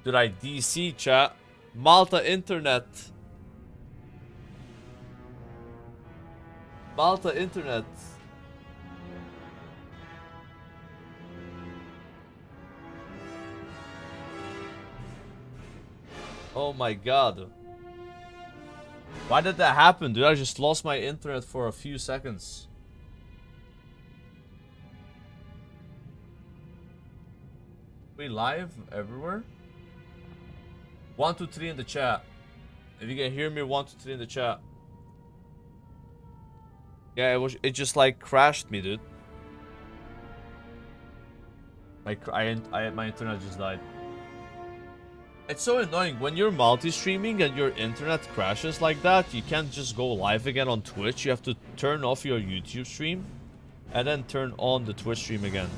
Did I DC, chat? Malta internet. Malta internet. Oh my god. Why did that happen, dude? I just lost my internet for a few seconds. We live everywhere? 1, 2, 3 in the chat. If you can hear me, 1, 2, 3 in the chat. Yeah, it just like crashed me, dude. Like my internet just died. It's so annoying when you're multi-streaming and your internet crashes like that. You can't just go live again on Twitch. You have to turn off your YouTube stream and then turn on the Twitch stream again.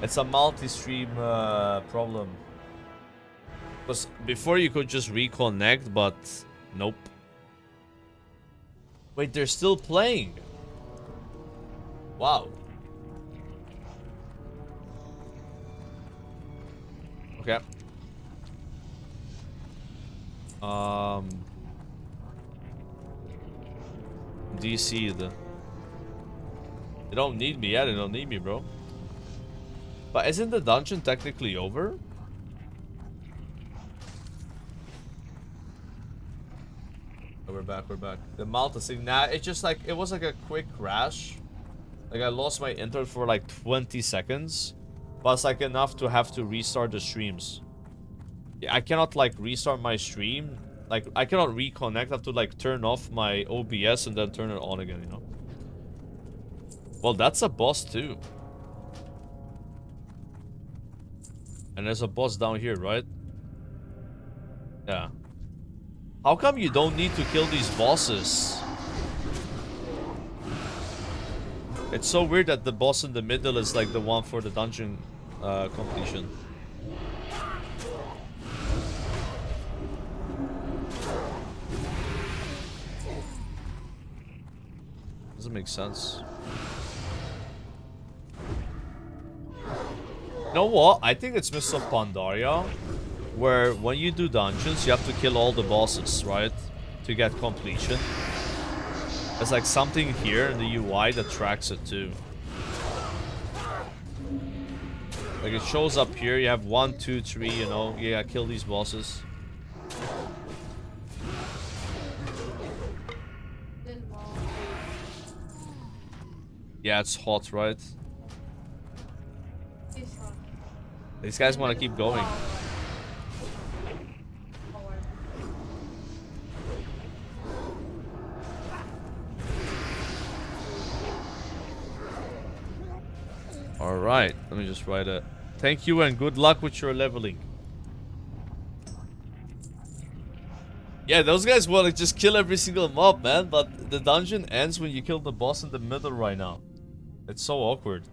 It's a multi-stream problem. Because before you could just reconnect, but nope. Wait, they're still playing. Wow. Okay. DC'd. They don't need me. Yeah, they don't need me, bro. But isn't the dungeon technically over? Oh, we're back, we're back. The Malta thing, nah, it's just like, it was like a quick crash. Like I lost my internet for like 20 seconds. But it's like enough to have to restart the streams. Yeah, I cannot like restart my stream. Like I cannot reconnect. I have to like turn off my OBS and then turn it on again, you know. Well, that's a boss too. And there's a boss down here, right? Yeah. How come you don't need to kill these bosses? It's so weird that the boss in the middle is like the one for the dungeon completion. Doesn't make sense. You know what? I think it's Mist of Pandaria, where when you do dungeons, you have to kill all the bosses, right? To get completion. There's like something here in the UI that tracks it too. Like it shows up here, you have 1, 2, 3, you know, yeah, kill these bosses. Yeah, it's hot, right? These guys want to keep going. Alright, let me just write it. Thank you and good luck with your leveling. Yeah, those guys want to just kill every single mob, man. But the dungeon ends when you kill the boss in the middle right now. It's so awkward.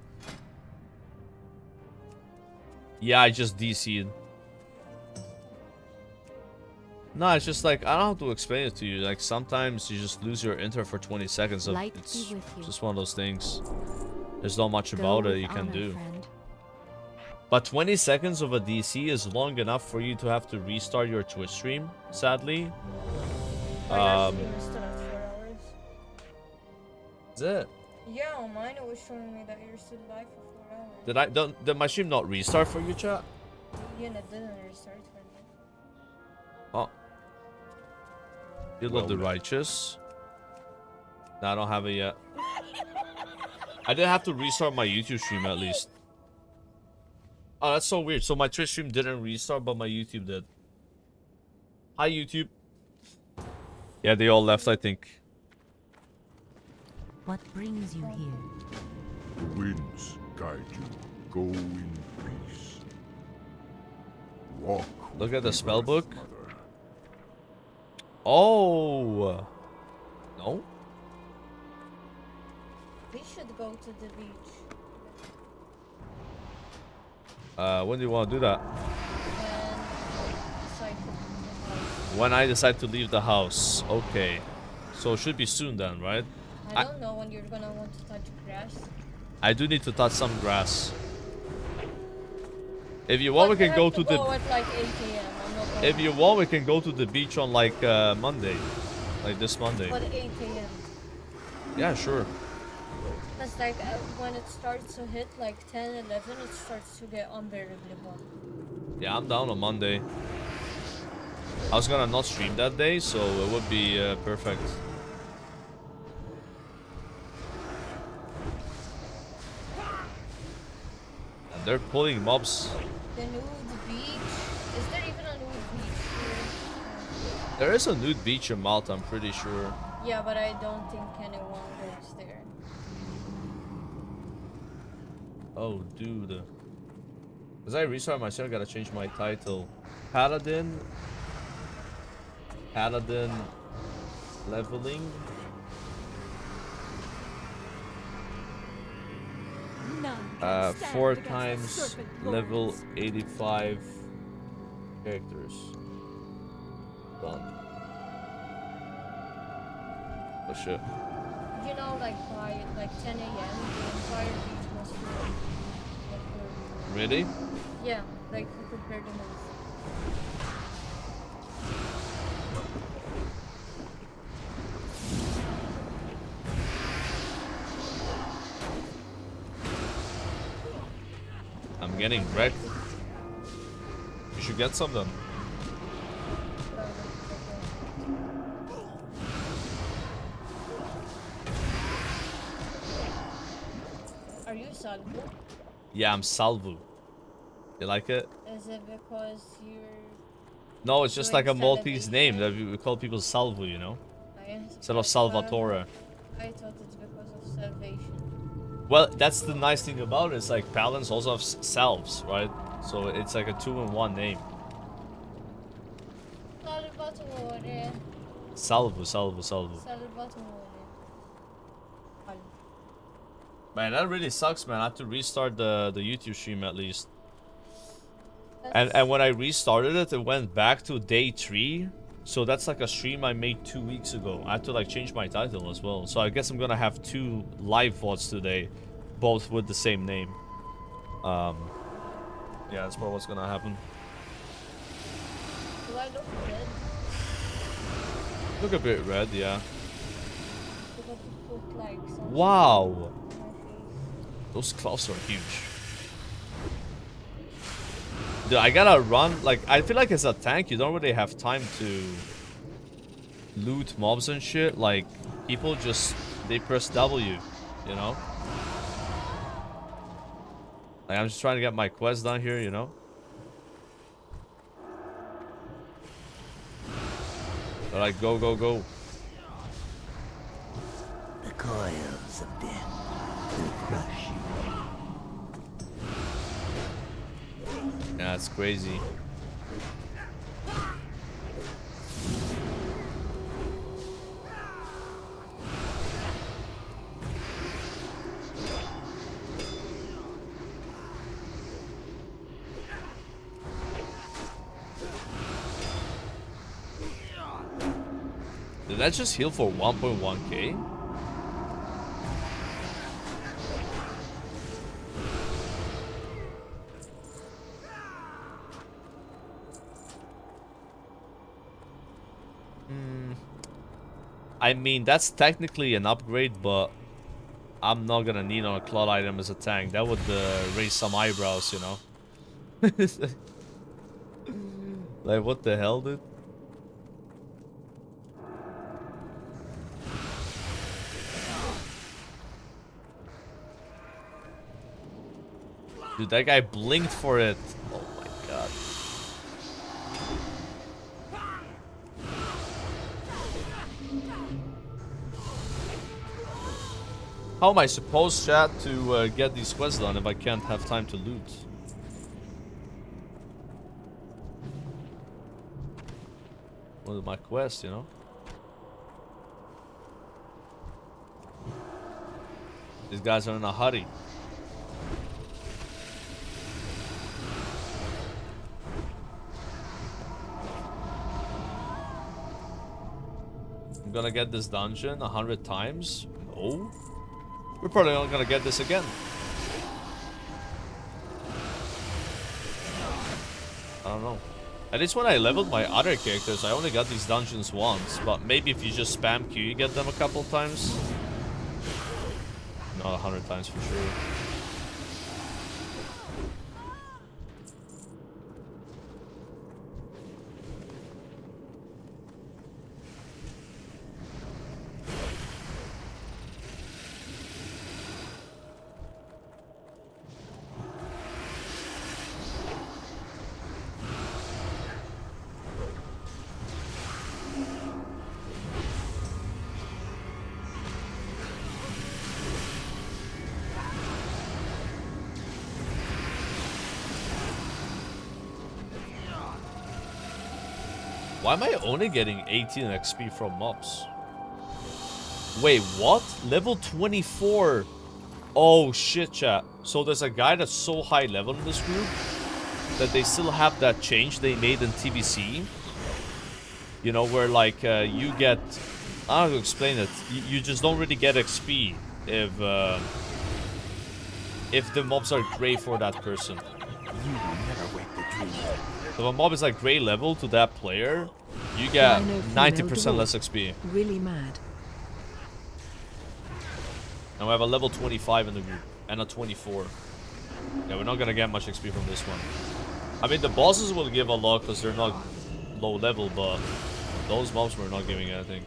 Yeah, I just DC'd. No, it's just like, I don't have to explain it to you. Like, sometimes you just lose your internet for 20 seconds. So it's just one of those things. There's not much about it you can do. But 20 seconds of a DC is long enough for you to have to restart your Twitch stream, sadly. Is it? Yeah, on mine it was showing me that you're still live for 4 hours. Did my stream not restart for you, chat? Yeah, it didn't restart for me. Oh. You love the righteous. No, I don't have it yet. I did have to restart my YouTube stream at least. Oh, that's so weird. So my Twitch stream didn't restart, but my YouTube did. Hi, YouTube. Yeah, they all left, I think. What brings you here? The winds guide you. Go in peace. Walk. Look at the spell book. Oh. No? We should go to the beach. When do you want to do that? When I decide to leave the house. Okay. So it should be soon then, right? I don't know when you're gonna want to touch grass. I do need to touch some grass. If you want, we But can go to the. go at like 8 a.m. I'm not going. If you want, we can go to the beach on like Monday, like this Monday. But 8 a.m. Yeah, sure. That's like when it starts to hit like 10, 11, it starts to get unbearably hot. Yeah, I'm down on Monday. I was gonna not stream that day, so it would be perfect. And they're pulling mobs. The nude beach? Is there even a nude beach here? There is a nude beach in Malta, I'm pretty sure. Yeah, but I don't think anyone goes there. Oh, dude. As I restart my channel, I gotta change my title. Paladin. Paladin. Leveling. None can stand 4 against the times serpent level lords. 85 characters. Done. Oh shit. You know, like by like 10 a.m., the entire beach must be like, Really? yeah, like you prepare the most. I'm getting wrecked. You should get some then. Are you Salvo? Yeah, I'm Salvu. You like it? Is it because you're... No, it's just Doing like a Maltese name that salvation? we call people Salvu, you know? Instead of I Salvatore. thought it's because of salvation. Well, that's the nice thing about it. It's like Paladins also have salves, right? So it's like a 2-in-1 name. Salvatore. Salvu, Salvu, Salvu. Salvatore. Man, that really sucks, man. I have to restart the YouTube stream at least. And when I restarted it, it went back to day 3. So that's like a stream I made 2 weeks ago. I had to like change my title as well. So I guess I'm gonna have 2 live VODs today, both with the same name. Yeah, that's probably what's gonna happen. Do I look red? Look a bit red, yeah. Because it put like something Wow, on my face. those claws are huge. Dude, I gotta run. Like, I feel like as a tank, you don't really have time to loot mobs and shit. Like, people just, they press W, you know? Like, I'm just trying to get my quest done here, you know? But like, go, go, go. The coils of death will crush you. Yeah, it's crazy. Did that just heal for 1.1k? I mean, that's technically an upgrade, but I'm not gonna need on a cloud item as a tank. That would raise some eyebrows, you know? Like, what the hell, dude? Dude, that guy blinked for it. Oh my god. How am I supposed, chat, to get these quests done if I can't have time to loot? What is my quest, you know? These guys are in a hurry. I'm gonna get this dungeon 100 times? No. We're probably not gonna get this again. don't know. At least when I leveled my other characters, I only got these dungeons once. But maybe if you just spam Q, you get them a couple times. Not 100 times for sure. Why am I only getting 18 XP from mobs? Wait, what? Level 24. Oh shit, chat. So there's a guy that's so high level in this group that they still have that change they made in TBC. You know, where like you get... I don't know how to explain it. You just don't really get XP if the mobs are gray for that person. You will never wake the dream. So if a mob is like gray level to that player, you get Rhino female 90% dwarf. less XP. Really mad. And we have a level 25 in the group. And a 24. Yeah, we're not gonna get much XP from this one. I mean, the bosses will give a lot because they're not low level, but those mobs were not giving anything.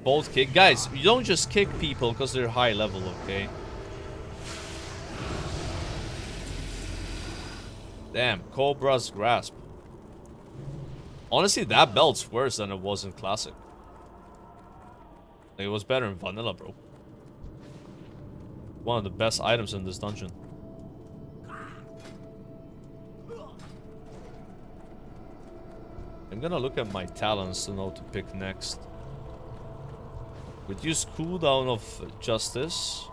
Both kick. Guys, you don't just kick people because they're high level, okay? Damn, Cobra's Grasp. Honestly, that belt's worse than it was in Classic. Like, it was better in Vanilla, bro. One of the best items in this dungeon. I'm gonna look at my talents to know what to pick next. Reduce cooldown of Justice.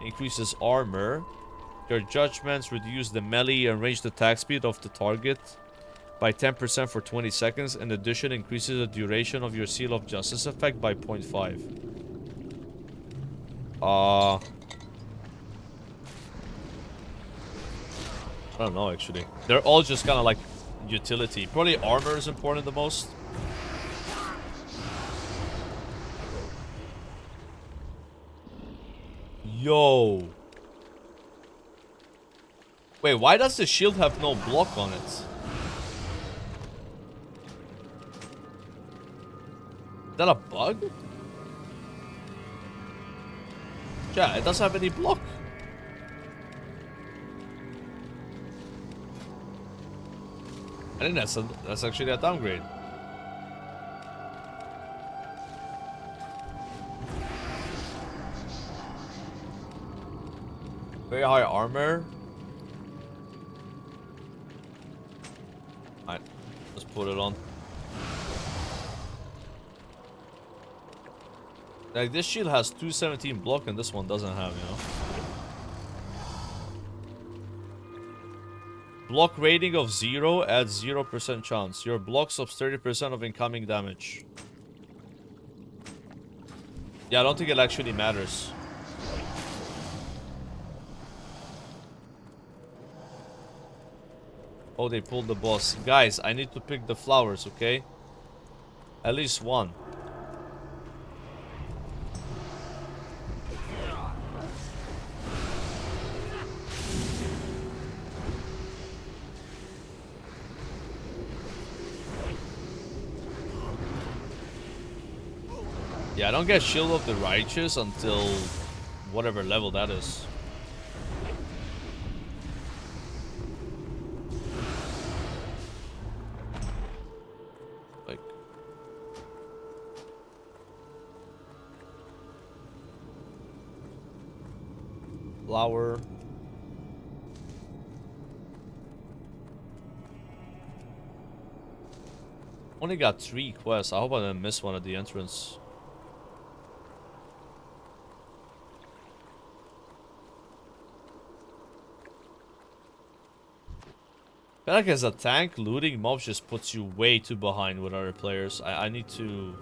Increases armor. Your judgments reduce the melee and ranged attack speed of the target by 10% for 20 seconds. In addition, increases the duration of your Seal of Justice effect by 0.5. I don't know, actually. They're all just kind of like utility. Probably armor is important the most. Yo. Wait, why does the shield have no block on it? Is that a bug? Yeah, it doesn't have any block. I think that's actually a downgrade. Very high armor. Alright, let's put it on. Like, this shield has 217 block and this one doesn't have, you know? Block rating of 0 adds 0% chance. Your blocks of 30% of incoming damage. Yeah, I don't think it actually matters. Oh, they pulled the boss. Guys, I need to pick the flowers, okay? At least one. Yeah, I don't get Shield of the Righteous until whatever level that is. Like... Flower... Only got 3 quests. I hope I didn't miss one at the entrance. I feel like as a tank, looting mobs just puts you way too behind with other players. I need to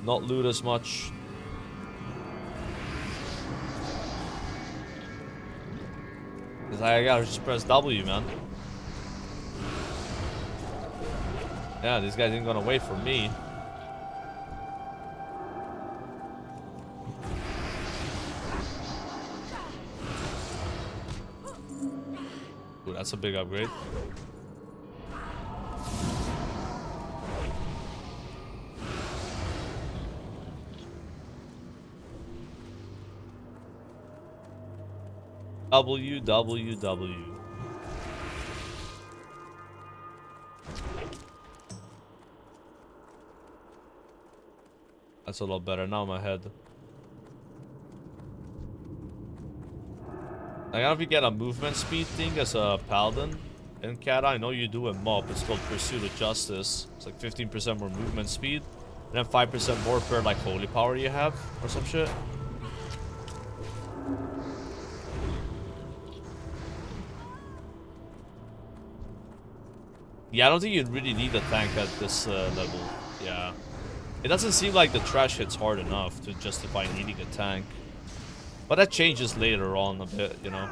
not loot as much. Because I gotta just press W, man. Yeah, these guys ain't gonna wait for me. Ooh, that's a big upgrade. WWW. That's a lot better now in my head. I don't know if you get a movement speed thing as a Paladin in Kata. I know you do in Mob. It's called Pursuit of Justice. It's like 15% more movement speed. And then 5% more per like holy power you have or some shit. Yeah, I don't think you'd really need a tank at this level. Yeah. It doesn't seem like the trash hits hard enough to justify needing a tank. But that changes later on a bit, you know.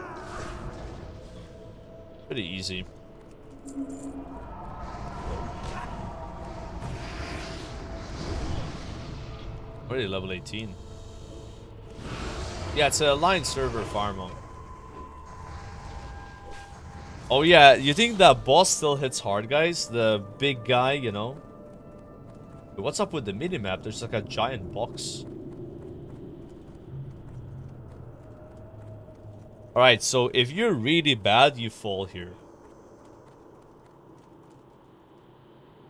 Pretty easy. Already level 18. Yeah, it's a line server farm. Oh yeah, you think that boss still hits hard, guys? The big guy, you know? What's up with the minimap? There's like a giant box. Alright, so if you're really bad, you fall here.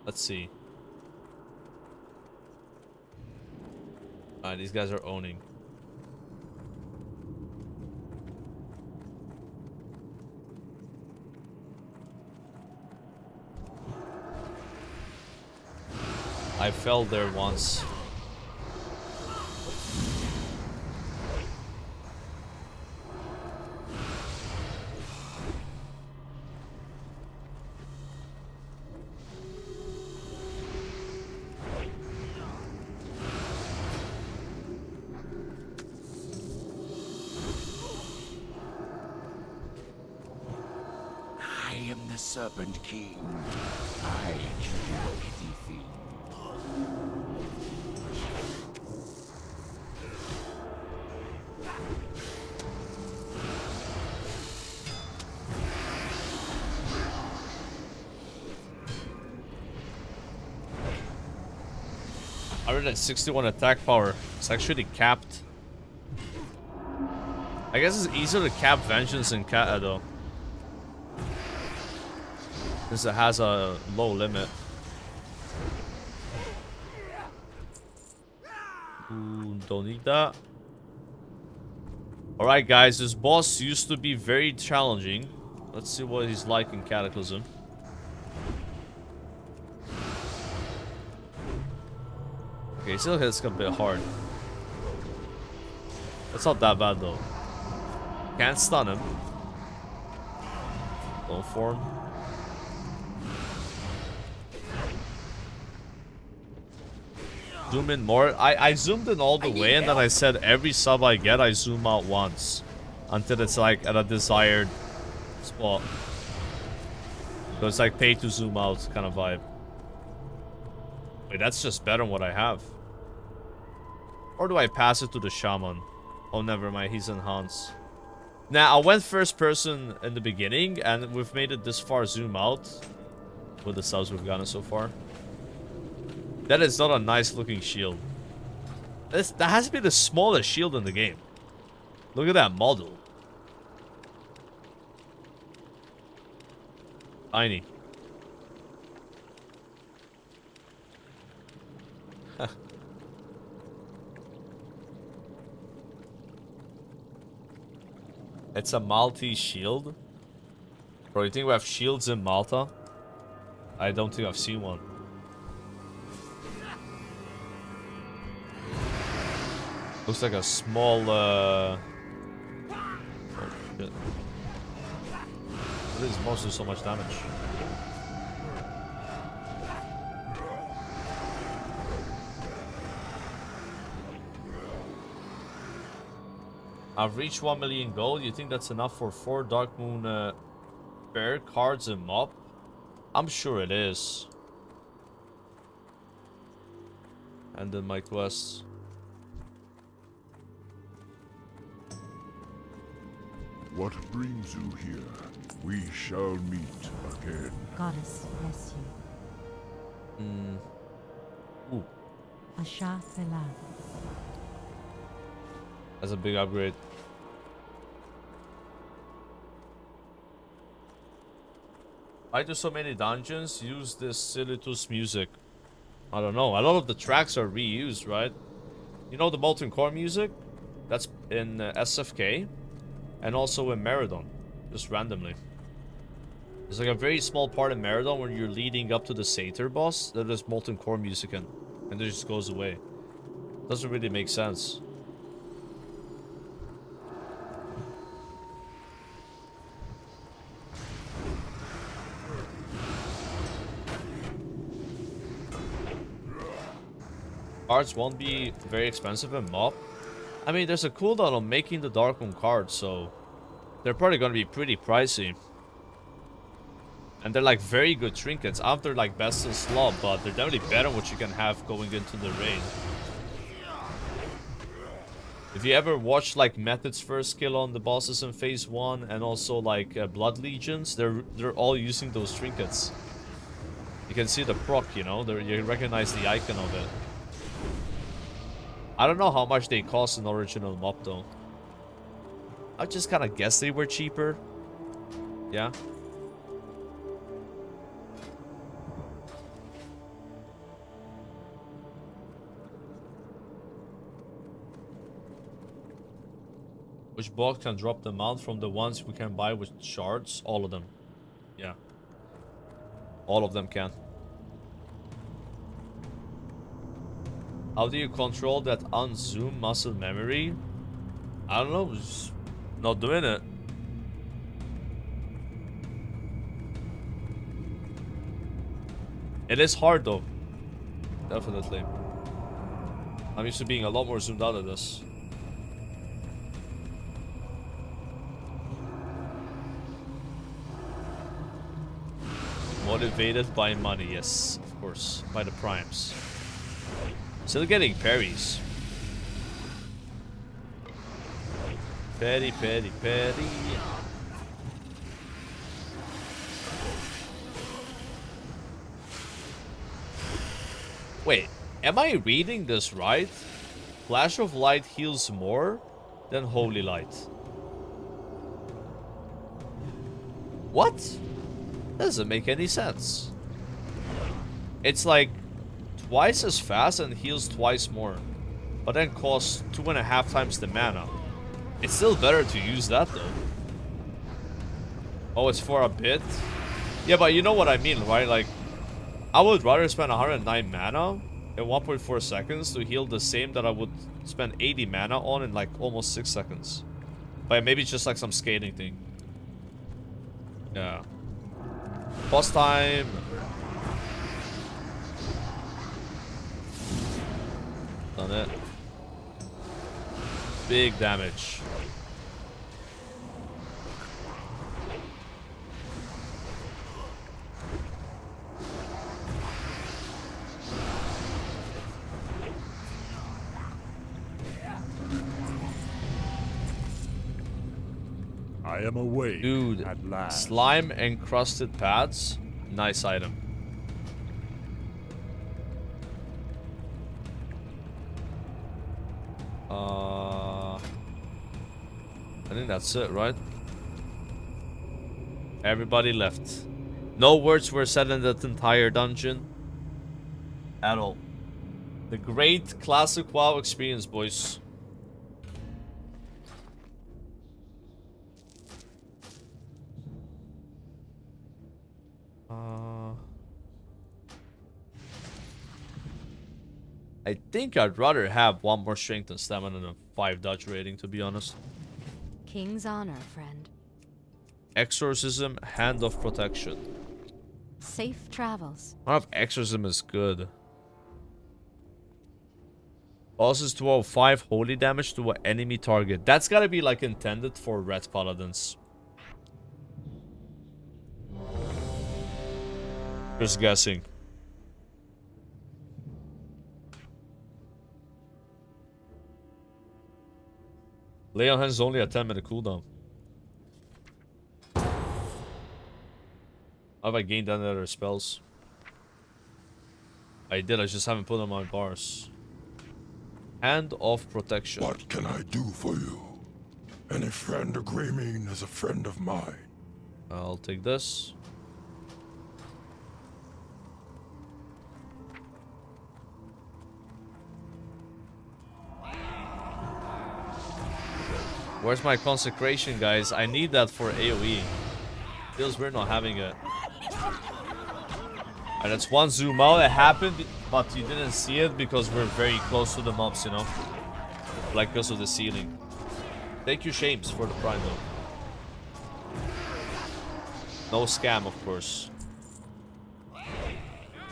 Let's see. Alright, these guys are owning. I fell there once. I am the Serpent King. I kill anything. I read at 61 attack power. It's actually capped. I guess it's easier to cap Vengeance in Kata though. Since it has a low limit. Ooh, don't need that. Alright guys, this boss used to be very challenging. Let's see what he's like in Cataclysm. Okay, still hits a bit hard. That's not that bad though. Can't stun him. Low form. Zoom in more. I zoomed in all the way and then I said every sub I get I zoom out once. Until it's like at a desired spot. So it's like pay to zoom out kind of vibe. Wait, that's just better than what I have. Or do I pass it to the shaman? Oh, never mind. He's enhanced. Now, I went first person in the beginning, and we've made it this far zoom out. With the subs we've gotten so far. That is not a nice looking shield. That has to be the smallest shield in the game. Look at that model. Tiny. It's a Maltese shield? Bro, you think we have shields in Malta? I don't think I've seen one. Looks like a small, Oh, shit. What is most do so much damage? I've reached 1 million gold. You think that's enough for 4 Dark Moon Bear cards and Mob? I'm sure it is. And then my quests. What brings you here? We shall meet again. Goddess bless you. Ooh, Asha Fela. that's a big upgrade. Why do so many dungeons use this Silitus music? I don't know. A lot of the tracks are reused, right? You know the Molten Core music? That's in SFK. And also in Meridon. Just randomly. There's like a very small part in Meridon when you're leading up to the Satyr boss that there's Molten Core music in. And it just goes away. Doesn't really make sense. Cards won't be very expensive in MOP. I mean, there's a cooldown on making the Darkroom cards, so they're probably gonna be pretty pricey. And they're like very good trinkets. After like best in slot, but they're definitely better than what you can have going into the raid. If you ever watched like Method's first kill on the bosses in phase 1 and also like Blood Legions, they're all using those trinkets. You can see the proc, you know, you recognize the icon of it. I don't know how much they cost in original MOP though. I just kind of guess they were cheaper. Yeah. Which box can drop the mount from the ones we can buy with shards? All of them. Yeah. All of them can. How do you control that unzoom muscle memory? I don't know, just not doing it. It is hard though. Definitely. I'm used to being a lot more zoomed out of this. Motivated by money, yes, of course. By the primes. Still getting parries. Petty, petty, petty. Wait, am I reading this right? Flash of Light heals more than Holy Light. What? That doesn't make any sense. It's like twice as fast and heals twice more, but then costs 2.5 times the mana. It's still better to use that though. Oh, it's for a bit? Yeah, but you know what I mean, right? Like, I would rather spend 109 mana in 1.4 seconds to heal the same that I would spend 80 mana on in like almost 6 seconds. But maybe it's just like some scaling thing. Yeah. Boss time. Done it. Big damage. I am awake. Dude, at last. slime encrusted pads. Nice item. I think that's it, right? Everybody left. No words were said in that entire dungeon. At all. The great classic WoW experience, boys. I think I'd rather have 1 more strength and stamina than a 5 dodge rating, to be honest. King's honor, friend. Exorcism, Hand of Protection. Safe travels. I don't know if Exorcism is good. Causes 205 holy damage to an enemy target. That's gotta be like intended for red paladins. Just guessing. Lay on hands is only a 10-minute cooldown. How have I gained any other spells? I did, I just haven't put on my bars. Hand of protection. What can I do for you? Any friend of Greymane is a friend of mine. I'll take this. Where's my consecration, guys? I need that for AoE. Feels weird not having it. And that's one zoom out. It happened, but you didn't see it because we're very close to the mobs, you know? Like because of the ceiling. Thank you, Shames, for the prime though. No scam, of course.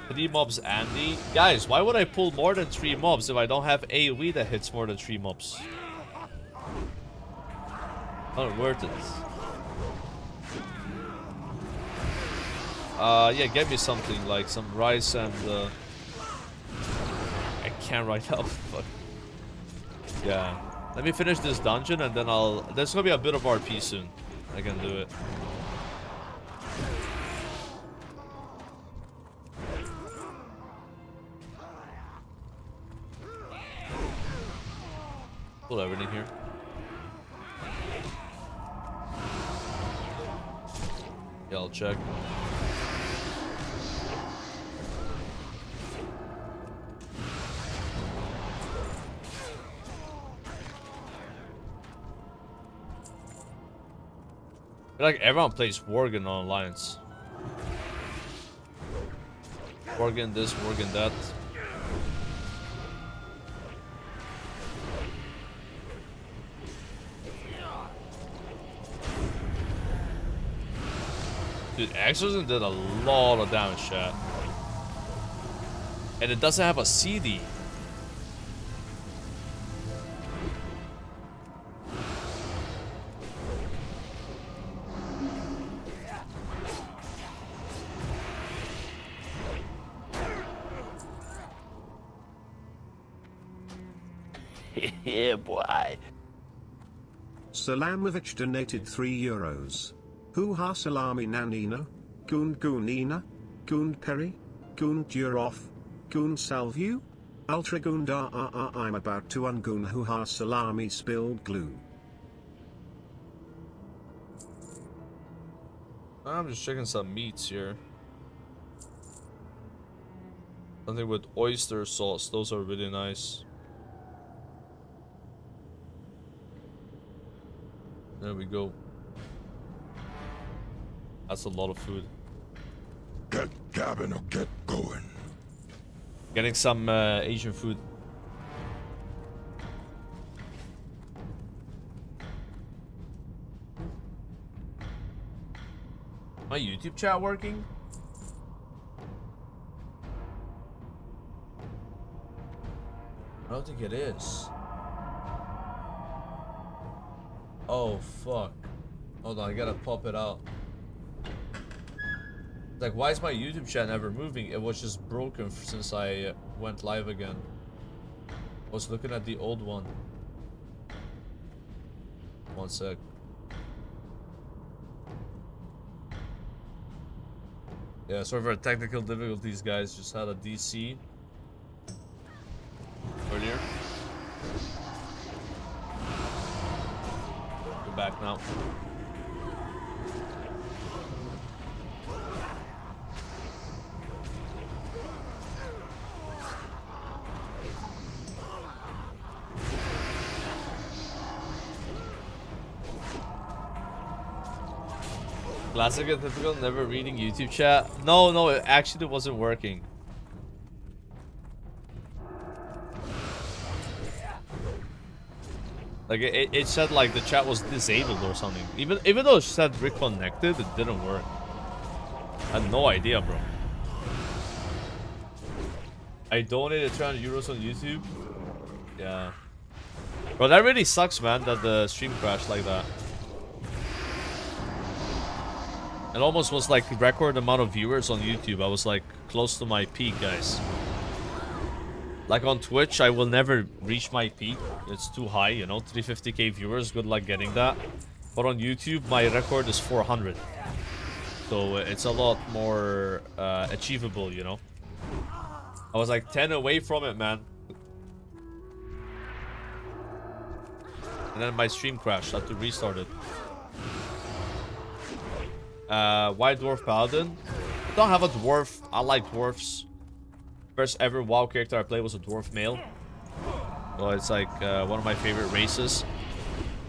3 mobs, Andy. Guys, why would I pull more than 3 mobs if I don't have AoE that hits more than 3 mobs? Not worth it. Yeah, get me something like some rice and I can't right now. Fuck. Yeah. Let me finish this dungeon and then there's gonna be a bit of RP soon. I can do it. Pull everything here. Yeah, I'll check. I feel like everyone plays Worgen on Alliance. Worgen this, Worgen that. Dude, Exorcism did a lot of damage, chat. And it doesn't have a CD. Yeah, boy. Salamovich donated €3. Hoo-ha salami nanina, goon goonina, goon peri, goon durov, goon salvu, ultra goondar I'm about to ungoon hoo-ha salami spilled glue. I'm just checking some meats here. Something with oyster sauce, those are really nice. There we go. That's a lot of food. Get gabbing or get going. Getting some Asian food. My YouTube chat working? I don't think it is. Oh fuck. Hold on, I gotta pop it out. Like, why is my YouTube chat never moving? It was just broken since I went live again. I was looking at the old one. One sec. Yeah, sorry for technical difficulties, guys. Just had a DC earlier. We're back now. Classic and typical, never reading YouTube chat. No, it actually wasn't working. Like it said like the chat was disabled or something. Even though it said reconnected, it didn't work. I had no idea, bro. I donated 300 euros on YouTube. Yeah. Bro, that really sucks, man, that the stream crashed like that. It almost was like record amount of viewers on YouTube. I was like close to my peak, guys. Like on Twitch, I will never reach my peak. It's too high, you know, 350k viewers. Good luck getting that. But on YouTube, my record is 400. So it's a lot more achievable, you know. I was like 10 away from it, man. And then my stream crashed. I had to restart it. White Dwarf Paladin. I don't have a dwarf. I like dwarfs. First ever WoW character I played was a dwarf male. So it's like one of my favorite races.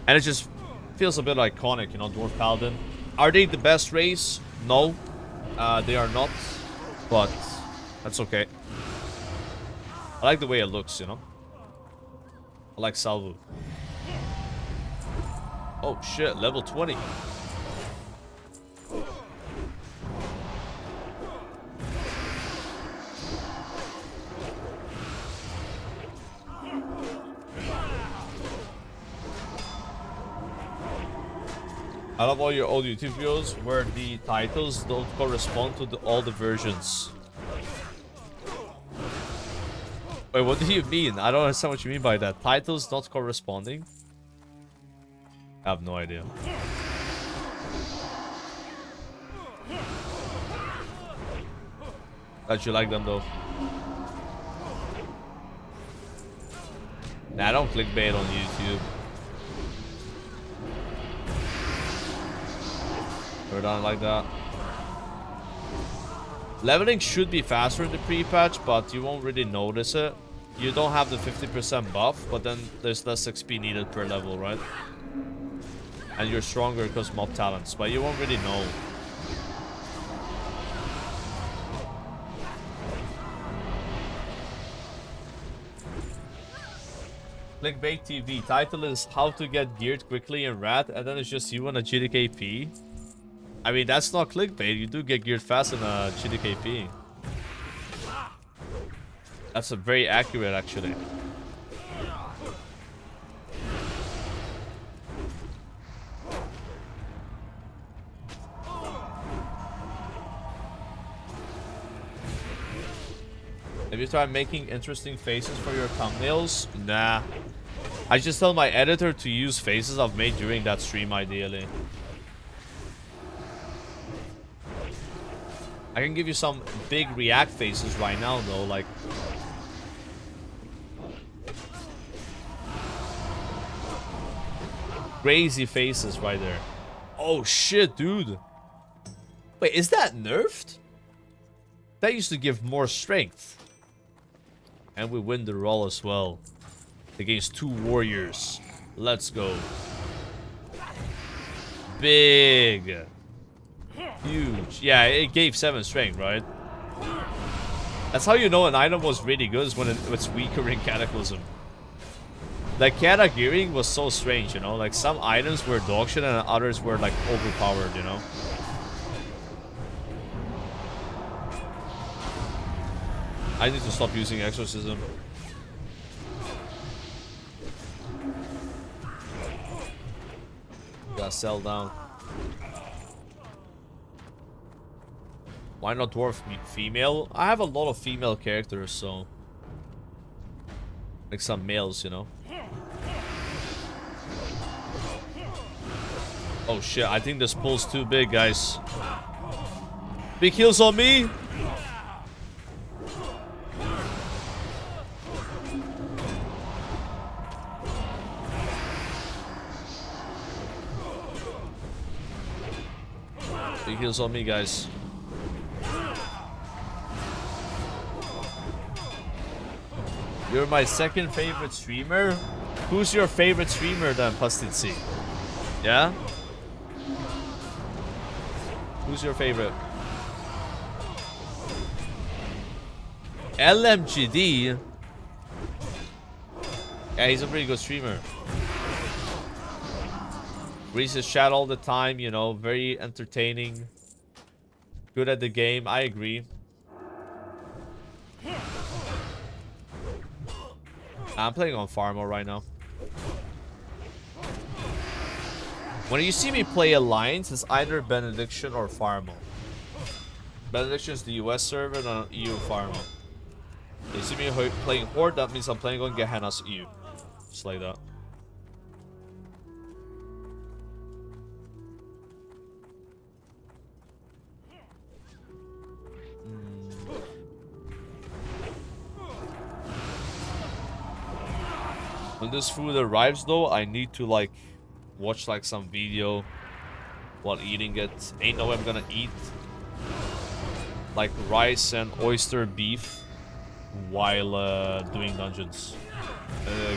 And it just feels a bit iconic, you know, Dwarf Paladin. Are they the best race? No. They are not. But that's okay. I like the way it looks, you know. I like Salvu. Oh shit, level 20. I love all your old YouTube videos where the titles don't correspond to all the versions. Wait, what do you mean? I don't understand what you mean by that. Titles not corresponding? I have no idea. Glad you like them though. Nah, I don't clickbait on YouTube. We're done like that. Leveling should be faster in the pre-patch, but you won't really notice it. You don't have the 50% buff, but then there's less XP needed per level, right? And you're stronger because mob talents, but you won't really know. Clickbait TV. Title is how to get geared quickly in Rat, and then it's just you and a GDKP. I mean, that's not clickbait. You do get geared fast in a GDKP. That's a very accurate, actually. Have you tried making interesting faces for your thumbnails? Nah. I just tell my editor to use faces I've made during that stream, ideally. I can give you some big react faces right now, though, like... crazy faces right there. Oh, shit, dude. Wait, is that nerfed? That used to give more strength. And we win the roll as well. Against 2 warriors. Let's go. Big. Huge. Yeah, it gave 7 strength, right? That's how you know an item was really good, is when it's weaker in Cataclysm. Like, Cata gearing was so strange, you know? Like, some items were dog shit and others were, like, overpowered, you know? I need to stop using Exorcism. Gotta sell down. Why not dwarf female? I have a lot of female characters, so... like some males, you know? Oh shit, I think this pull's too big, guys. Big heals on me! Big heals on me, guys. You're my second favorite streamer? Who's your favorite streamer then, Pastitsi? Yeah? Who's your favorite? LMGD? Yeah, he's a pretty good streamer. Reads his chat all the time, you know, very entertaining. Good at the game, I agree. I'm playing on Farmo right now. When you see me play Alliance, it's either Benediction or Farmo. Benediction is the US server and EU Farmo. You see me playing Horde, that means I'm playing on Gehenna's EU. Just like that. When this food arrives though, I need to like watch like some video while eating it. Ain't no way I'm gonna eat like rice and oyster beef while doing dungeons.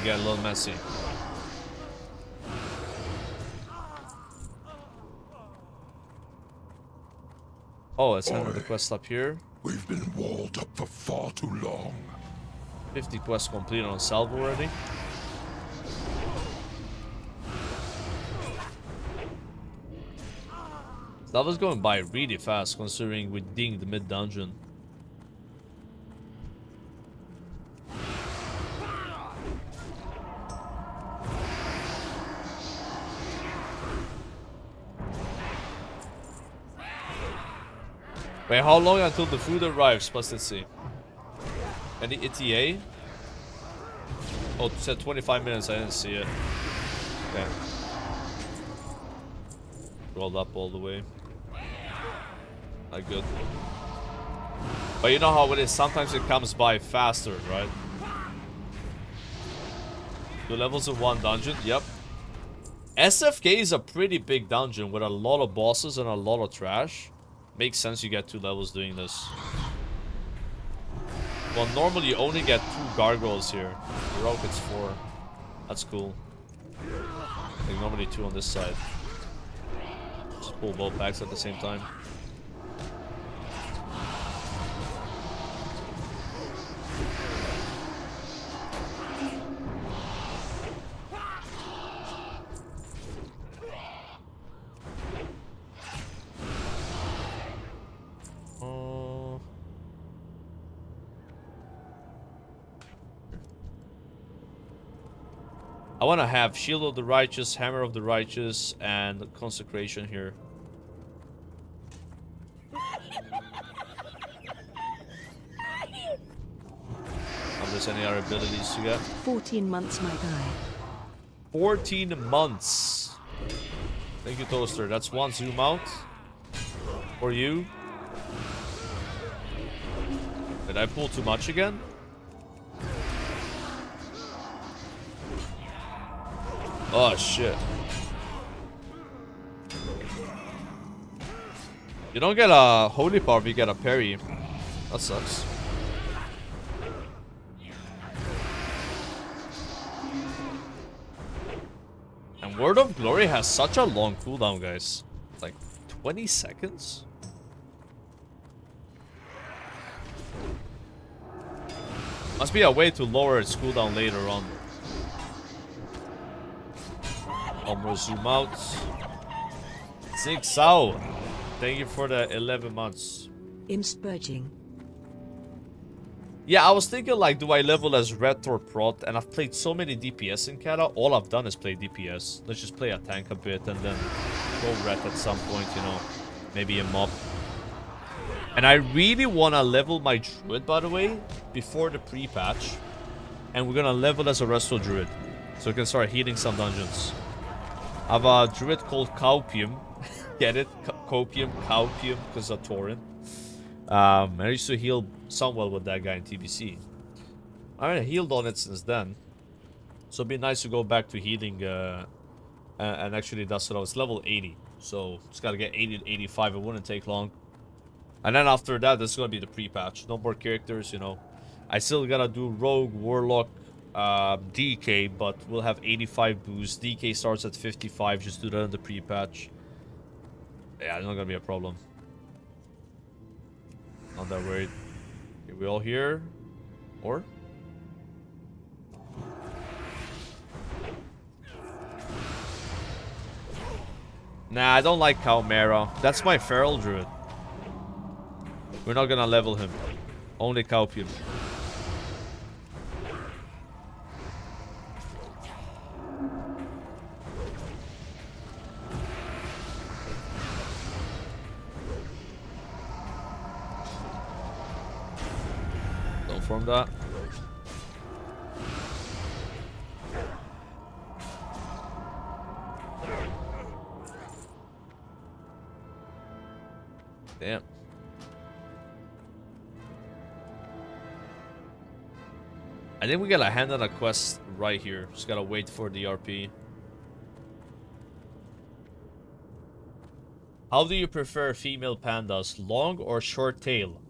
Get a little messy. Oh, let's handle the quest up here. We've been walled up for far too long. 50 quests completed on Salve already. That was going by really fast considering we dinged mid-dungeon. Wait, how long until the food arrives? Plus, let's see. Any ETA? Oh, it said 25 minutes. I didn't see it. Okay. Rolled up all the way. Not good. But you know how it is. Sometimes it comes by faster, right? 2 levels in 1 dungeon. Yep. SFK is a pretty big dungeon with a lot of bosses and a lot of trash. Makes sense you get 2 levels doing this. Well, normally you only get 2 gargoyles here. Heroic gets 4. That's cool. Like normally 2 on this side. Just pull both packs at the same time. I want to have Shield of the Righteous, Hammer of the Righteous, and Consecration here. If there's any other abilities to get. 14 months, my guy. 14 months. Thank you, Toaster. That's 1 zoom out. For you. Did I pull too much again? Oh, shit. You don't get a Holy Power if you get a parry. That sucks. And Word of Glory has such a long cooldown, guys. Like 20 seconds? Must be a way to lower its cooldown later on. One more zoom out. Zig Sao, thank you for the 11 months. In spurging. Yeah, I was thinking like, do I level as Ret or Prot? And I've played so many DPS in Kata. All I've done is play DPS. Let's just play a tank a bit and then go Ret at some point, you know. Maybe a mob. And I really want to level my Druid, by the way, before the pre-patch. And we're going to level as a Resto Druid. So we can start healing some dungeons. I have a Druid called Caupium. Get it? Copium, Caupium, because of Torrent. I used to heal somewhat with that guy in TBC. I haven't healed on it since then. So it'd be nice to go back to healing. And actually, that's what I was level 80. So just gotta get 80 to 85. It wouldn't take long. And then after that, this is gonna be the pre-patch. No more characters, you know. I still gotta do Rogue, Warlock, DK, but we'll have 85 boost. DK starts at 55. Just do that in the pre-patch. Yeah, it's not gonna be a problem. Not that worried. Okay, we all here? Or? Nah, I don't like Chimera. That's my Feral Druid. We're not gonna level him. Only Caupium. confirm that. Damn. I think we gotta hand out a quest right here. Just gotta wait for the RP. How do you prefer female pandas? Long or short tail?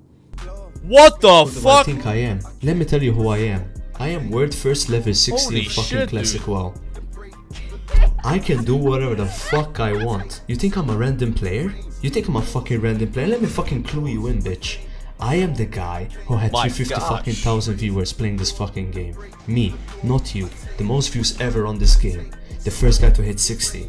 What the Who do I fuck? think I am? Let me tell you who I am. I am world first level 60 Holy in fucking shit, classic dude. WoW. I can do whatever the fuck I want. You think I'm a random player? You think I'm a fucking random player? Let me fucking clue you in, bitch. I am the guy who had My 350 gosh. fucking thousand viewers playing this fucking game. Me, not you. The most views ever on this game. The first guy to hit 60.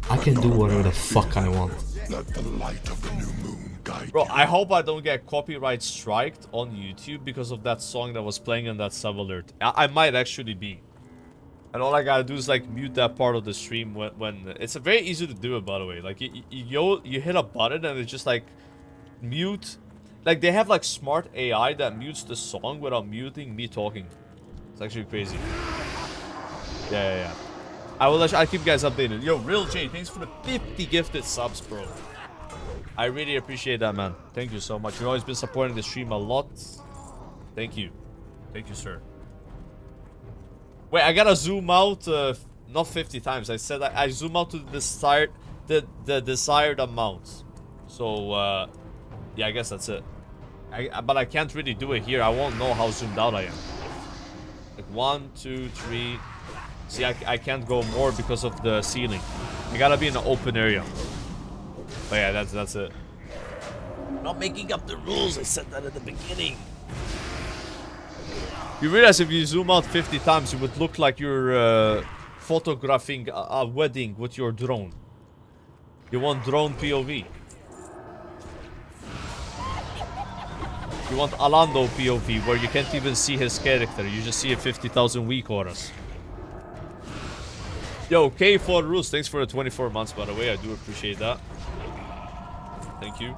I can do whatever the fuck I want. Let the light of the new moon guide Bro, you. I hope I don't get copyright striked on YouTube because of that song that was playing on that sub alert. I might actually be. And all I gotta do is like mute that part of the stream when it's very easy to do it, by the way. Like you hit a button and it's just like mute. Like they have like smart AI that mutes the song without muting me talking. It's actually crazy. Yeah. I'll keep you guys updated. Yo, Real J, thanks for the 50 gifted subs, bro. I really appreciate that, man. Thank you so much. You've always been supporting the stream a lot. Thank you. Thank you, sir. Wait, I gotta zoom out, not 50 times. I said I zoom out to the desired amount. So, yeah, I guess that's it. But I can't really do it here. I won't know how zoomed out I am. Like 1, 2, 3. See, I can't go more because of the ceiling. I gotta be in an open area. But yeah, that's it. Not making up the rules. I said that at the beginning. You realize if you zoom out 50 times, it would look like you're photographing a wedding with your drone. You want drone POV. You want Alando POV, where you can't even see his character. You just see a 50,000 weak auras. Yo, K4 Roos, thanks for the 24 months, by the way. I do appreciate that. Thank you.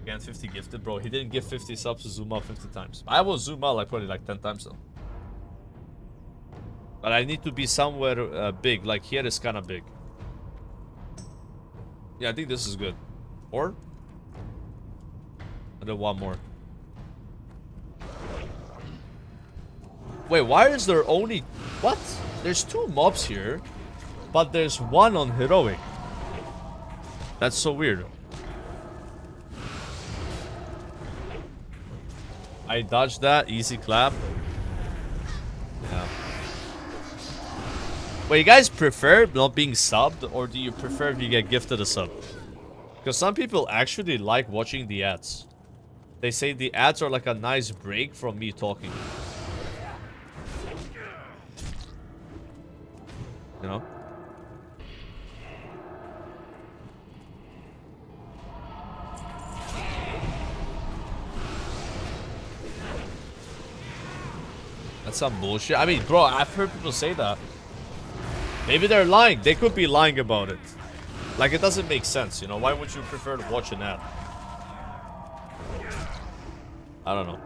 Again, 50 gifted, bro. He didn't give 50 subs to zoom out 50 times. I will zoom out like probably like 10 times though. But I need to be somewhere big. Like here is kind of big. Yeah, I think this is good. Or? And then one more. Wait, why is there only... What? There's 2 mobs here, but there's 1 on heroic. That's so weird. I dodged that. Easy clap. Yeah. Wait, you guys prefer not being subbed, or do you prefer if you get gifted a sub? Because some people actually like watching the ads. They say the ads are like a nice break from me talking. You know? That's some bullshit. I mean, bro, I've heard people say that. Maybe they're lying. They could be lying about it. Like, it doesn't make sense, you know? Why would you prefer to watch an ad? I don't know.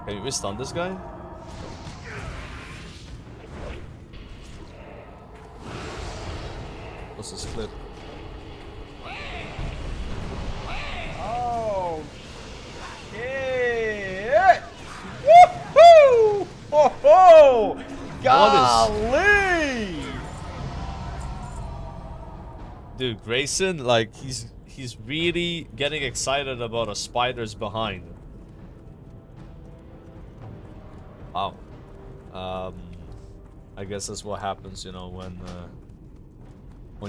Can we stun this guy? What's this clip? Oh, shit! Woohoo! Ho ho! Golly! Dude, Grayson, like, he's really getting excited about a spider's behind. Wow. I guess that's what happens, you know, when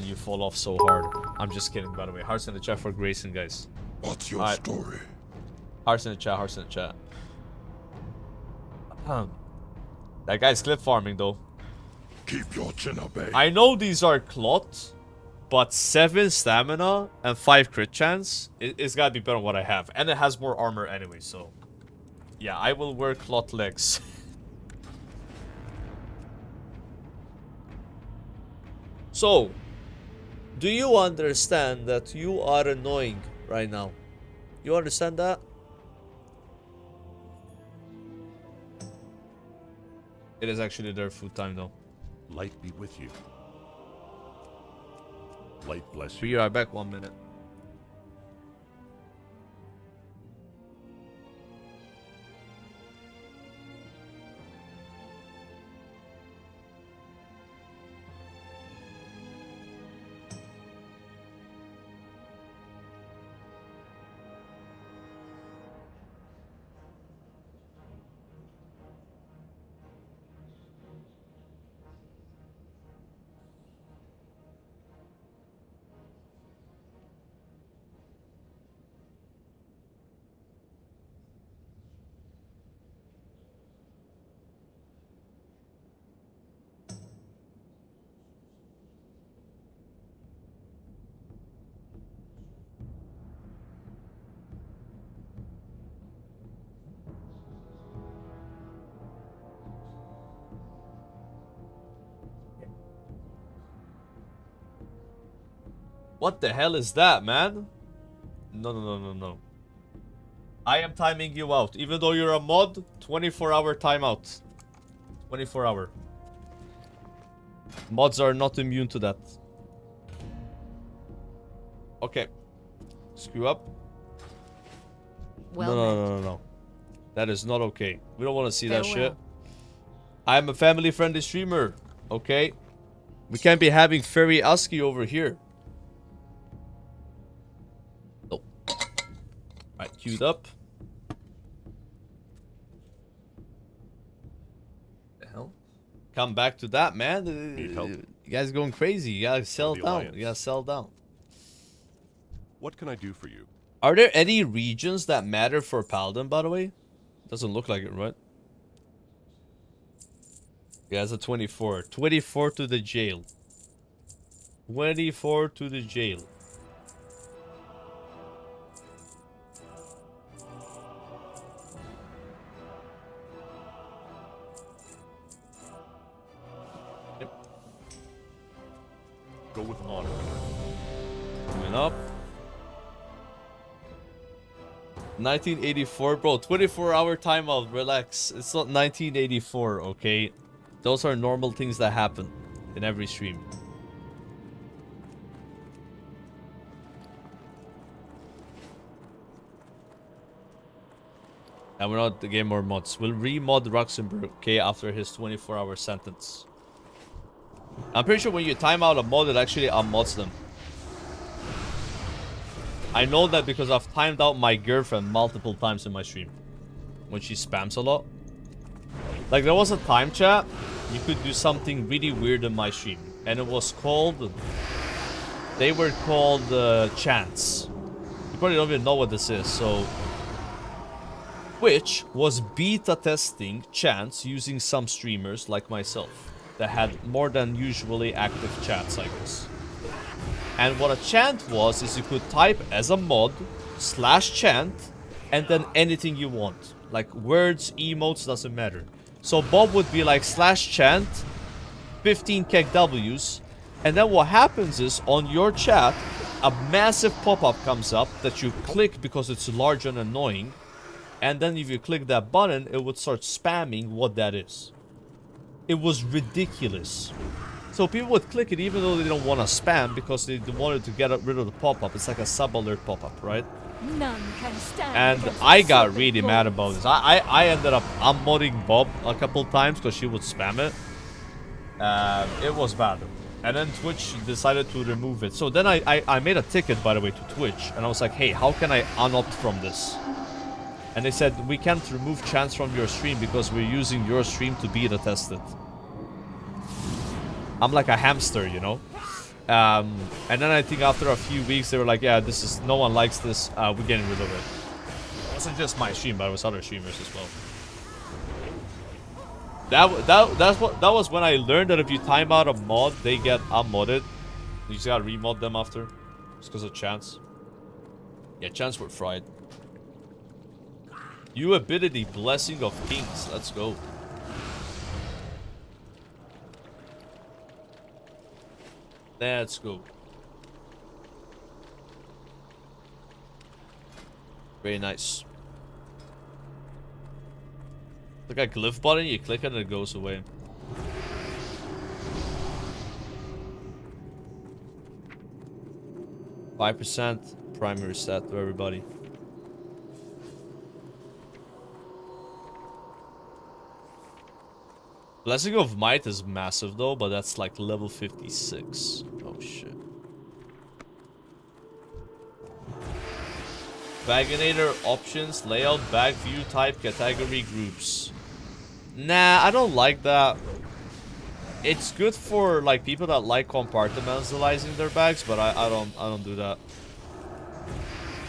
you fall off so hard. I'm just kidding, by the way. Hearts in the chat for Grayson, guys. What's your Alright. story? Hearts in the chat, hearts in the chat. That guy's clip farming, though. Keep your chin up, eh? I know these are clot, but 7 stamina and 5 crit chance, it's gotta be better than what I have. And it has more armor anyway, so... Yeah, I will wear clot legs. So, Do you understand that you are annoying right now? You understand that? It is actually their food time though. Light be with you. Light bless you. Be right back 1 minute. What the hell is that, man? No. I am timing you out. Even though you're a mod, 24-hour timeout. 24-hour. Mods are not immune to that. Okay. Screw up. Well No. That is not okay. We don't want to see that shit. Farewell. I'm a family-friendly streamer. Okay? We can't be having furry ASCII over here. Oh. Alright, queued up. The hell? Come back to that, man. Need help? You guys going crazy. You gotta sell the down. Alliance. You gotta sell down. What can I do for you? Are there any regions that matter for Paladin, by the way? Doesn't look like it, right? Yeah, it's a 24. 24 to the jail. 24 to the jail. Yep. Go with honor. Coming up. 1984, bro. 24-hour timeout. Relax. It's not 1984, okay? Those are normal things that happen in every stream. And we're not the game more mods. We'll remod Luxembourg, okay, after his 24-hour sentence. I'm pretty sure when you time out a mod, it actually unmods them. I know that because I've timed out my girlfriend multiple times in my stream. When she spams a lot. Like, there was a time chat. You could do something really weird in my stream. And it was called... They were called chants. You probably don't even know what this is, so... Which was beta testing chants using some streamers like myself. That had more than usually active chats, I guess. And what a chant was, is you could type as a mod, /chant, and then anything you want. Like words, emotes, doesn't matter. So Bob would be like /chant, 15 KEGWs, and then what happens is, on your chat, a massive pop-up comes up that you click because it's large and annoying. And then if you click that button, it would start spamming what that is. It was ridiculous. So people would click it even though they don't want to spam because they wanted to get rid of the pop-up. It's like a sub-alert pop-up, right? None can stand And against I the got serpent really mad about voice. this. I ended up unmodding Bob a couple times because she would spam it. It was bad. And then Twitch decided to remove it. So then I made a ticket, by the way, to Twitch. And I was like, hey, how can I unopt from this? And they said, we can't remove chants from your stream because we're using your stream to beta test it. I'm like a hamster, you know? And then I think after a few weeks, they were like, yeah, this is, no one likes this, we're getting rid of it. It wasn't just my stream, but it was other streamers as well. That was when I learned that if you time out a mod, they get unmodded. You just gotta remod them after. Just because of chance. Yeah, chance were fried. You ability, Blessing of Kings. Let's go. Let's go. Very nice. Look at Glyph button, you click it and it goes away. %, primary set to everybody. Blessing of Might is massive though, but that's like level 56. Oh shit. Wagonator options, layout, bag view type, category groups. Nah, I don't like that. It's good for like people that like compartmentalizing their bags, but I don't do that.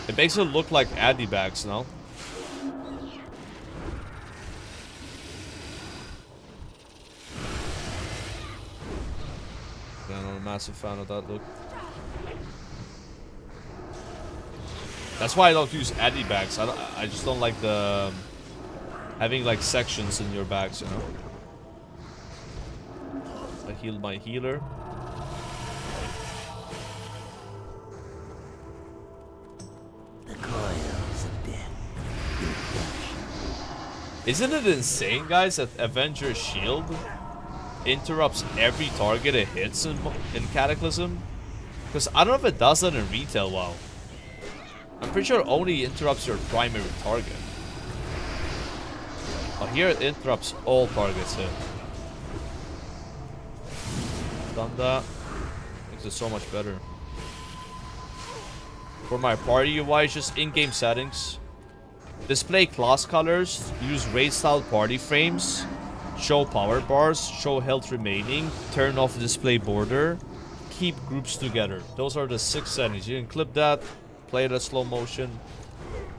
It makes it look like addy bags, no? Yeah, I'm not a massive fan of that look. That's why I don't use addy bags. I just don't like the having like sections in your bags, you know. I healed my healer. The coils of death. Isn't it insane, guys, that Avenger's Shield interrupts every target it hits in Cataclysm? Because I don't know if it does that in retail WoW. I'm pretty sure it only interrupts your primary target. Oh, here it interrupts all targets hit. Done that. Makes it so much better. For my party UI, it's just in-game settings. Display class colors. Use raid style party frames. Show power bars. Show health remaining. Turn off display border. Keep groups together. Those are the 6 settings. You can clip that. Play it at slow motion.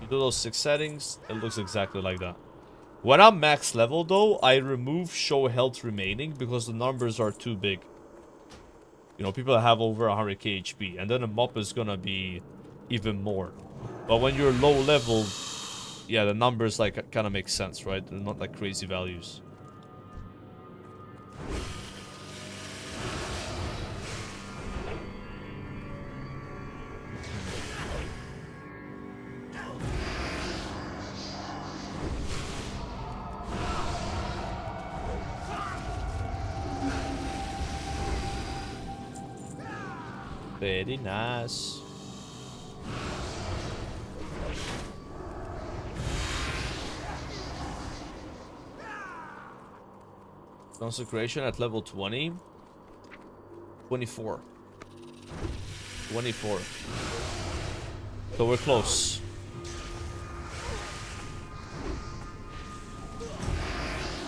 You do those 6 settings. It looks exactly like that. When I'm max level though, I remove show health remaining because the numbers are too big. You know, people that have over 100k HP, and then a mob is gonna be even more. But when you're low level, yeah, the numbers like kind of make sense, right? They're not like crazy values. Very nice. Consecration at level 20. 24. 24. So we're close.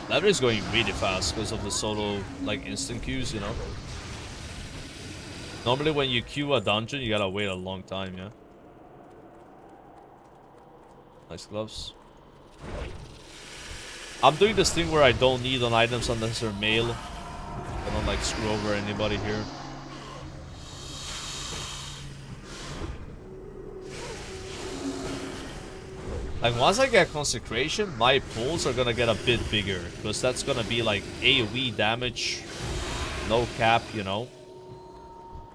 That is going really fast because of the solo, like, instant queues, you know? Normally when you queue a dungeon, you gotta wait a long time, yeah? Nice gloves. I'm doing this thing where I don't need on items unless they're male. I don't like screw over anybody here. Like once I get consecration, my pulls are gonna get a bit bigger. Because that's gonna be like AoE damage. No cap, you know.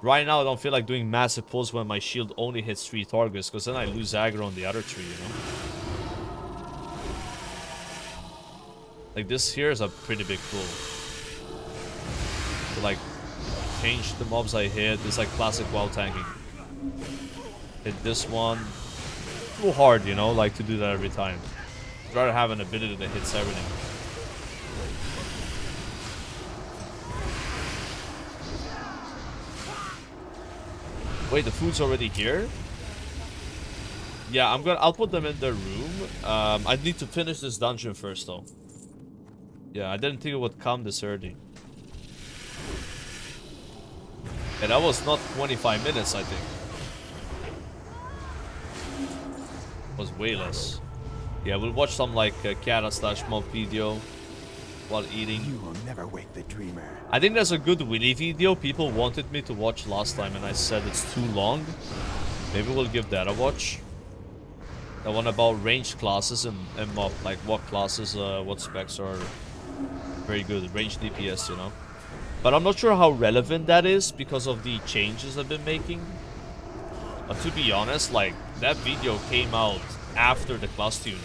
Right now I don't feel like doing massive pulls when my shield only hits 3 targets. Because then I lose aggro on the other 3, you know. Like this here is a pretty big pull. To like change the mobs I hit. It's like classic WoW tanking. Hit this one. Too hard, you know, like to do that every time. I'd rather have an ability that hits everything. Wait, the food's already here? Yeah, I'll put them in their room. I need to finish this dungeon first though. Yeah, I didn't think it would come this early. And that was not 25 minutes, I think. It was way less. Yeah, we'll watch some like Kara/mob video while eating. You will never wake the dreamer. I think there's a good Willy video people wanted me to watch last time and I said it's too long. Maybe we'll give that a watch. The one about ranged classes and mob, like what classes, what specs are very good. Ranged DPS, you know. But I'm not sure how relevant that is because of the changes I've been making. But to be honest, like, that video came out after the class tuning.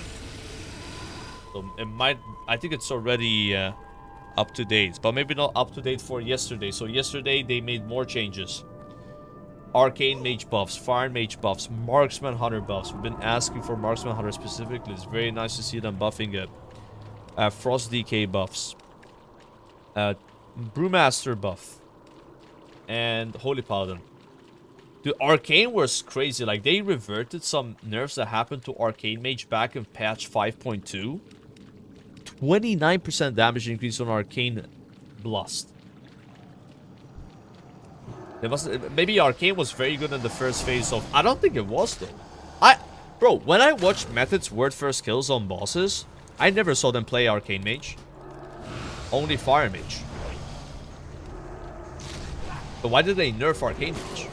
So it might, I think it's already up to date, but maybe not up to date for yesterday. So yesterday they made more changes. Arcane Mage buffs, Fire Mage buffs, Marksman Hunter buffs. We've been asking for Marksman Hunter specifically. It's very nice to see them buffing it. Frost DK buffs. Brewmaster buff. And Holy Paladin. Dude, Arcane was crazy. Like, they reverted some nerfs that happened to Arcane Mage back in patch 5.2. 29% damage increase on Arcane Blast. Maybe Arcane was very good in the first phase of... I don't think it was, though. Bro, when I watched Method's word first kills on bosses, I never saw them play Arcane Mage. Only Fire Mage. So why did they nerf Arcane Mage?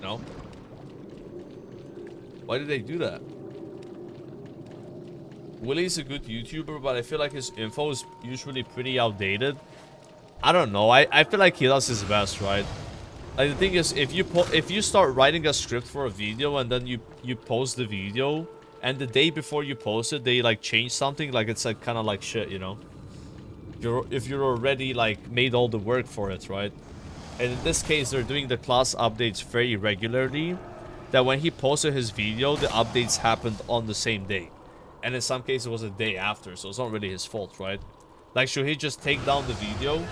No? Why did they do that? Willie's a good YouTuber, but I feel like his info is usually pretty outdated. I don't know. I feel like he does his best, right? Like, the thing is, if you start writing a script for a video and then you post the video, and the day before you post it, they like change something, like it's like kind of like shit, you know? If you're already like made all the work for it, right? And in this case, they're doing the class updates very regularly. That when he posted his video, the updates happened on the same day. And in some cases, it was a day after, so it's not really his fault, right? Like, should he just take down the video?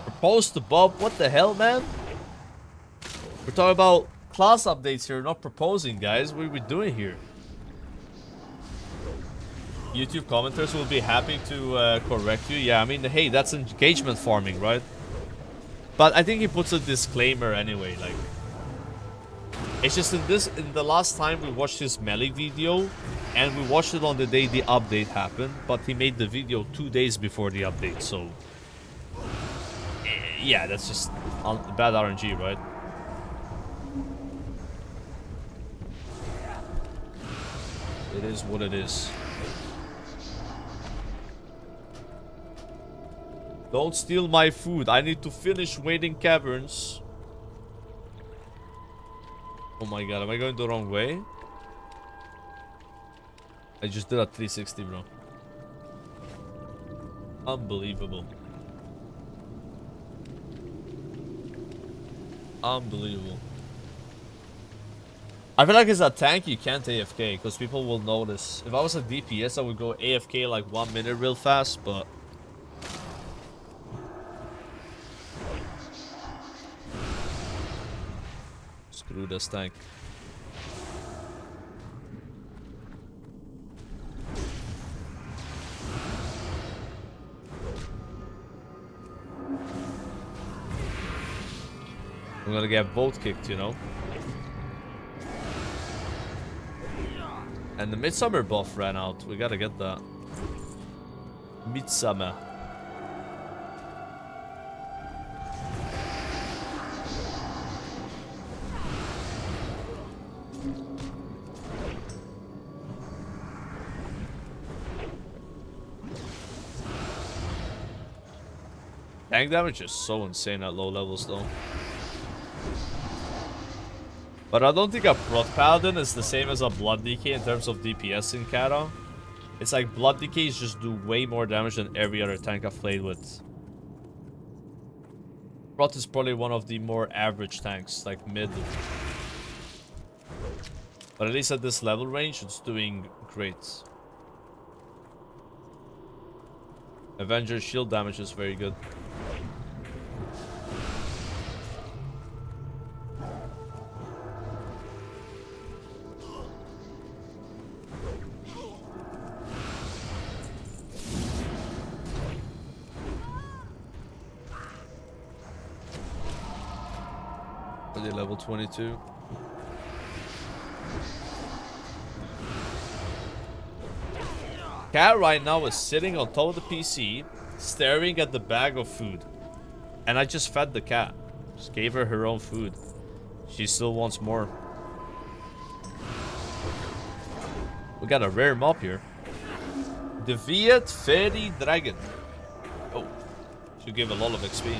Propose to Bob? What the hell, man? We're talking about class updates here, not proposing, guys. What are we doing here? YouTube commenters will be happy to correct you. Yeah, I mean, hey, that's engagement farming, right? But I think he puts a disclaimer anyway, like... It's just in the last time we watched his melee video, and we watched it on the day the update happened, but he made the video 2 days before the update, so... Yeah, that's just bad RNG, right? It is what it is. Don't steal my food. I need to finish waiting caverns. Oh my god, am I going the wrong way? I just did a 360, bro. Unbelievable. Unbelievable. I feel like as a tank you can't AFK because people will notice. If I was a DPS I would go AFK like 1 minute real fast, but... Screw this tank. I'm gonna get both kicked, you know. And the Midsummer buff ran out. We gotta get that. Midsummer. Tank damage is so insane at low levels though. But I don't think a Prot Paladin is the same as a Blood DK in terms of DPS in Kata. It's like Blood DKs just do way more damage than every other tank I've played with. Prot is probably one of the more average tanks, like mid. But at least at this level range, it's doing great. Avenger's shield damage is very good. Level 22. Cat right now is sitting on top of the PC, staring at the bag of food. And I just fed the cat. Just gave her her own food. She still wants more. We got a rare mob here. The Viet Fairy Dragon. Oh, should give a lot of XP.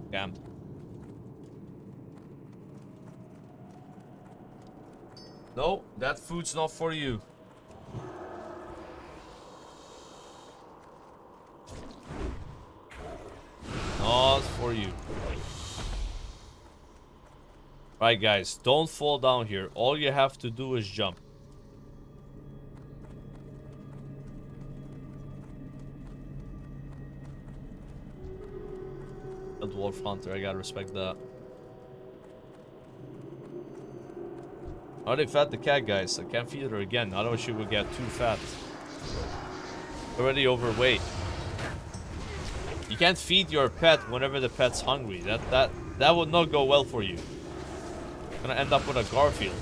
Scammed. No, that food's not for you. Not for you. Right, guys, don't fall down here. All you have to do is jump. A dwarf hunter, I gotta respect that. Already fed the cat, guys. I can't feed her again. I know she will get too fat. Already overweight. You can't feed your pet whenever the pet's hungry. That would not go well for you. You're gonna end up with a Garfield.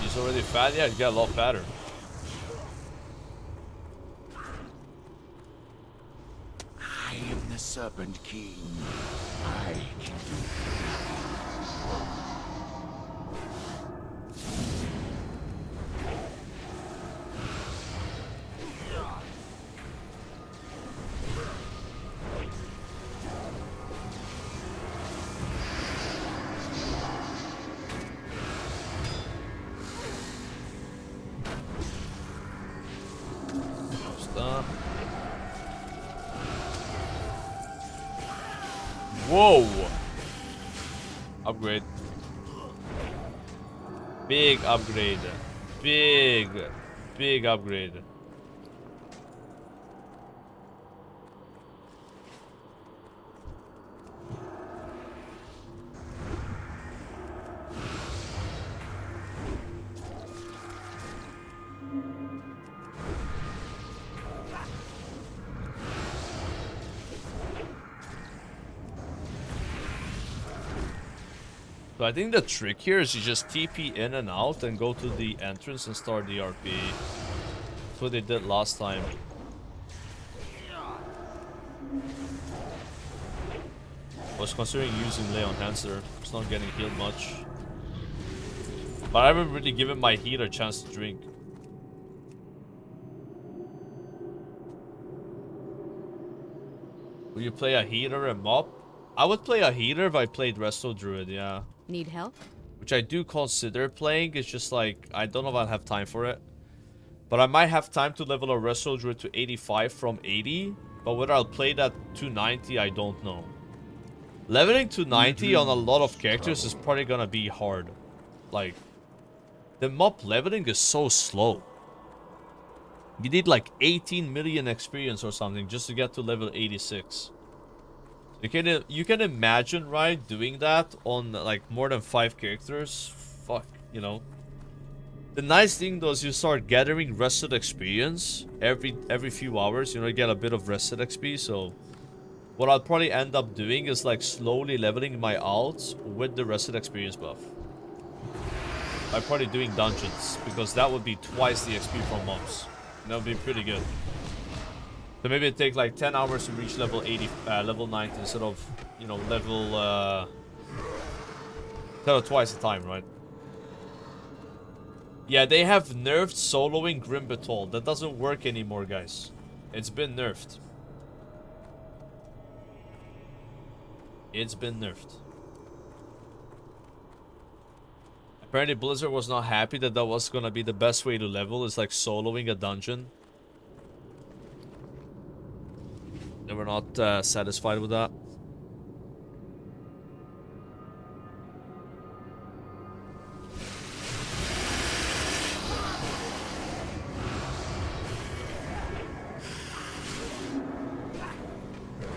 He's already fat? Yeah, he got a lot fatter. I am the Serpent King. I can do Stop. Whoa! Upgrade. Big upgrade. Big upgrade. So I think the trick here is you just TP in and out and go to the entrance and start the RP. That's what they did last time. I was considering using Lay on Hanser. It's not getting healed much. But I haven't really given my healer a chance to drink. Will you play a healer and mop? I would play a healer if I played Resto Druid, yeah. Need help? Which I do consider playing. It's just like, I don't know if I'll have time for it. But I might have time to level a Resto Druid to 85 from 80. But whether I'll play that 290, I don't know. Leveling to 90 on a lot of characters is probably gonna be hard. Like, the mop leveling is so slow. You need like 18 million experience or something just to get to level 86. You can imagine, right, doing that on like more than 5 characters. Fuck, you know. The nice thing though is you start gathering rested experience every few hours. You know, you get a bit of rested XP. So what I'll probably end up doing is like slowly leveling my alts with the rested experience buff. I'm probably doing dungeons because that would be twice the XP from mobs. That would be pretty good. So maybe it take like 10 hours to reach level 80, level 90 instead of, you know, level twice the time, right? Yeah, they have nerfed soloing Grim Batol. That doesn't work anymore, guys. It's been nerfed. It's been nerfed. Apparently Blizzard was not happy that that was gonna be the best way to level. It's like soloing a dungeon. They were not satisfied with that.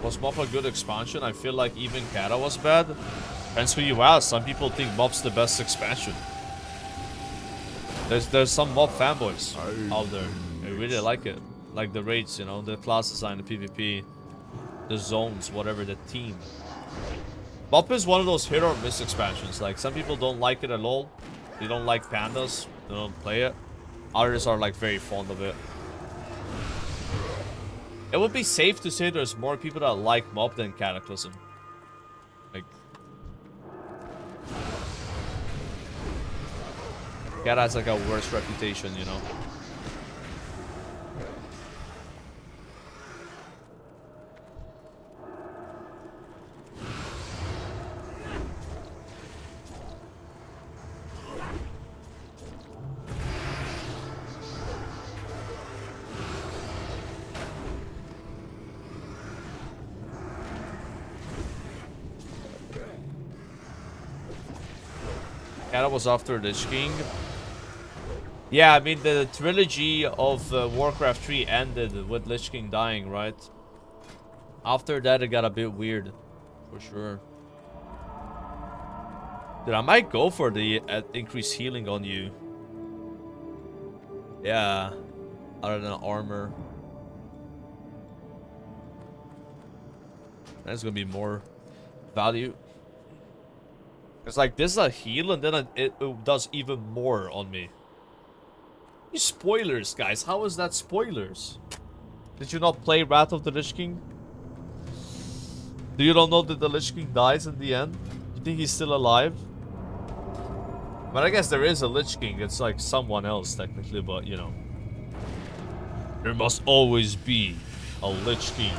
Was MOP a good expansion? I feel like even Kata was bad. Depends who you ask. Some people think MOP's the best expansion. There's some MOP fanboys out there. They really like it. Like the raids, you know, the class design, the PvP, the zones, whatever, the team. MOP is one of those hit or miss expansions. Like, some people don't like it at all. They don't like pandas. They don't play it. Others are like very fond of it. It would be safe to say there's more people that like MOP than Cataclysm. Like, Cat has like a worse reputation, you know. Cat was after Lich King. Yeah, I mean, the trilogy of Warcraft 3 ended with Lich King dying, right? After that, it got a bit weird. For sure. Dude, I might go for the increased healing on you. Yeah. Other than armor. That's gonna be more value. It's like, this is a heal, and then it does even more on me. These spoilers, guys. How is that spoilers? Did you not play Wrath of the Lich King? Do you not know that the Lich King dies in the end? You think he's still alive? But I guess there is a Lich King. It's like someone else, technically, but, you know. There must always be a Lich King.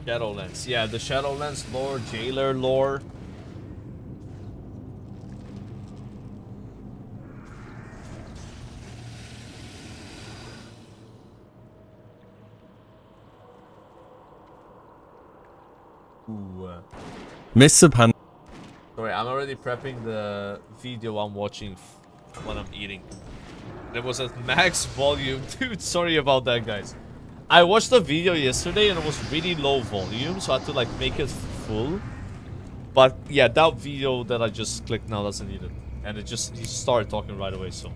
Shadowlands. Yeah, the Shadowlands lore, Jailer lore. Ooh. Mr. Pan. Sorry, I'm already prepping the video I'm watching when I'm eating. It was at max volume. Dude, sorry about that, guys. I watched the video yesterday and it was really low volume, so I had to like make it full. But yeah, that video that I just clicked now doesn't need it. And he started talking right away, so.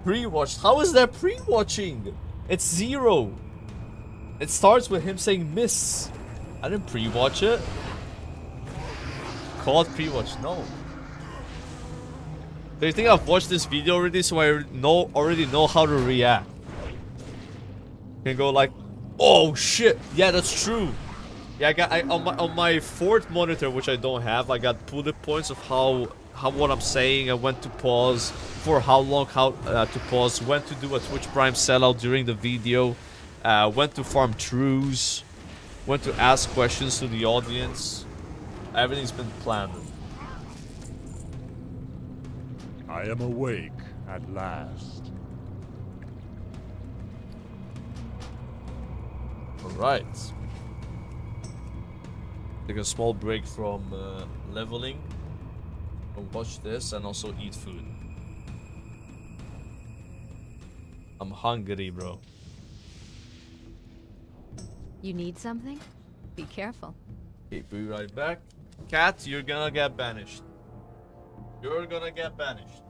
Pre-watched? How is that pre-watching? It's 0. It starts with him saying miss. I didn't pre-watch it. Called pre-watch, no. Do you think I've watched this video already so I already know how to react? Can go like, oh shit, yeah, that's true. Yeah, on my fourth monitor, which I don't have, I got bullet points of how what I'm saying, and when to pause, for how long, to pause, when to do a Twitch Prime sellout during the video, when to farm trues, when to ask questions to the audience. Everything's been planned. I am awake at last. Alright. Take a small break from leveling. I'll watch this and also eat food. I'm hungry, bro. You need something? Be careful. Okay, be right back. Cat, you're gonna get banished. You're gonna get banished.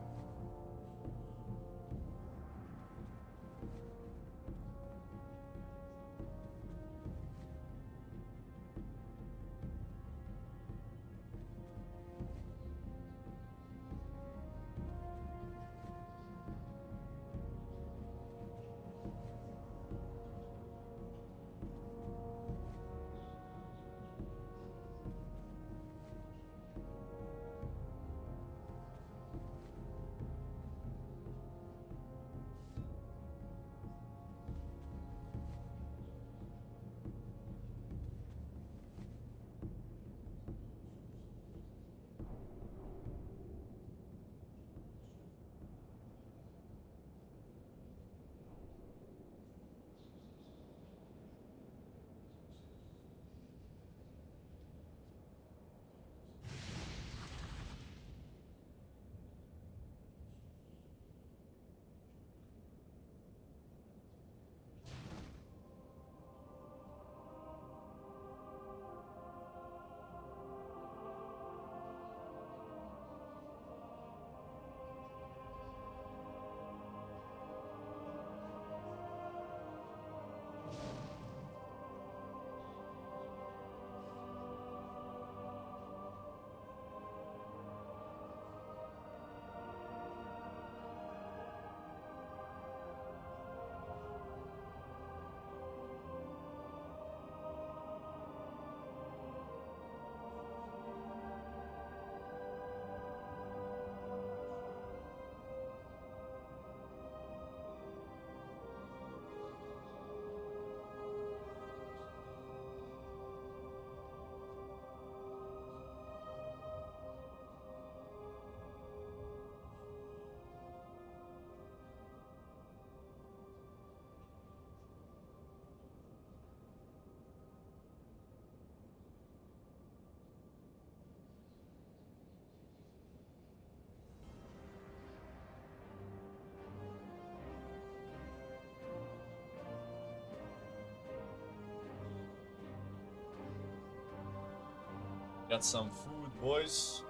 Got some food, boys.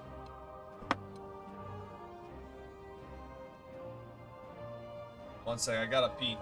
One sec, I gotta pee.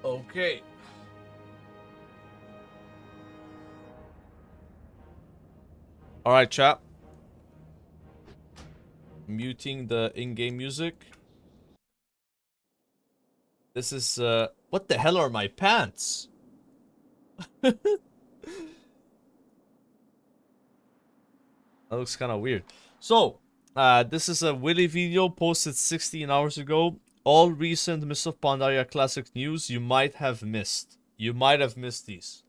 Okay. All right, chat. Muting the in-game music. This is what the hell are my pants? That looks kind of weird. So, this is a Willy video posted 16 hours ago. All recent Mists of Pandaria Classic news you might have missed. You might have missed these.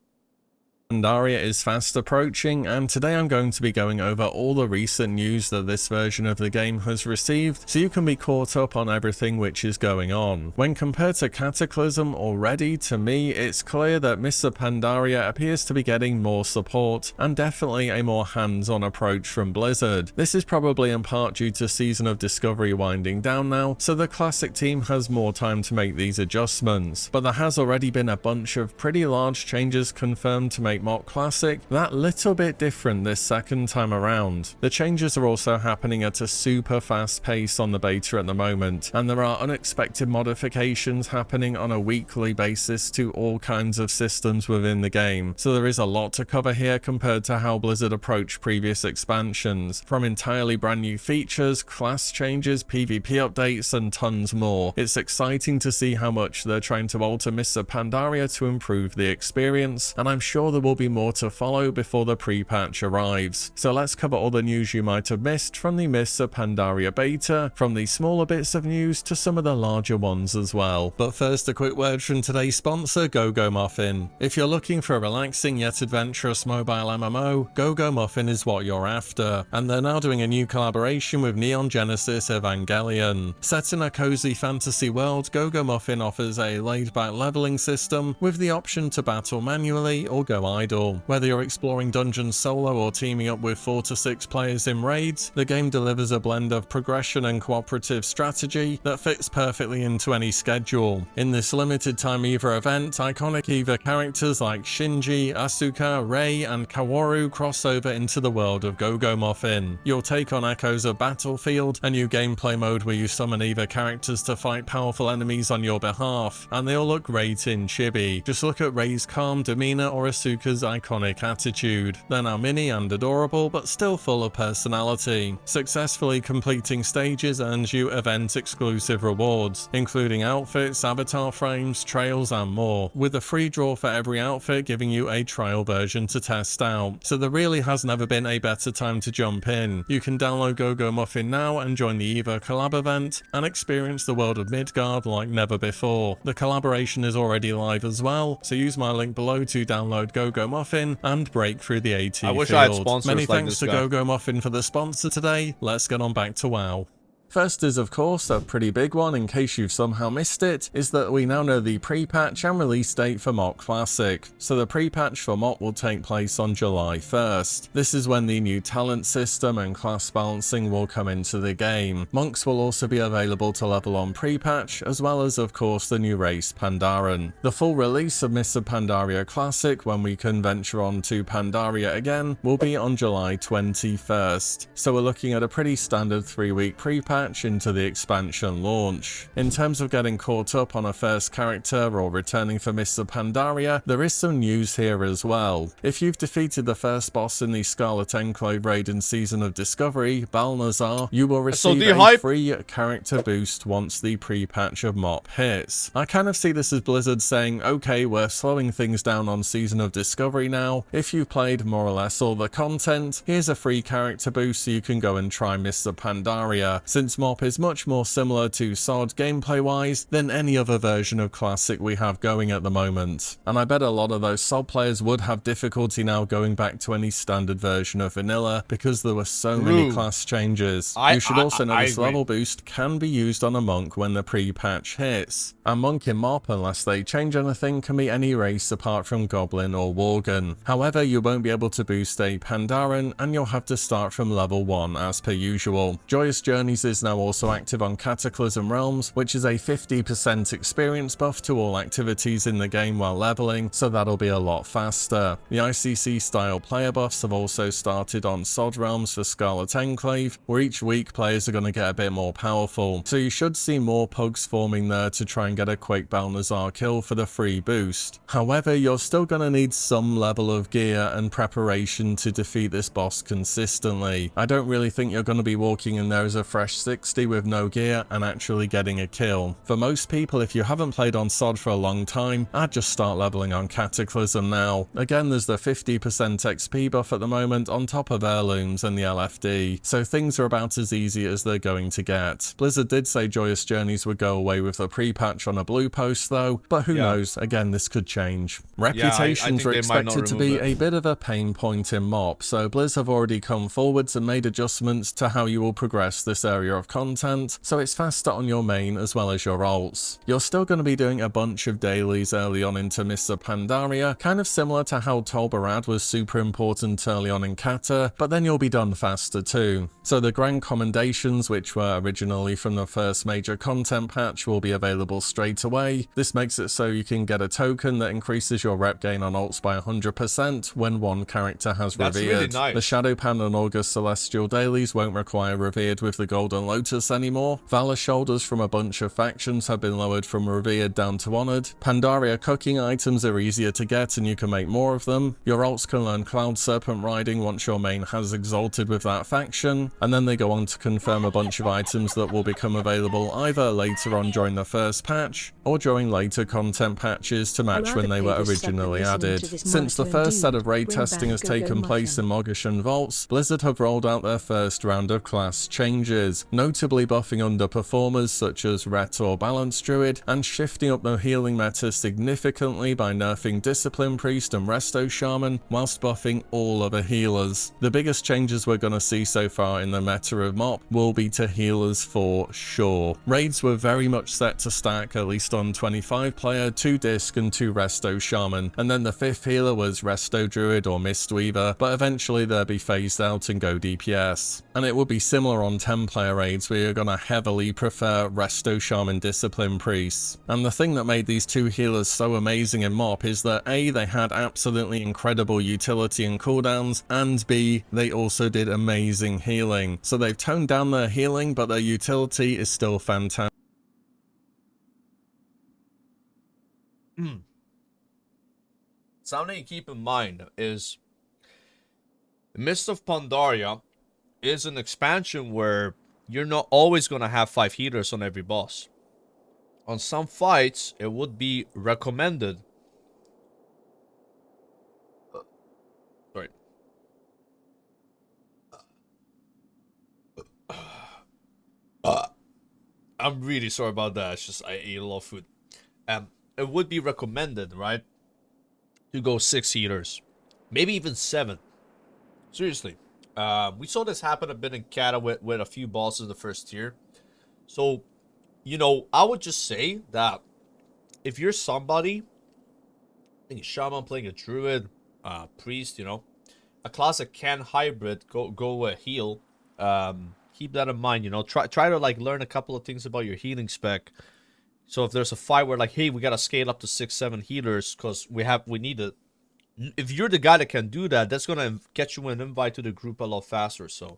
Pandaria is fast approaching, and today I'm going to be going over all the recent news that this version of the game has received, so you can be caught up on everything which is going on. When compared to Cataclysm already, to me, it's clear that Mists of Pandaria appears to be getting more support, and definitely a more hands-on approach from Blizzard. This is probably in part due to Season of Discovery winding down now, so the Classic team has more time to make these adjustments. But there has already been a bunch of pretty large changes confirmed to make Mock Classic that little bit different this second time around. The changes are also happening at a super fast pace on the beta at the moment, and there are unexpected modifications happening on a weekly basis to all kinds of systems within the game, so there is a lot to cover here compared to how Blizzard approached previous expansions, from entirely brand new features, class changes, PvP updates, and tons more. It's exciting to see how much they're trying to alter Mists of Pandaria to improve the experience, and I'm sure there will be more to follow before the pre-patch arrives. So let's cover all the news you might have missed from the Mists of Pandaria beta, from the smaller bits of news to some of the larger ones as well. But first, a quick word from today's sponsor, GoGo Muffin. If you're looking for a relaxing yet adventurous mobile MMO, GoGo Muffin is what you're after, and they're now doing a new collaboration with Neon Genesis Evangelion. Set in a cozy fantasy world, GoGo Muffin offers a laid-back leveling system with the option to battle manually or go idle. Whether you're exploring dungeons solo or teaming up with 4 to 6 players in raids, the game delivers a blend of progression and cooperative strategy that fits perfectly into any schedule. In this limited time EVA event, iconic EVA characters like Shinji, Asuka, Rei, and Kaworu cross over into the world of GoGo Muffin. You'll take on echoes of Battlefield, a new gameplay mode where you summon EVA characters to fight powerful enemies on your behalf, and they all look great in chibi. Just look at Rei's calm demeanor or Asuka's iconic attitude. They're now mini and adorable, but still full of personality. Successfully completing stages earns you event-exclusive rewards, including outfits, avatar frames, trails, and more, with a free draw for every outfit giving you a trial version to test out. So there really has never been a better time to jump in. You can download GoGo Muffin now and join the EVA collab event, and experience the world of Midgard like never before. The collaboration is already live as well, so use my link below to download GoGo Muffin and break through the AT I wish field. I had sponsors Many like thanks this to guy. GoGo Muffin for the sponsor today. Let's get on back to WoW. First is, of course, a pretty big one in case you've somehow missed it, is that we now know the pre-patch and release date for Mock Classic. So the pre-patch for Mock will take place on July 1st. This is when the new talent system and class balancing will come into the game. Monks will also be available to level on pre-patch, as well as, of course, the new race Pandaren. The full release of Mists of Pandaria Classic, when we can venture on to Pandaria again, will be on July 21st. So we're looking at a pretty standard 3-week pre-patch, patch into the expansion launch. In terms of getting caught up on a first character or returning for Mr. Pandaria, there is some news here as well. If you've defeated the first boss in the Scarlet Enclave raid in Season of Discovery, Balnazar, you will receive a free character boost once the pre-patch of Mop hits. I kind of see this as Blizzard saying, okay, we're slowing things down on Season of Discovery now. If you've played more or less all the content, here's a free character boost so you can go and try Mr. Pandaria, since Mop is much more similar to SOD gameplay-wise than any other version of Classic we have going at the moment. And I bet a lot of those SOD players would have difficulty now going back to any standard version of vanilla because there were so many class changes. You should also know this level boost can be used on a monk when the pre-patch hits. A monk in Mop, unless they change anything, can be any race apart from Goblin or Worgen. However, you won't be able to boost a Pandaren, and you'll have to start from level 1 as per usual. Joyous Journeys is now also active on Cataclysm Realms, which is a 50% experience buff to all activities in the game while leveling, so that'll be a lot faster. The ICC style player buffs have also started on SOD Realms for Scarlet Enclave, where each week players are going to get a bit more powerful, so you should see more pugs forming there to try and get a quick Balnazar kill for the free boost. However, you're still going to need some level of gear and preparation to defeat this boss consistently. I don't really think you're going to be walking in there as a fresh 60 with no gear and actually getting a kill. For most people, if you haven't played on SOD for a long time, I'd just start leveling on Cataclysm now. Again, there's the 50% XP buff at the moment on top of heirlooms and the LFD, so things are about as easy as they're going to get. Blizzard did say Joyous Journeys would go away with a pre-patch on a blue post though, but who knows, again this could change. Reputations are expected to be a bit of a pain point in Mop, so Blizz have already come forwards and made adjustments to how you will progress this area of content, so it's faster on your main as well as your ults. You're still going to be doing a bunch of dailies early on into Mr. Pandaria, kind of similar to how Tolbarad was super important early on in Kata, but then you'll be done faster too. So the Grand Commendations, which were originally from the first major content patch, will be available straight away. This makes it so you can get a token that increases your rep gain on ults by 100% when one character has revered. Really nice. The Shadowpan and August Celestial dailies won't require revered with the Golden Lotus anymore. Valor Shoulders from a bunch of factions have been lowered from revered down to honored. Pandaria cooking items are easier to get and you can make more of them. Your ults can learn Cloud Serpent riding once your main has exalted with that faction, and then they go on to confirm a bunch of items that will become available either later on during the first patch or during later content patches to match when they were originally added. Since the first set of raid testing has taken place in Mogish and Vaults, Blizzard have rolled out their first round of class changes, notably buffing underperformers such as Ret or Balance Druid, and shifting up the healing meta significantly by nerfing Discipline Priest and Resto Shaman, whilst buffing all other healers. The biggest changes we're going to see so far in the meta of Mop will be to healers for sure. Raids were very much set to stack, at least on 25 player, 2 Disc and 2 Resto Shaman, and then the 5th healer was Resto Druid or Mistweaver, but eventually they'll be phased out and go DPS. And it will be similar on 10 player raids where you're going to heavily prefer Resto Shaman Discipline Priests. And the thing that made these 2 healers so amazing in Mop is that A, they had absolutely incredible utility and cooldowns, and B, they also did amazing healing. So they've toned down their healing, but their utility is still fantastic. Something to keep in mind is Mist of Pandaria is an expansion where you're not always going to have 5 healers on every boss. On some fights, it would be recommended. Sorry. I'm really sorry about that. It's just I ate a lot of food. It would be recommended, right, to go 6 healers, maybe even 7. Seriously, we saw this happen a bit in Kata with a few bosses in the first tier. So, you know, I would just say that if you're somebody playing a shaman, playing a druid, priest, you know, a class that can hybrid, go heal. Keep that in mind. You know, try to like learn a couple of things about your healing spec. So if there's a fight where like, hey, we gotta scale up to 6-7 healers because we need it. If you're the guy that can do that, that's gonna get you an invite to the group a lot faster. So,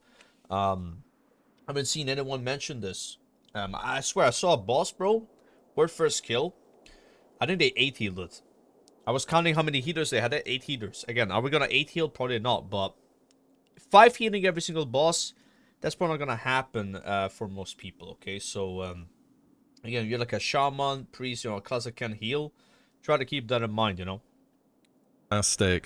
I haven't seen anyone mention this. I swear I saw a boss, bro. Word first kill. I think they 8 healed it. I was counting how many healers they had. 8 healers. Again, are we gonna 8 heal? Probably not, but 5 healing every single boss, that's probably not gonna happen for most people. Okay, so again, you're like a shaman, priest, you know, a class that can heal. Try to keep that in mind, you know.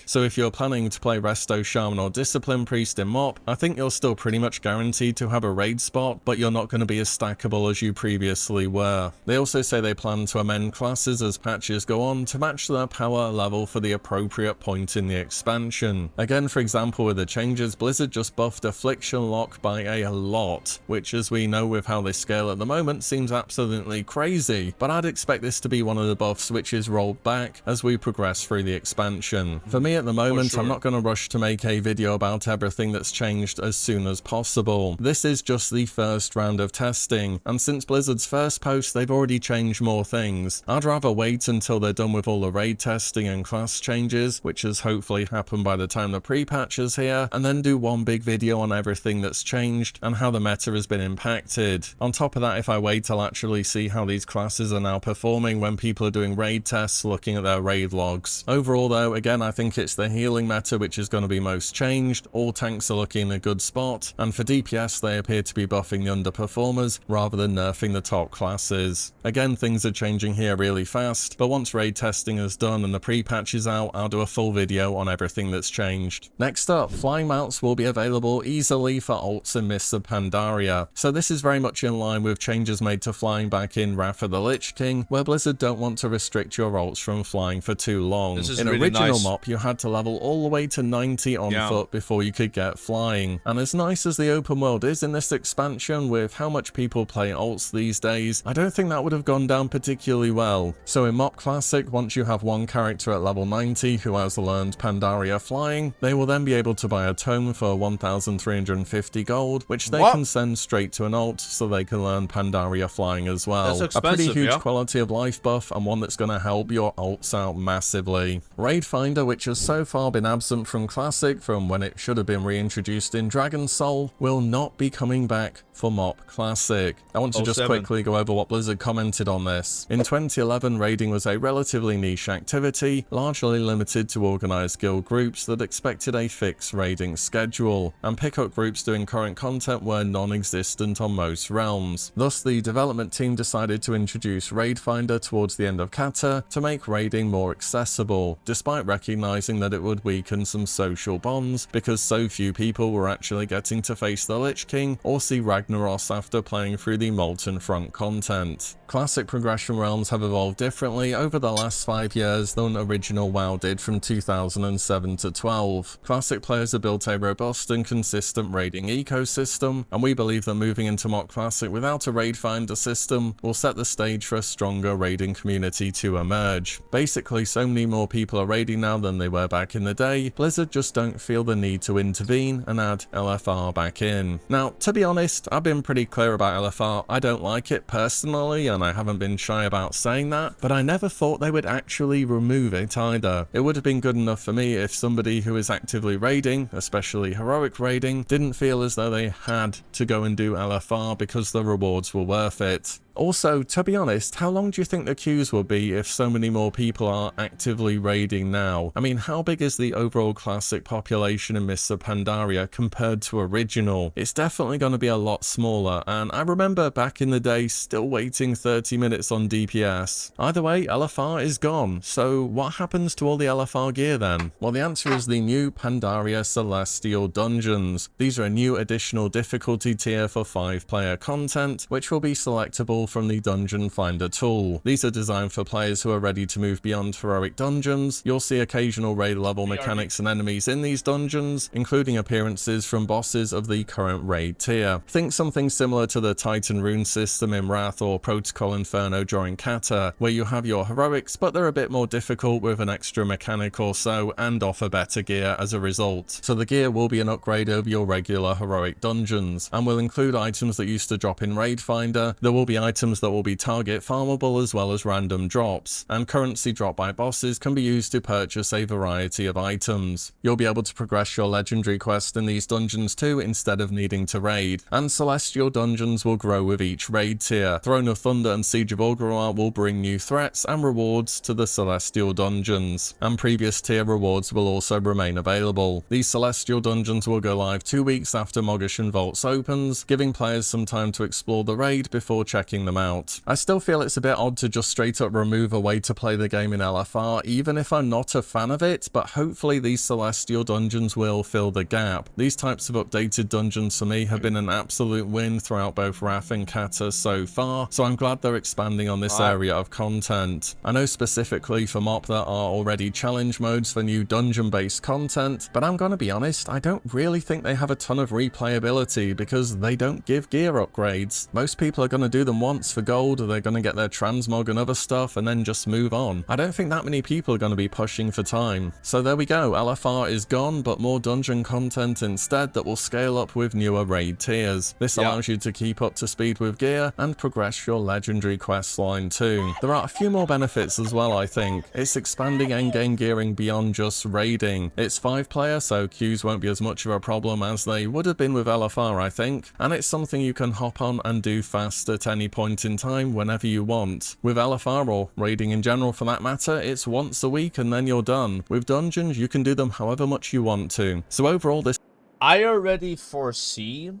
So if you're planning to play Resto Shaman or Discipline Priest in MoP, I think you're still pretty much guaranteed to have a raid spot, but you're not going to be as stackable as you previously were. They also say they plan to amend classes as patches go on to match their power level for the appropriate point in the expansion. Again, for example, with the changes, Blizzard just buffed Affliction Lock by a lot, which as we know with how they scale at the moment seems absolutely crazy, but I'd expect this to be one of the buffs which is rolled back as we progress through the expansion. For me at the moment, sure. I'm not going to rush to make a video about everything that's changed as soon as possible. This is just the first round of testing, and since Blizzard's first post, they've already changed more things. I'd rather wait until they're done with all the raid testing and class changes, which has hopefully happened by the time the pre-patch is here, and then do one big video on everything that's changed and how the meta has been impacted. On top of that, if I wait, I'll actually see how these classes are now performing when people are doing raid tests, looking at their raid logs. Overall though, again, I think it's the healing meta which is going to be most changed. All tanks are looking in a good spot, and for DPS they appear to be buffing the underperformers rather than nerfing the top classes. Again, things are changing here really fast, but once raid testing is done and the pre-patch is out, I'll do a full video on everything that's changed. Next up, flying mounts will be available easily for ults in Mists of Pandaria. So this is very much in line with changes made to flying back in Wrath of the Lich King, where Blizzard don't want to restrict your ults from flying for too long. This is in really original nice. MoP, you had to level all the way to 90 on foot before you could get flying. And as nice as the open world is in this expansion, with how much people play ults these days, I don't think that would have gone down particularly well. So in MoP Classic, once you have one character at level 90 who has learned Pandaria flying, they will then be able to buy a tome for 1,350 gold, which they can send straight to an ult so they can learn Pandaria flying as well. That's a pretty expensive, huge quality of life buff, and one that's going to help your ults out massively. Raid Finder, which has so far been absent from Classic from when it should have been reintroduced in Dragon Soul, will not be coming back for MoP Classic. I want to just quickly go over what Blizzard commented on this. In 2011, raiding was a relatively niche activity, largely limited to organized guild groups that expected a fixed raiding schedule, and pickup groups doing current content were non-existent on most realms. Thus, the development team decided to introduce Raid Finder towards the end of Kata to make raiding more accessible, despite recognizing that it would weaken some social bonds because so few people were actually getting to face the Lich King or see Ragnaros after playing through the Molten Front content. Classic progression realms have evolved differently over the last 5 years than original WoW did from 2007 to 12. Classic players have built a robust and consistent raiding ecosystem, and we believe that moving into MoP Classic without a raid finder system will set the stage for a stronger raiding community to emerge. Basically, so many more people are raiding now than they were back in the day, Blizzard just don't feel the need to intervene and add LFR back in. Now, to be honest, I've been pretty clear about LFR. I don't like it personally, and I haven't been shy about saying that, but I never thought they would actually remove it either. It would have been good enough for me if somebody who is actively raiding, especially heroic raiding, didn't feel as though they had to go and do LFR because the rewards were worth it. Also, to be honest, how long do you think the queues will be if so many more people are actively raiding now? I mean, how big is the overall Classic population in Mists of Pandaria compared to original? It's definitely going to be a lot smaller, and I remember back in the day still waiting 30 minutes on DPS. Either way, LFR is gone, so what happens to all the LFR gear then? Well, the answer is the new Pandaria Celestial Dungeons. These are a new additional difficulty tier for 5-player content, which will be selectable from the Dungeon Finder tool. These are designed for players who are ready to move beyond heroic dungeons. You'll see occasional raid level mechanics and enemies in these dungeons, including appearances from bosses of the current raid tier. Think something similar to the Titan rune system in Wrath or Protocol Inferno during Kata, where you have your heroics, but they're a bit more difficult with an extra mechanic or so, and offer better gear as a result. So the gear will be an upgrade of your regular heroic dungeons, and will include items that used to drop in Raid Finder. There will be items items that will be target farmable as well as random drops, and currency dropped by bosses can be used to purchase a variety of items. You'll be able to progress your legendary quest in these dungeons too instead of needing to raid, and celestial dungeons will grow with each raid tier. Throne of Thunder and Siege of Orgrimmar will bring new threats and rewards to the celestial dungeons, and previous tier rewards will also remain available. These celestial dungeons will go live 2 weeks after Mogashan Vaults opens, giving players some time to explore the raid before checking them out. I still feel it's a bit odd to just straight up remove a way to play the game in LFR, even if I'm not a fan of it, but hopefully these celestial dungeons will fill the gap. These types of updated dungeons for me have been an absolute win throughout both Wrath and Kata so far, so I'm glad they're expanding on this area of content. I know specifically for MOP there are already challenge modes for new dungeon-based content, but I'm gonna be honest, I don't really think they have a ton of replayability because they don't give gear upgrades. Most people are gonna do them once for gold, or they're gonna get their transmog and other stuff and then just move on. I don't think that many people are gonna be pushing for time. So there we go, LFR is gone, but more dungeon content instead that will scale up with newer raid tiers. This allows you to keep up to speed with gear and progress your legendary quest line too. There are a few more benefits as well, I think. It's expanding endgame gearing beyond just raiding. It's 5-player, so queues won't be as much of a problem as they would have been with LFR, I think, and it's something you can hop on and do fast at any point in time whenever you want. With LFR, or raiding in general for that matter, it's once a week and then you're done. With dungeons, you can do them however much you want to. So overall, this... I already foresee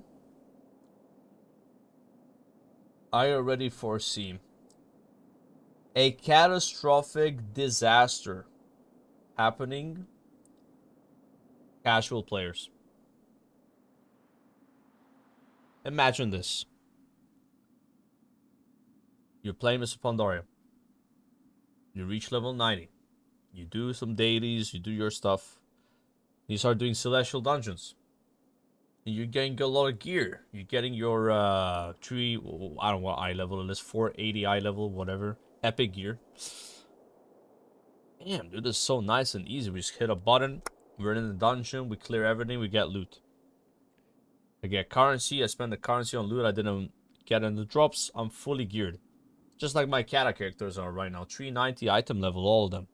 a catastrophic disaster happening. Casual players. Imagine this. You're playing Mr. Pandaria. You reach level 90. You do some dailies, you do your stuff. You start doing celestial dungeons. And you're getting a lot of gear. You're getting your I don't know what eye level it is, 480 eye level, whatever. Epic gear. Damn, dude, this is so nice and easy. We just hit a button, we're in the dungeon, we clear everything, we get loot. I get currency, I spend the currency on loot I didn't get in the drops, I'm fully geared. Just like my Kata characters are right now. 390 item level, all of them.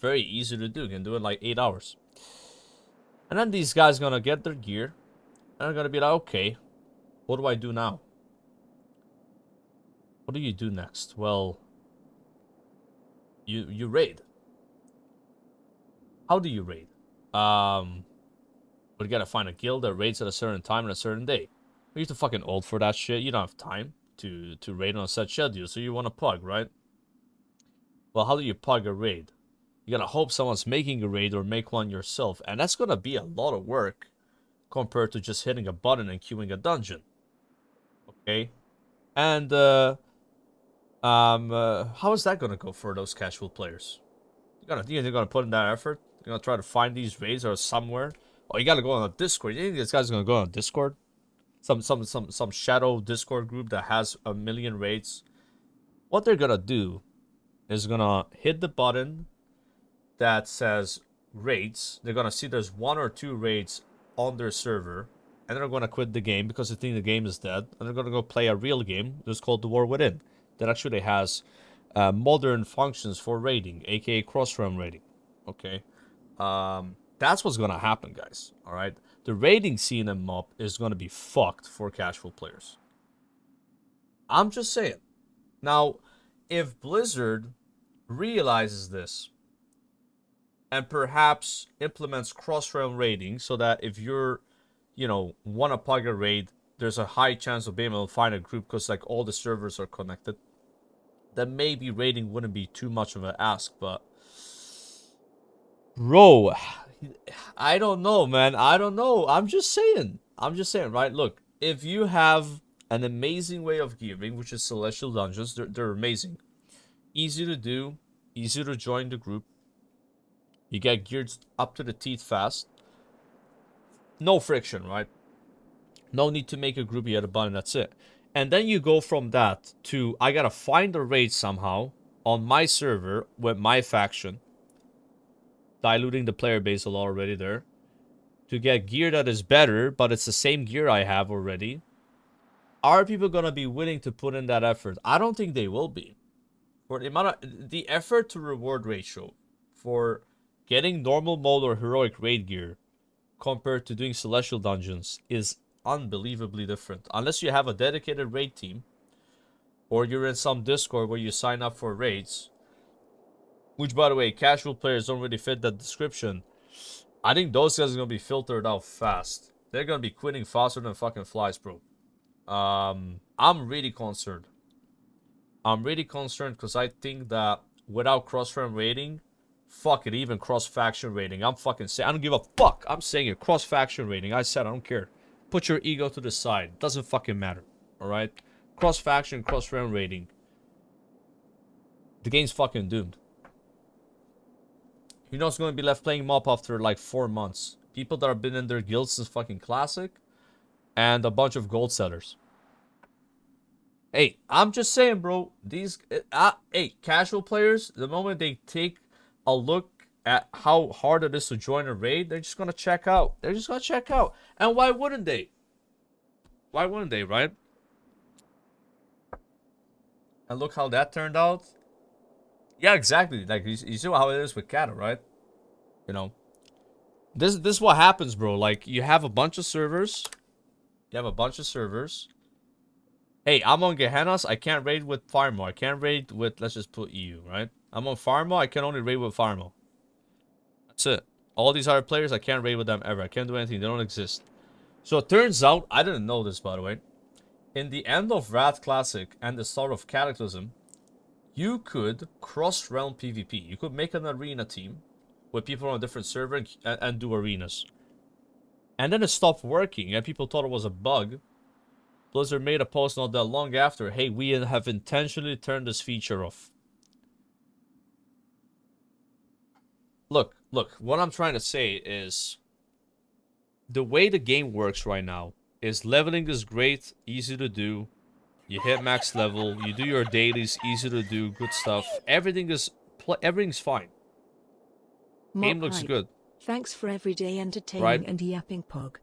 Very easy to do, you can do it in like 8 hours. And then these guys gonna get their gear, and they're gonna be like, okay, what do I do now? What do you do next? Well, you raid. How do you raid? But you gotta find a guild that raids at a certain time and a certain day. You're too fucking old for that shit. You don't have time to raid on a set schedule, so you want to pug, right? Well, how do you pug a raid? You gotta hope someone's making a raid or make one yourself, and that's gonna be a lot of work compared to just hitting a button and queuing a dungeon. Okay? And how is that gonna go for those casual players? They're gonna put in that effort? They're gonna try to find these raids or somewhere? Oh, you gotta go on a Discord. You think this guy's gonna go on Discord? Some shadow Discord group that has 1 million raids? What they're gonna do is gonna hit the button that says raids. They're gonna see there's 1 or 2 raids on their server, and they're gonna quit the game because they think the game is dead, and they're gonna go play a real game that's called The War Within, that actually has modern functions for raiding, aka cross-realm raiding. Okay, that's what's gonna happen, guys. All right, the raiding scene in MOP is gonna be fucked for casual players. I'm just saying. Now, if Blizzard realizes this and perhaps implements cross-realm raiding so that if you're, want to plug a raid, there's a high chance of being able to find a group because like all the servers are connected, then maybe raiding wouldn't be too much of an ask. But bro, I don't know, man. I don't know. I'm just saying, right? Look, if you have an amazing way of gearing, which is celestial dungeons, they're amazing. Easy to do, easy to join the group. You get geared up to the teeth fast. No friction, right? No need to make a group, you hit a button, that's it. And then you go from that to, I gotta find a raid somehow on my server with my faction. Diluting the player base a lot already there. To get gear that is better, but it's the same gear I have already. are people gonna be willing to put in that effort? I don't think they will be. For the amount of the effort to reward ratio for getting normal mode or heroic raid gear compared to doing celestial dungeons is unbelievably different. Unless you have a dedicated raid team, or you're in some Discord where you sign up for raids, which, by the way, casual players don't really fit that description. I think those guys are gonna be filtered out fast. They're gonna be quitting faster than fucking flies, bro. I'm really concerned. I'm really concerned because I think that without cross-frame rating, fuck it, even cross-faction rating, I'm fucking saying, I don't give a fuck. I'm saying it, cross-faction rating. I said I don't care. Put your ego to the side. Doesn't fucking matter. Alright? Cross-faction, cross-frame rating. The game's fucking doomed. You know what's going to be left playing MoP after like 4 months? People that have been in their guilds since fucking Classic, and a bunch of gold sellers. Hey, I'm just saying, bro. These, hey, casual players, the moment they take a look at how hard it is to join a raid, they're just gonna check out. They're just gonna check out. And why wouldn't they? Why wouldn't they, right? And look how that turned out. Yeah, exactly. Like, you see how it is with Kata, right? You know. This is what happens, bro. Like, you have a bunch of servers. You have a bunch of servers. Hey, I'm on Gehennas. I can't raid with Farmo. I can't raid with, let's just put EU, right? I'm on Farmo. I can only raid with Farmo. That's it. All these other players, I can't raid with them ever. I can't do anything. They don't exist. So it turns out, I didn't know this, by the way. In the end of Wrath Classic and the start of Cataclysm, you could cross-realm PvP. You could make an arena team with people on a different server and do arenas. And then it stopped working, and people thought it was a bug. Blizzard made a post not that long after, hey, we have intentionally turned this feature off. Look, what I'm trying to say is, the way the game works right now is leveling is great, easy to do. You hit max level, you do your dailies, easy to do, good stuff. Everything's fine. Game looks good. Thanks for everyday entertaining and yapping pog.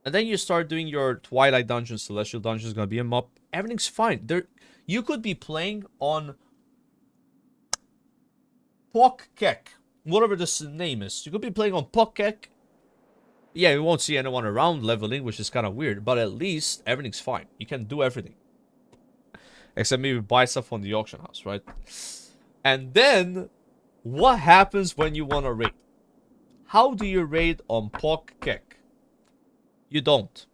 And then you start doing your Twilight Dungeons, Celestial Dungeons, gonna be a MoP. Everything's fine. You could be playing on Pokkek, whatever this name is. You could be playing on Pokkek. Yeah, you won't see anyone around leveling, which is kind of weird. But at least everything's fine. You can do everything. Except maybe buy stuff on the auction house, right? And then, what happens when you want to raid? How do you raid on Pokkek? You don't.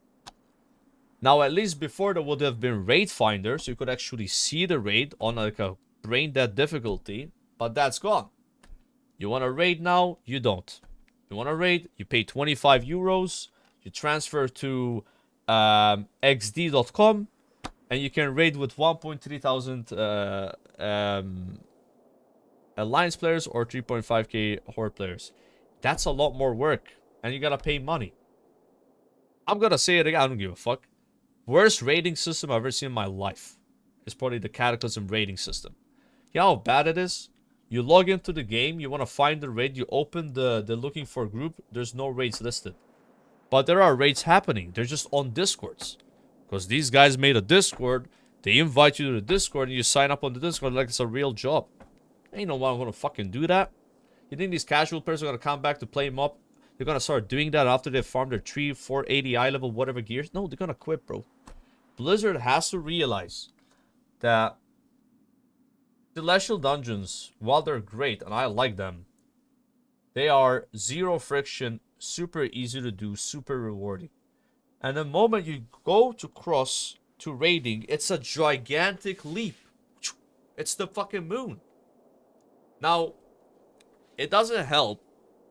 Now, at least before there would have been raid finders, you could actually see the raid on like a brain dead difficulty, but that's gone. You want to raid now? You don't. You want to raid? You pay 25 euros, you transfer to xd.com, and you can raid with 1.3 thousand Alliance players or 3.5k Horde players. That's a lot more work, and you gotta pay money. I'm gonna say it again, I don't give a fuck. Worst rating system I've ever seen in my life is probably the Cataclysm rating system. You know how bad it is? You log into the game, you want to find the raid, you open the looking for group, there's no raids listed. But there are raids happening, they're just on Discords. Because these guys made a Discord, they invite you to the Discord, and you sign up on the Discord like it's a real job. Ain't no one gonna fucking do that. You think these casual players are gonna come back to play MoP? They're gonna start doing that after they farm their 3, 4, 80 eye level, whatever gears? No, they're gonna quit, bro. Blizzard has to realize that Celestial Dungeons, while they're great, and I like them, they are zero friction, super easy to do, super rewarding. And the moment you go to cross to raiding, it's a gigantic leap. It's the fucking moon. Now, it doesn't help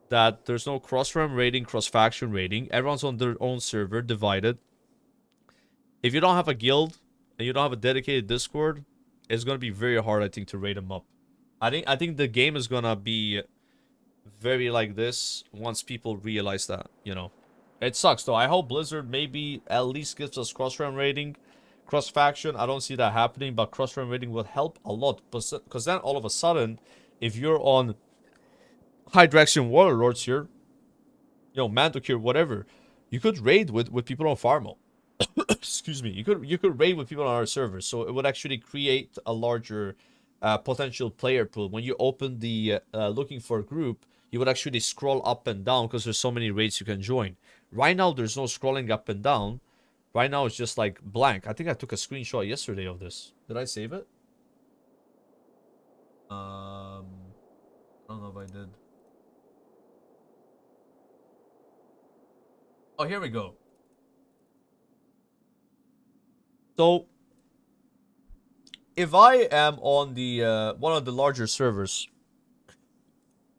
that there's no cross-realm raiding, cross-faction raiding. Everyone's on their own server, divided. If you don't have a guild and you don't have a dedicated Discord, it's gonna be very hard, I think, to raid them up. I think the game is gonna be very like this once people realize that, you know. It sucks though. I hope Blizzard maybe at least gives us cross-realm raiding, cross-faction. I don't see that happening, but cross-realm raiding would help a lot. Because then all of a sudden, if you're on Hydraxian Warlords here, you know, Mandokir, whatever, you could raid with people on Farmo. excuse me, you could raid with people on our servers, so it would actually create a larger potential player pool. When you open the looking for a group, you would actually scroll up and down because there's so many raids you can join. Right now, there's no scrolling up and down. Right now, it's just like blank. I think I took a screenshot yesterday of this. Did I save it? I don't know if I did. Oh, here we go. So, if I am on the one of the larger servers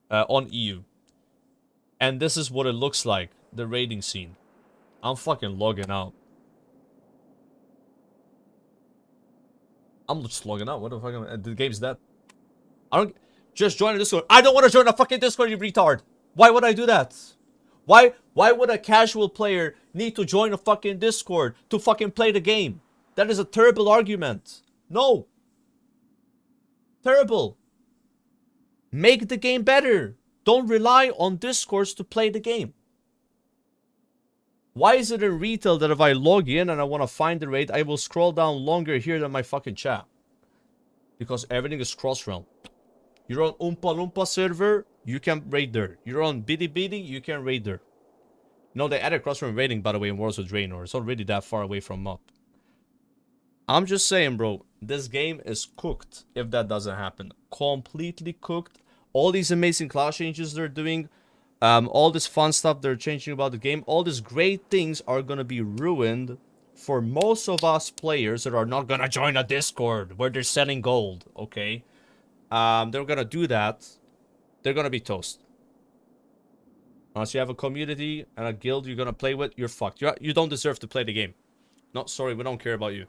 on EU, and this is what it looks like, the raiding scene, I'm fucking logging out. I'm just logging out. What the fuck? The game's dead. I don't just join a Discord. I don't want to join a fucking Discord, you retard. Why would I do that? Why would a casual player need to join a fucking Discord to fucking play the game? That is a terrible argument. No. Terrible. Make the game better. Don't rely on Discords to play the game. Why is it in retail that if I log in and I want to find the raid, I will scroll down longer here than my fucking chat? Because everything is cross-realm. You're on Oompa Loompa server, you can raid there. You're on Bidi Bidi, you can raid there. No, they added cross-realm raiding, by the way, in Worlds of Draenor. It's not really that far away from up. I'm just saying, bro, this game is cooked if that doesn't happen. Completely cooked. All these amazing class changes they're doing, all this fun stuff they're changing about the game, all these great things are going to be ruined for most of us players that are not going to join a Discord where they're selling gold, okay? They're going to do that. They're going to be toast. Unless you have a community and a guild you're going to play with, you're fucked. You don't deserve to play the game. No, sorry, we don't care about you.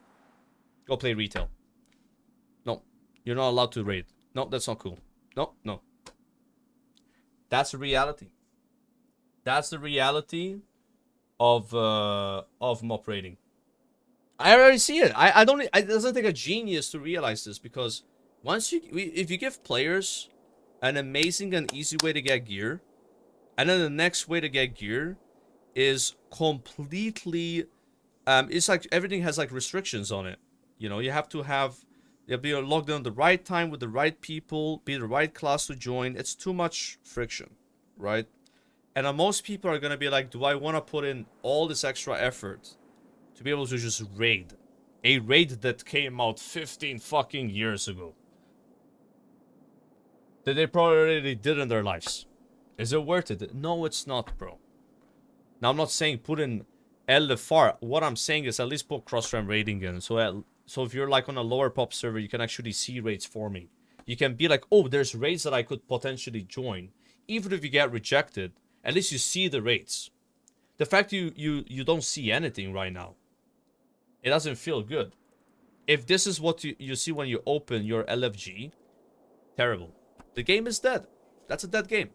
Go play retail. No, you're not allowed to raid. No, that's not cool. No, no. That's the reality. That's the reality of mob raiding. I already see it. I don't. It doesn't take a genius to realize this, because once if you give players an amazing and easy way to get gear, and then the next way to get gear is completely, it's like everything has like restrictions on it. You know, you have to be logged in at the right time with the right people, be the right class to join. It's too much friction, right? And most people are going to be like, do I want to put in all this extra effort to be able to just raid? A raid that came out 15 fucking years ago. That they probably already did in their lives. Is it worth it? No, it's not, bro. Now, I'm not saying put in LFR. What I'm saying is at least put cross-realm raiding in. So if you're like on a lower pop server, you can actually see raids forming. You can be like, oh, there's raids that I could potentially join. Even if you get rejected, at least you see the raids. The fact you don't see anything right now, it doesn't feel good. If this is what you see when you open your LFG, terrible. The game is dead. That's a dead game.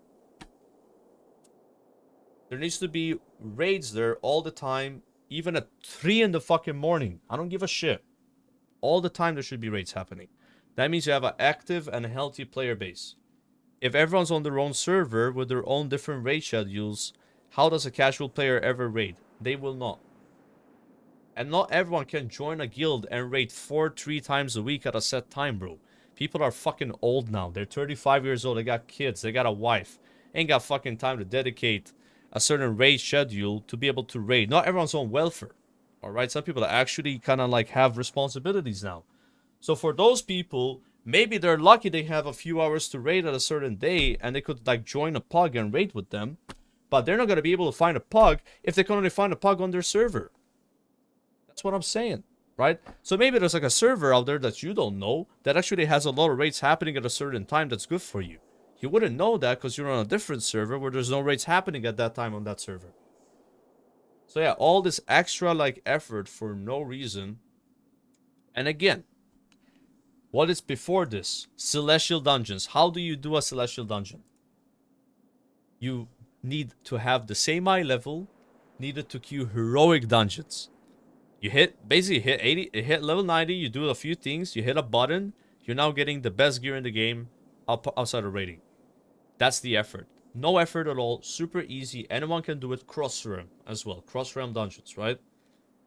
There needs to be raids there all the time, even at 3 in the fucking morning. I don't give a shit. All the time there should be raids happening. That means you have an active and healthy player base. If everyone's on their own server with their own different raid schedules, how does a casual player ever raid? They will not. And not everyone can join a guild and raid 3 times a week at a set time, bro. People are fucking old now. They're 35 years old. They got kids. They got a wife. Ain't got fucking time to dedicate a certain raid schedule to be able to raid. Not everyone's on welfare. Alright? Some people actually kind of like have responsibilities now. So for those people, maybe they're lucky they have a few hours to raid at a certain day and they could like join a pug and raid with them. But they're not going to be able to find a pug if they can only find a pug on their server. That's what I'm saying, right? So maybe there's like a server out there that you don't know that actually has a lot of raids happening at a certain time that's good for you. You wouldn't know that because you're on a different server where there's no raids happening at that time on that server. So yeah, all this extra like effort for no reason. And again, what is before this? Celestial dungeons. How do you do a celestial dungeon? You need to have the same eye level needed to queue heroic dungeons. You basically hit 80, hit level 90, you do a few things, you hit a button, you're now getting the best gear in the game outside of raiding. That's the effort. No effort at all, super easy, anyone can do it, cross-realm as well, cross-realm dungeons, right?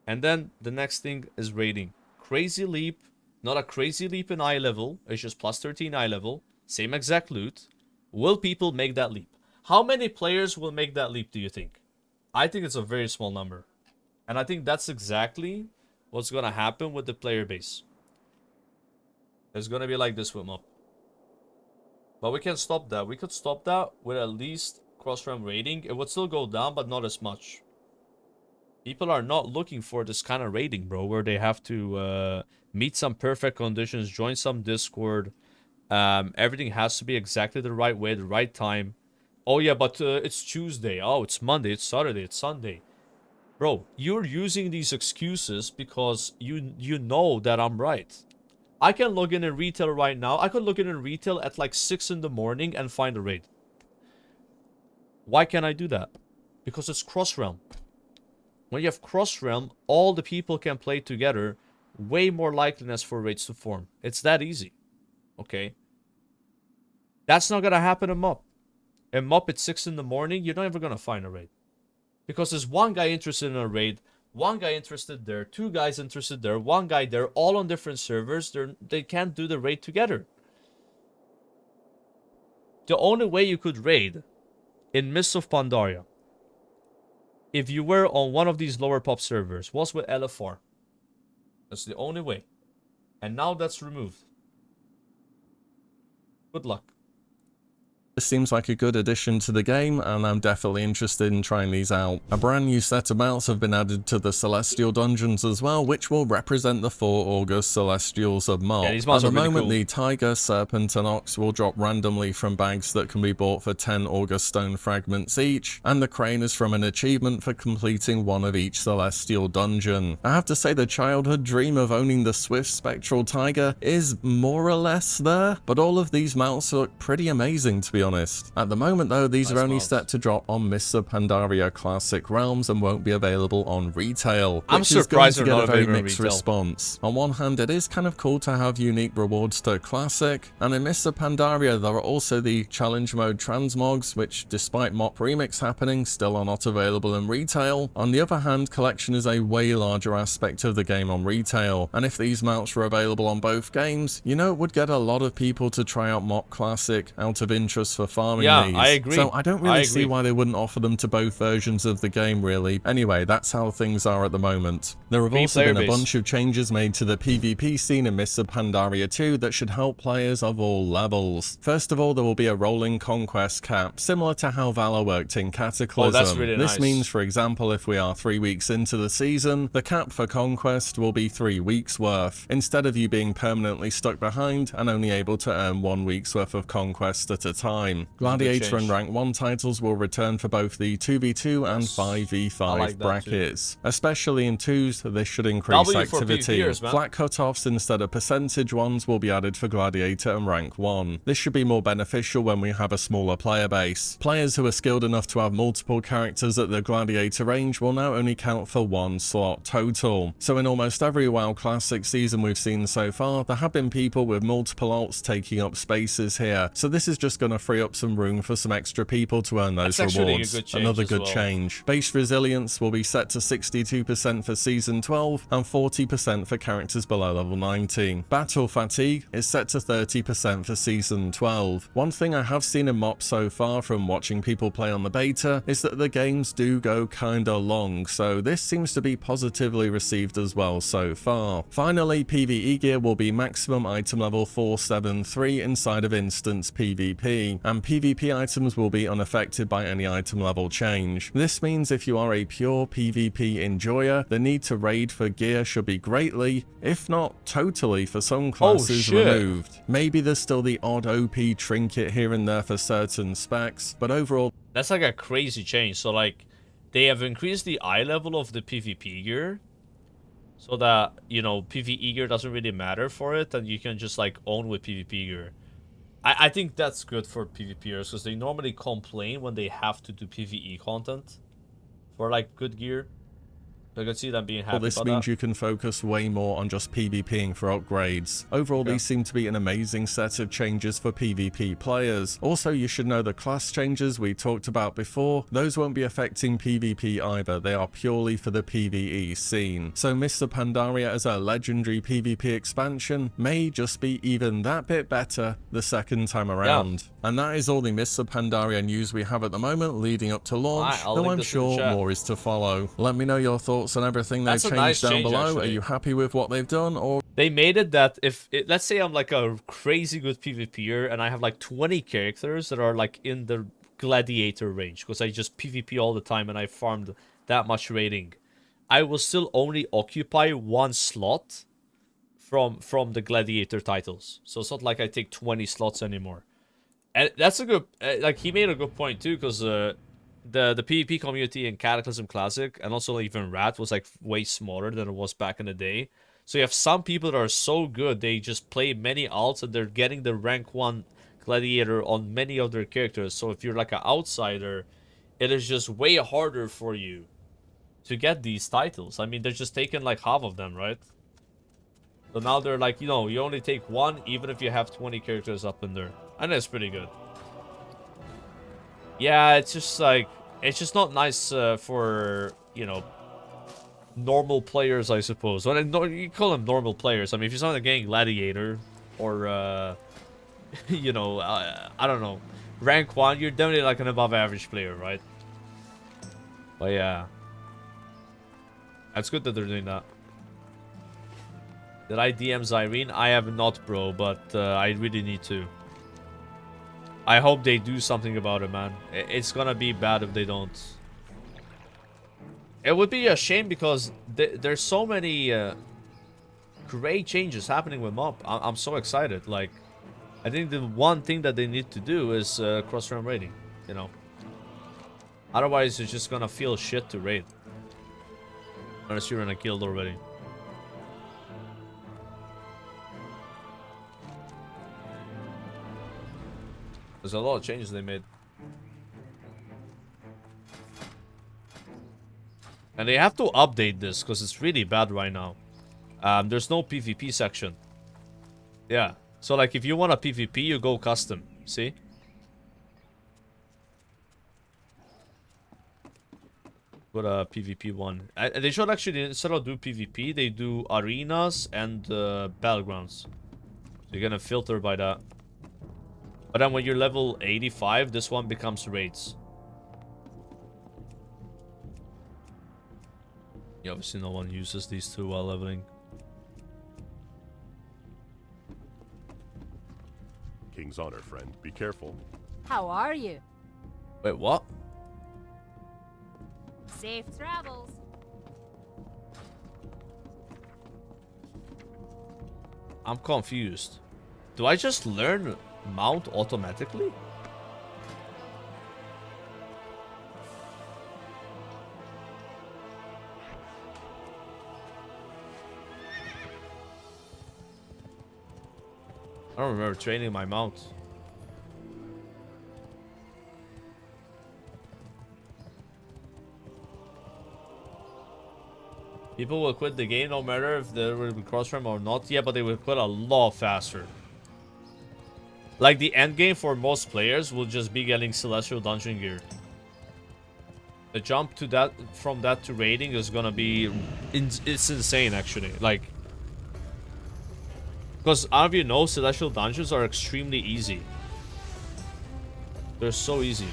And then the next thing is raiding. Crazy leap. Not a crazy leap in eye level. It's just plus 13 eye level. Same exact loot. Will people make that leap? How many players will make that leap, do you think? I think it's a very small number. And I think that's exactly what's going to happen with the player base. It's going to be like this with MOP. But we can stop that. We could stop that with at least cross-realm raiding. It would still go down, but not as much. People are not looking for this kind of raiding, bro, where they have to meet some perfect conditions, join some Discord. Everything has to be exactly the right way, the right time. Oh, yeah, but it's Tuesday. Oh, it's Monday. It's Saturday. It's Sunday. Bro, you're using these excuses because you know that I'm right. I can log in retail right now. I could log in retail at like 6 in the morning and find a raid. Why can't I do that? Because it's cross-realm. When you have cross-realm, all the people can play together. Way more likeliness for raids to form. It's that easy. Okay? That's not going to happen in MOP. In MOP at 6 in the morning, you're not ever going to find a raid. Because there's one guy interested in a raid, one guy interested there, two guys interested there, one guy there, all on different servers. They can't do the raid together. The only way you could raid in Mists of Pandaria, if you were on one of these lower pop servers, was with LFR. That's the only way. And now that's removed. Good luck. This seems like a good addition to the game, and I'm definitely interested in trying these out. A brand new set of mounts have been added to the Celestial Dungeons as well, which will represent the 4 August Celestials of MOP. Yeah, these At mounts the are really moment, cool. the Tiger, Serpent, and Ox will drop randomly from bags that can be bought for 10 August Stone fragments each, and the Crane is from an achievement for completing one of each Celestial Dungeon. I have to say the childhood dream of owning the Swift Spectral Tiger is more or less there, but all of these mounts look pretty amazing, to be honest. At the moment though, these are only set to drop on Mists of Pandaria Classic Realms and won't be available on retail, I'm which is going surprised to they're get a not very available on mixed retail. response. On one hand, it is kind of cool to have unique rewards to Classic, and in Mists of Pandaria there are also the Challenge Mode Transmogs, which despite MOP Remix happening, still are not available in retail. On the other hand, Collection is a way larger aspect of the game on retail, and if these mounts were available on both games, you know it would get a lot of people to try out MOP Classic out of interest for farming Yeah, these. I agree. So I don't really see why they wouldn't offer them to both versions of the game, really. Anyway, that's how things are at the moment. There have also been a bunch of changes made to the PvP scene in Mists of Pandaria 2 that should help players of all levels. First of all, there will be a rolling conquest cap, similar to how Valor worked in Cataclysm. Oh, that's really nice. This means, for example, if we are 3 weeks into the season, the cap for conquest will be 3 weeks worth, instead of you being permanently stuck behind and only able to earn 1 week's worth of conquest at a time. Gladiator and Rank 1 titles will return for both the 2v2 and 5v5 brackets. Especially in 2s, this should increase activity. Flat cutoffs instead of percentage ones will be added for Gladiator and Rank 1. This should be more beneficial when we have a smaller player base. Players who are skilled enough to have multiple characters at the Gladiator range will now only count for 1 slot total. So in almost every WoW Classic season we've seen so far, there have been people with multiple alts taking up spaces here, so this is just going to free up some room for some extra people to earn those rewards. Another good change. Base resilience will be set to 62% for Season 12 and 40% for characters below level 90. Battle fatigue is set to 30% for Season 12. One thing I have seen in MOP so far from watching people play on the beta is that the games do go kinda long, so this seems to be positively received as well so far. Finally, PvE gear will be maximum item level 473 inside of instance PvP, and PvP items will be unaffected by any item level change. This means if you are a pure PvP enjoyer, the need to raid for gear should be greatly, if not totally, for some classes removed. Maybe there's still the odd OP trinket here and there for certain specs, but overall that's like a crazy change. So like they have increased the eye level of the PvP gear so that, you know, PvE gear doesn't really matter for it and you can just like own with PvP gear. I think that's good for PvPers because they normally complain when they have to do PvE content for like good gear. I can see them being happy Well, this about means that. you can focus way more on just PvPing for upgrades. Overall, these seem to be an amazing set of changes for PvP players. Also, you should know the class changes we talked about before. Those won't be affecting PvP either. They are purely for the PvE scene. So Mr. Pandaria as a legendary PvP expansion may just be even that bit better the second time around. And that is all the Mr. Pandaria news we have at the moment leading up to launch, I'll though link I'm this in the sure chat. more is to follow. Let me know your thoughts on everything they've That's a changed nice down change, below. actually. Are you happy with what they've done, or They made it that if let's say I'm like a crazy good PvPer and I have like 20 characters that are like in the gladiator range because I just PvP all the time and I farmed that much rating, I will still only occupy one slot from the gladiator titles. So it's not like I take 20 slots anymore. And that's a good like he made a good point too, because the PvP community in Cataclysm Classic and also even Rat was like way smaller than it was back in the day. So you have some people that are so good they just play many alts and they're getting the rank 1 gladiator on many of their characters. So if you're like an outsider, it is just way harder for you to get these titles. I mean, they're just taking like half of them, right? So now they're like, you know, you only take one even if you have 20 characters up in there. And that's pretty good. Yeah, it's just like, it's just not nice for, you know, normal players, I suppose. Well, you call them normal players. I mean, if you're not a gang gladiator or, you know, I don't know, rank 1, you're definitely like an above average player, right? But yeah. That's good that they're doing that. Did I DM Zyrene? I have not, bro, but I really need to. I hope they do something about it, man. It's gonna be bad if they don't. It would be a shame because there's so many great changes happening with Mob. I'm so excited. Like, I think the one thing that they need to do is cross-run raiding, you know. Otherwise, it's just gonna feel shit to raid. Unless you're in a guild already. There's a lot of changes they made. And they have to update this because it's really bad right now. There's no PvP section. Yeah. So like if you want a PvP, you go custom. See? Put a PvP one. They should actually, instead of do PvP, they do arenas and battlegrounds. So you're gonna filter by that. But then when you're level 85, this one becomes raids. Yeah, obviously no one uses these two while leveling. King's honor, friend. Be careful. How are you? Wait, what? Safe travels. I'm confused. Do I just learn mount automatically? I don't remember training my mount. People will quit the game no matter if there will be cross-run or not. Yeah, but they will quit a lot faster. Like, the end game for most players will just be getting Celestial Dungeon gear. The jump to that, from that to raiding is gonna be... it's insane, actually. Like... Because, I don't know if you know, Celestial Dungeons are extremely easy. They're so easy.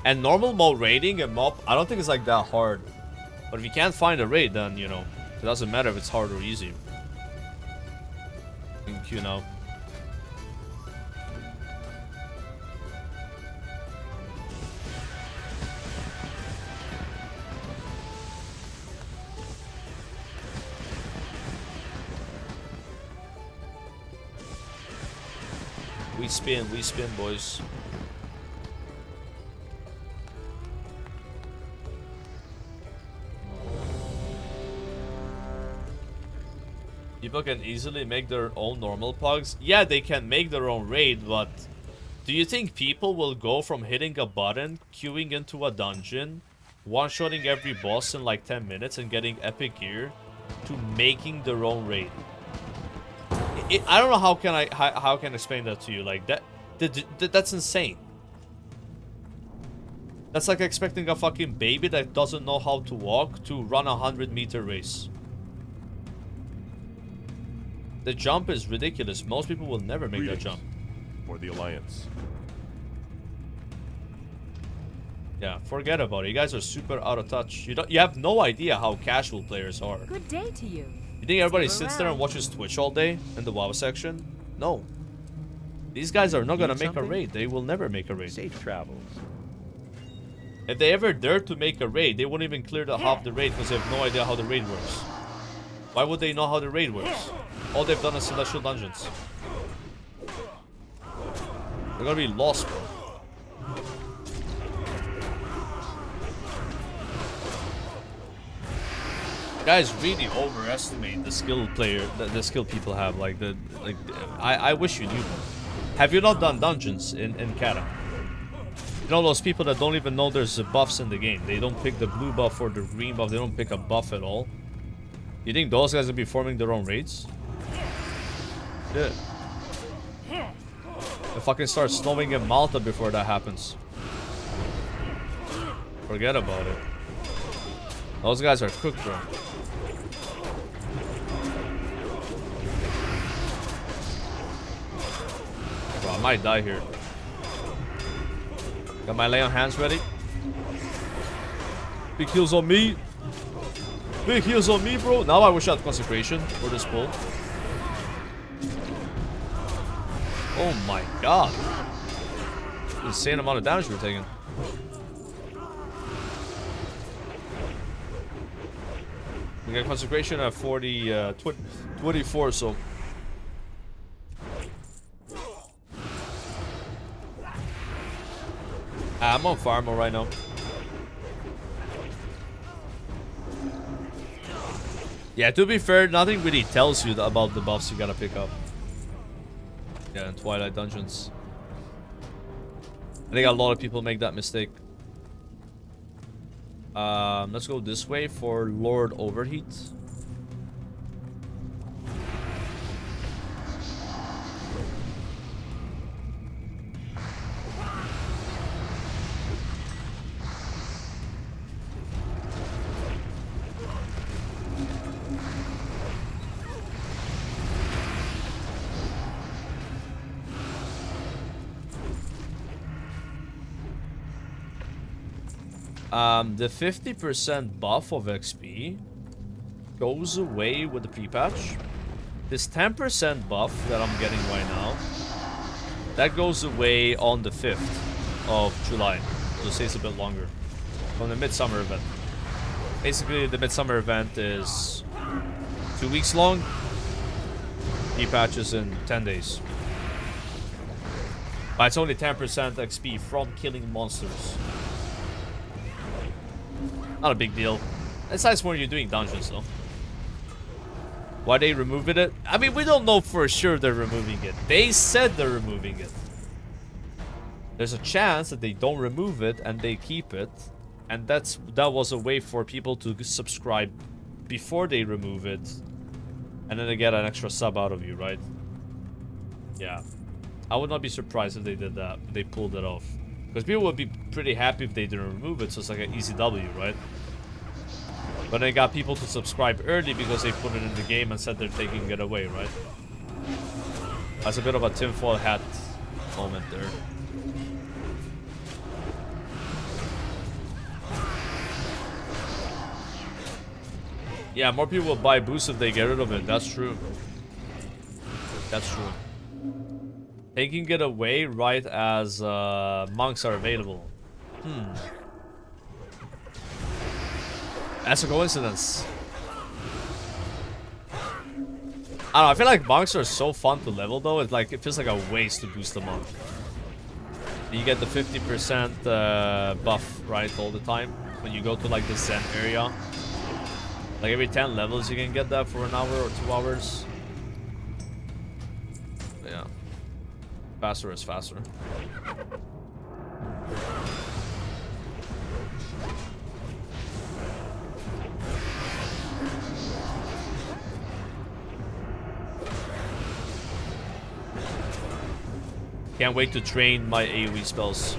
And normal mode raiding and mob, I don't think it's like that hard. But if you can't find a raid, then, you know, it doesn't matter if it's hard or easy. In queue now. We spin, boys. People can easily make their own normal pugs. Yeah, they can make their own raid, but do you think people will go from hitting a button, queuing into a dungeon, one-shotting every boss in like 10 minutes and getting epic gear, to making their own raid? I don't know how can I explain that to you. Like that's insane. That's like expecting a fucking baby that doesn't know how to walk to run a 100-meter race. The jump is ridiculous. Most people will never make that jump. For the Alliance. Yeah, forget about it. You guys are super out of touch. You have no idea how casual players are. Good day to you. You think everybody sits there and watches Twitch all day in the WoW section? No. These guys are not gonna make a raid. They will never make a raid. Safe travels. If they ever dare to make a raid, they won't even clear half the raid because they have no idea how the raid works. Why would they know how the raid works? All they've done is Celestial Dungeons. They're gonna be lost, bro. Guys really overestimate the skill the skill people have. I wish you knew more. Have you not done dungeons in Kata? You know those people that don't even know there's buffs in the game. They don't pick the blue buff or the green buff. They don't pick a buff at all. You think those guys will be forming their own raids? Yeah. It fucking starts snowing in Malta before that happens. Forget about it. Those guys are cooked, bro. Bro, I might die here. Got my lay on hands ready. Big heals on me. Big heals on me, bro. Now I wish I had consecration for this pull. Oh my god. Insane amount of damage we're taking. We got consecration at 24, so. I'm on fire mode right now. Yeah, to be fair, nothing really tells you about the buffs you gotta pick up. Yeah, in Twilight Dungeons. I think a lot of people make that mistake. Let's go this way for Lord Overheat. The 50% buff of XP goes away with the pre-patch. This 10% buff that I'm getting right now, that goes away on the 5th of July. So it stays a bit longer. From the Midsummer event. Basically, the Midsummer event is 2 weeks long. Pre-patches in 10 days. But it's only 10% XP from killing monsters. Not a big deal. It's nice when you're doing dungeons, though. Why they removed it? I mean, we don't know for sure they're removing it. They said they're removing it. There's a chance that they don't remove it and they keep it. And that was a way for people to subscribe before they remove it. And then they get an extra sub out of you, right? Yeah. I would not be surprised if they did that. If they pulled it off. Because people would be pretty happy if they didn't remove it, so it's like an easy W, right? But they got people to subscribe early because they put it in the game and said they're taking it away, right? That's a bit of a tinfoil hat moment there. Yeah, more people will buy boosts if they get rid of it. That's true. That's true. Taking it away right as monks are available. That's a coincidence. I don't know, I feel like monks are so fun to level though. It's like, it feels like a waste to boost the monk. You get the 50% buff, right, all the time. When you go to like the Zen area. Like every 10 levels you can get that for an hour or 2 hours. Faster is faster. Can't wait to train my AoE spells.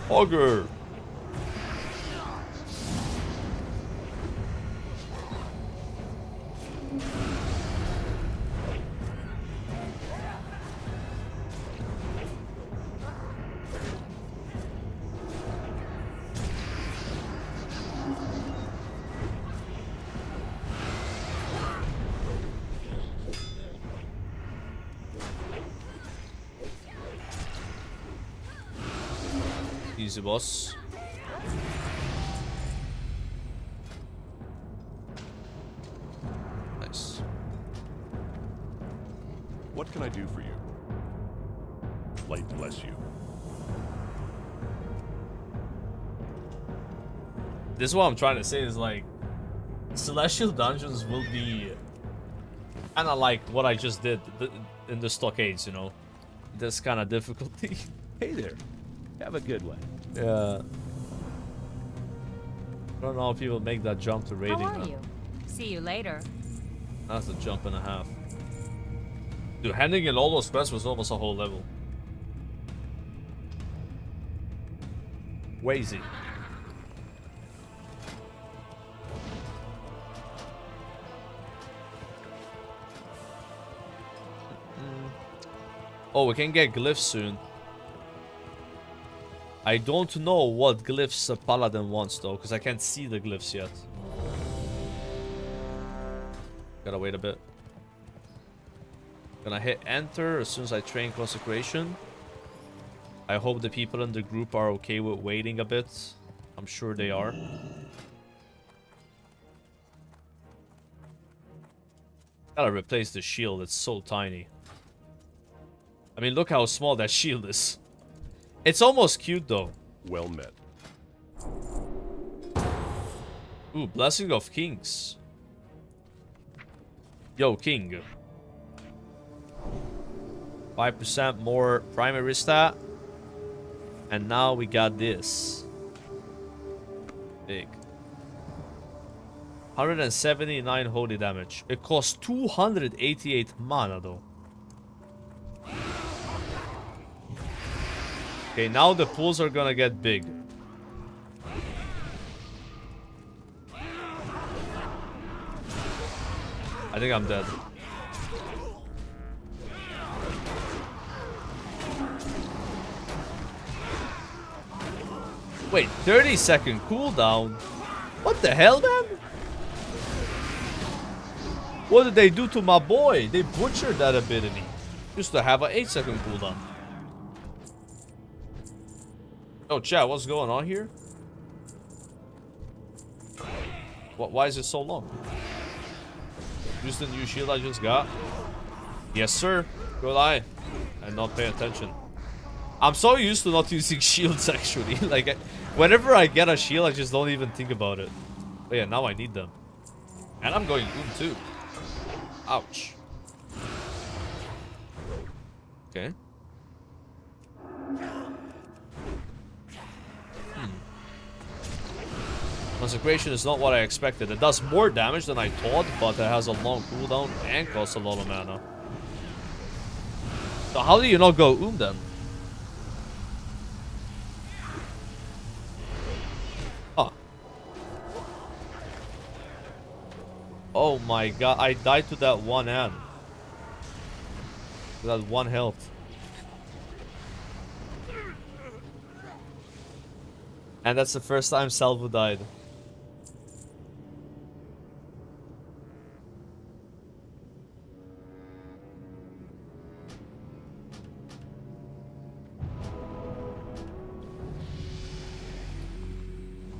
Augur. Easy, boss. Nice. What can I do for you? Light bless you. This is what I'm trying to say is like celestial dungeons will be kind of like what I just did in the stockades, you know, this kind of difficulty. Hey there, have a good one. Yeah. I don't know how people make that jump to raiding. How are you? See you later. That's a jump and a half. Dude, handing in all those quests was almost a whole level. Wazy. Oh, we can get glyphs soon. I don't know what glyphs Paladin wants though, because I can't see the glyphs yet. Gotta wait a bit. Gonna hit enter as soon as I train consecration. I hope the people in the group are okay with waiting a bit. I'm sure they are. Gotta replace the shield, it's so tiny. I mean, look how small that shield is. It's almost cute though. Well met. Ooh, Blessing of Kings. Yo, King. 5% more primary stat. And now we got this. Big. 179 holy damage. It costs 288 mana though. Okay, now the pools are gonna get big. I think I'm dead. Wait, 30-second cooldown? What the hell, man? What did they do to my boy? They butchered that ability. Used to have an 8-second cooldown. Oh, chat, what's going on here? Why is it so long? Use the new shield I just got. Yes, sir. Good eye. And not pay attention. I'm so used to not using shields, actually. Like, whenever I get a shield, I just don't even think about it. But yeah, now I need them. And I'm going too. Ouch. Okay. Consecration is not what I expected. It does more damage than I thought, but it has a long cooldown and costs a lot of mana. So how do you not go then? Huh. Oh my god, I died to that one hand. To that one health. And that's the first time Salvo died.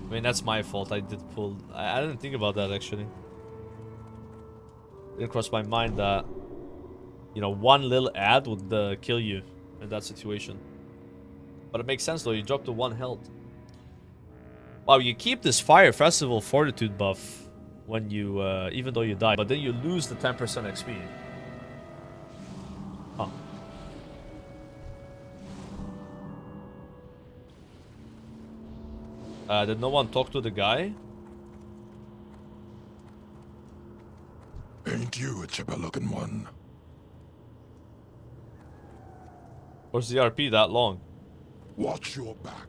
I mean, that's my fault. I did pull... I didn't think about that, actually. It didn't cross my mind that, you know, one little ad would kill you in that situation. But it makes sense, though. You drop to 1 health. Wow, you keep this Fire Festival Fortitude buff when you, even though you die, but then you lose the 10% XP. Huh. Did no one talk to the guy? Ain't you a chipper-looking one? Where's the RP that long? Watch your back.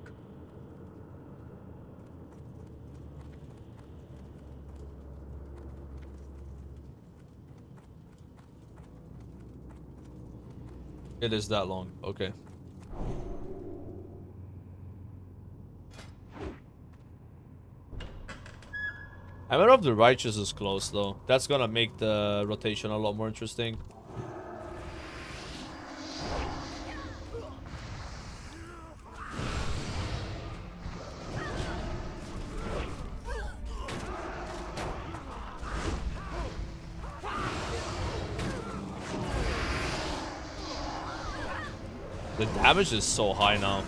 It is that long. Okay. I wonder if the Righteous is close though. That's gonna make the rotation a lot more interesting. The damage is so high now.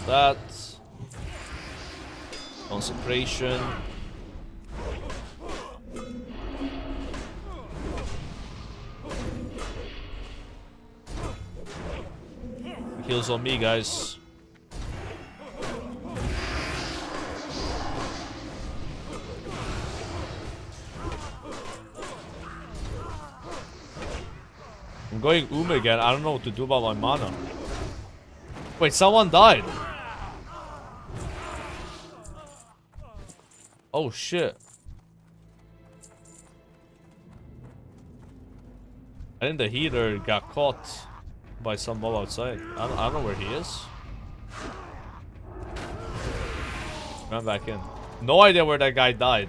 That consecration. Heals on me, guys. I'm going again. I don't know what to do about my mana. Wait, someone died. Oh shit. I think the healer got caught by some mob outside. I don't know where he is. Run back in. No idea where that guy died.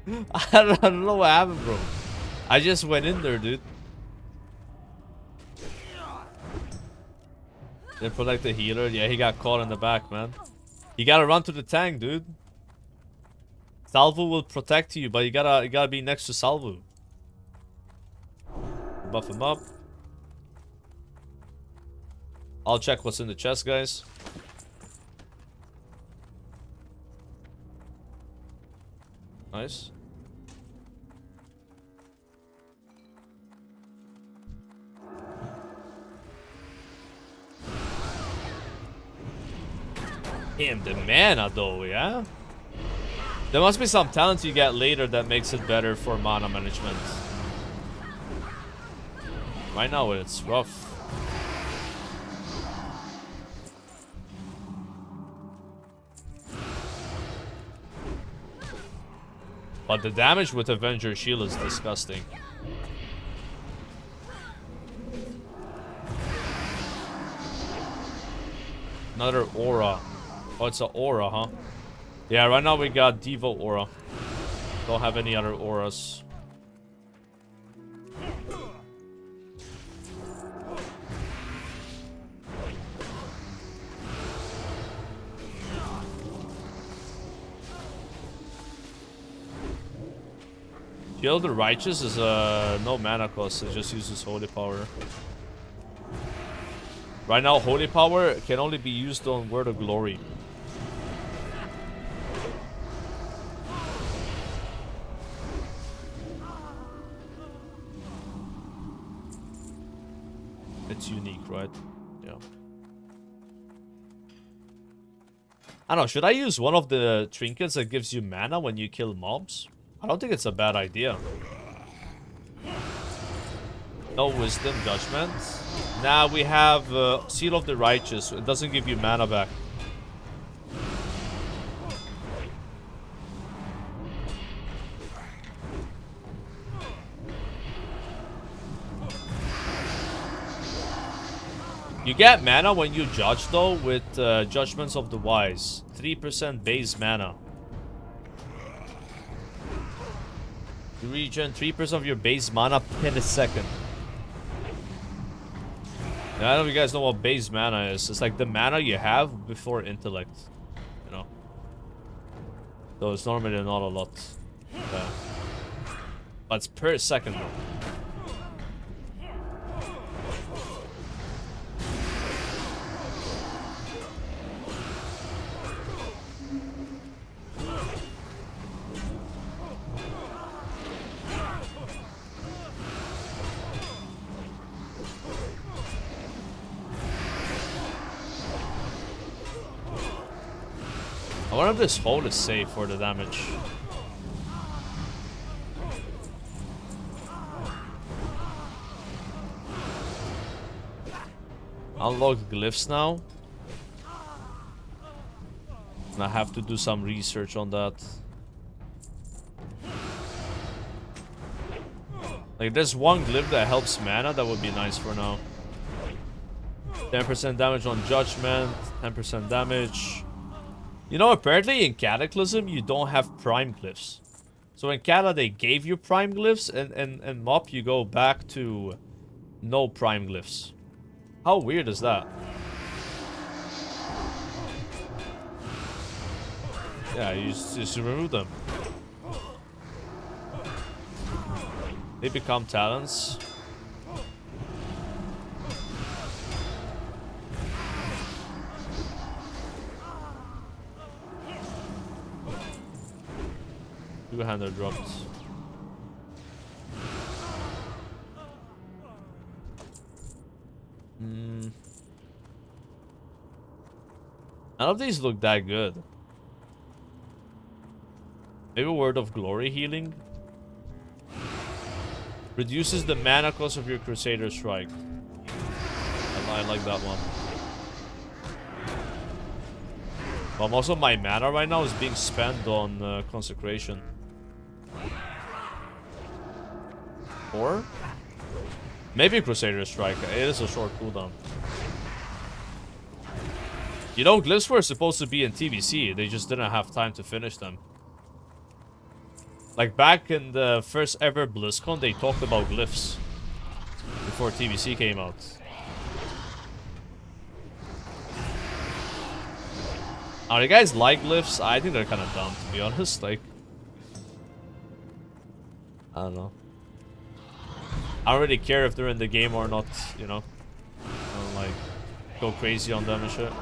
I don't know what happened, bro. I just went in there, dude. They protect the healer. Yeah, he got caught in the back, man. You gotta run to the tank, dude. Salvo will protect you, but you gotta be next to Salvo. Buff him up. I'll check what's in the chest, guys. Nice. Damn, the mana though, yeah? There must be some talent you get later that makes it better for mana management. Right now it's rough. But the damage with Avenger Shield is disgusting. Another aura. Oh, it's an aura, huh? Yeah, right now we got Devo aura. Don't have any other auras. Kill the Righteous is no mana cost, it just uses Holy Power. Right now, Holy Power can only be used on Word of Glory. It's unique, right? Yeah. I don't know, should I use one of the trinkets that gives you mana when you kill mobs? I don't think it's a bad idea. No Wisdom Judgment. Nah, we have Seal of the Righteous. It doesn't give you mana back. You get mana when you judge though with Judgments of the Wise. 3% base mana. You regen 3% of your base mana per second. I don't know if you guys know what base mana is. It's like the mana you have before intellect. You know? So it's normally not a lot. But it's per second though. I wonder if this hole is safe for the damage. Unlock glyphs now. And I have to do some research on that. Like there's one glyph that helps mana, that would be nice for now. 10% damage on judgment, 10% damage. You know, apparently in Cataclysm you don't have prime glyphs. So in Cata they gave you prime glyphs, and MOP you go back to no prime glyphs. How weird is that? Yeah, you just remove them. They become talents. Two-hander dropped. None of these look that good. Maybe Word of Glory healing? Reduces the mana cost of your Crusader Strike. I like that one. But most of my mana right now is being spent on Consecration. Or? Maybe Crusader Strike. It is a short cooldown. You know, glyphs were supposed to be in TBC. They just didn't have time to finish them. Like back in the first ever BlizzCon, they talked about glyphs before TBC came out. Oh, you guys like glyphs? I think they're kind of dumb, to be honest. Like, I don't know. I don't really care if they're in the game or not, you know. I don't like go crazy on them and shit.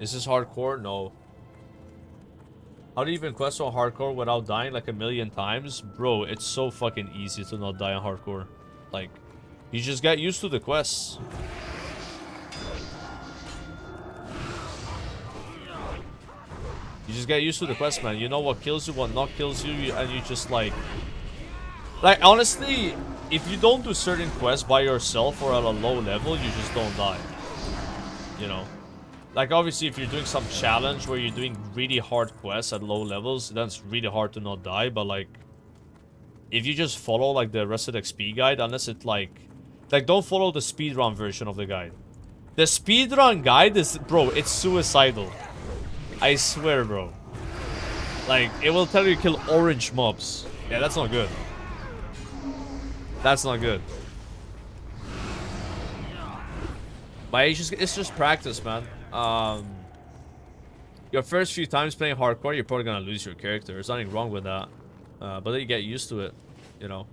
Is this hardcore? No. How do you even quest on hardcore without dying like a million times? Bro, it's so fucking easy to not die on hardcore. Like, you just get used to the quests. You just get used to the quest, man. You know what kills you, what not kills you, and you just like... Like, honestly, if you don't do certain quests by yourself or at a low level, you just don't die. You know? Like, obviously, if you're doing some challenge where you're doing really hard quests at low levels, then it's really hard to not die. But, like, if you just follow, like, the Rested XP guide, unless it, like, don't follow the speedrun version of the guide. The speedrun guide is, bro, it's suicidal. I swear, bro. Like, it will tell you to kill orange mobs. Yeah, that's not good. That's not good. But it's just practice, man. Your first few times playing hardcore, you're probably gonna lose your character. There's nothing wrong with that. But then you get used to it, you know.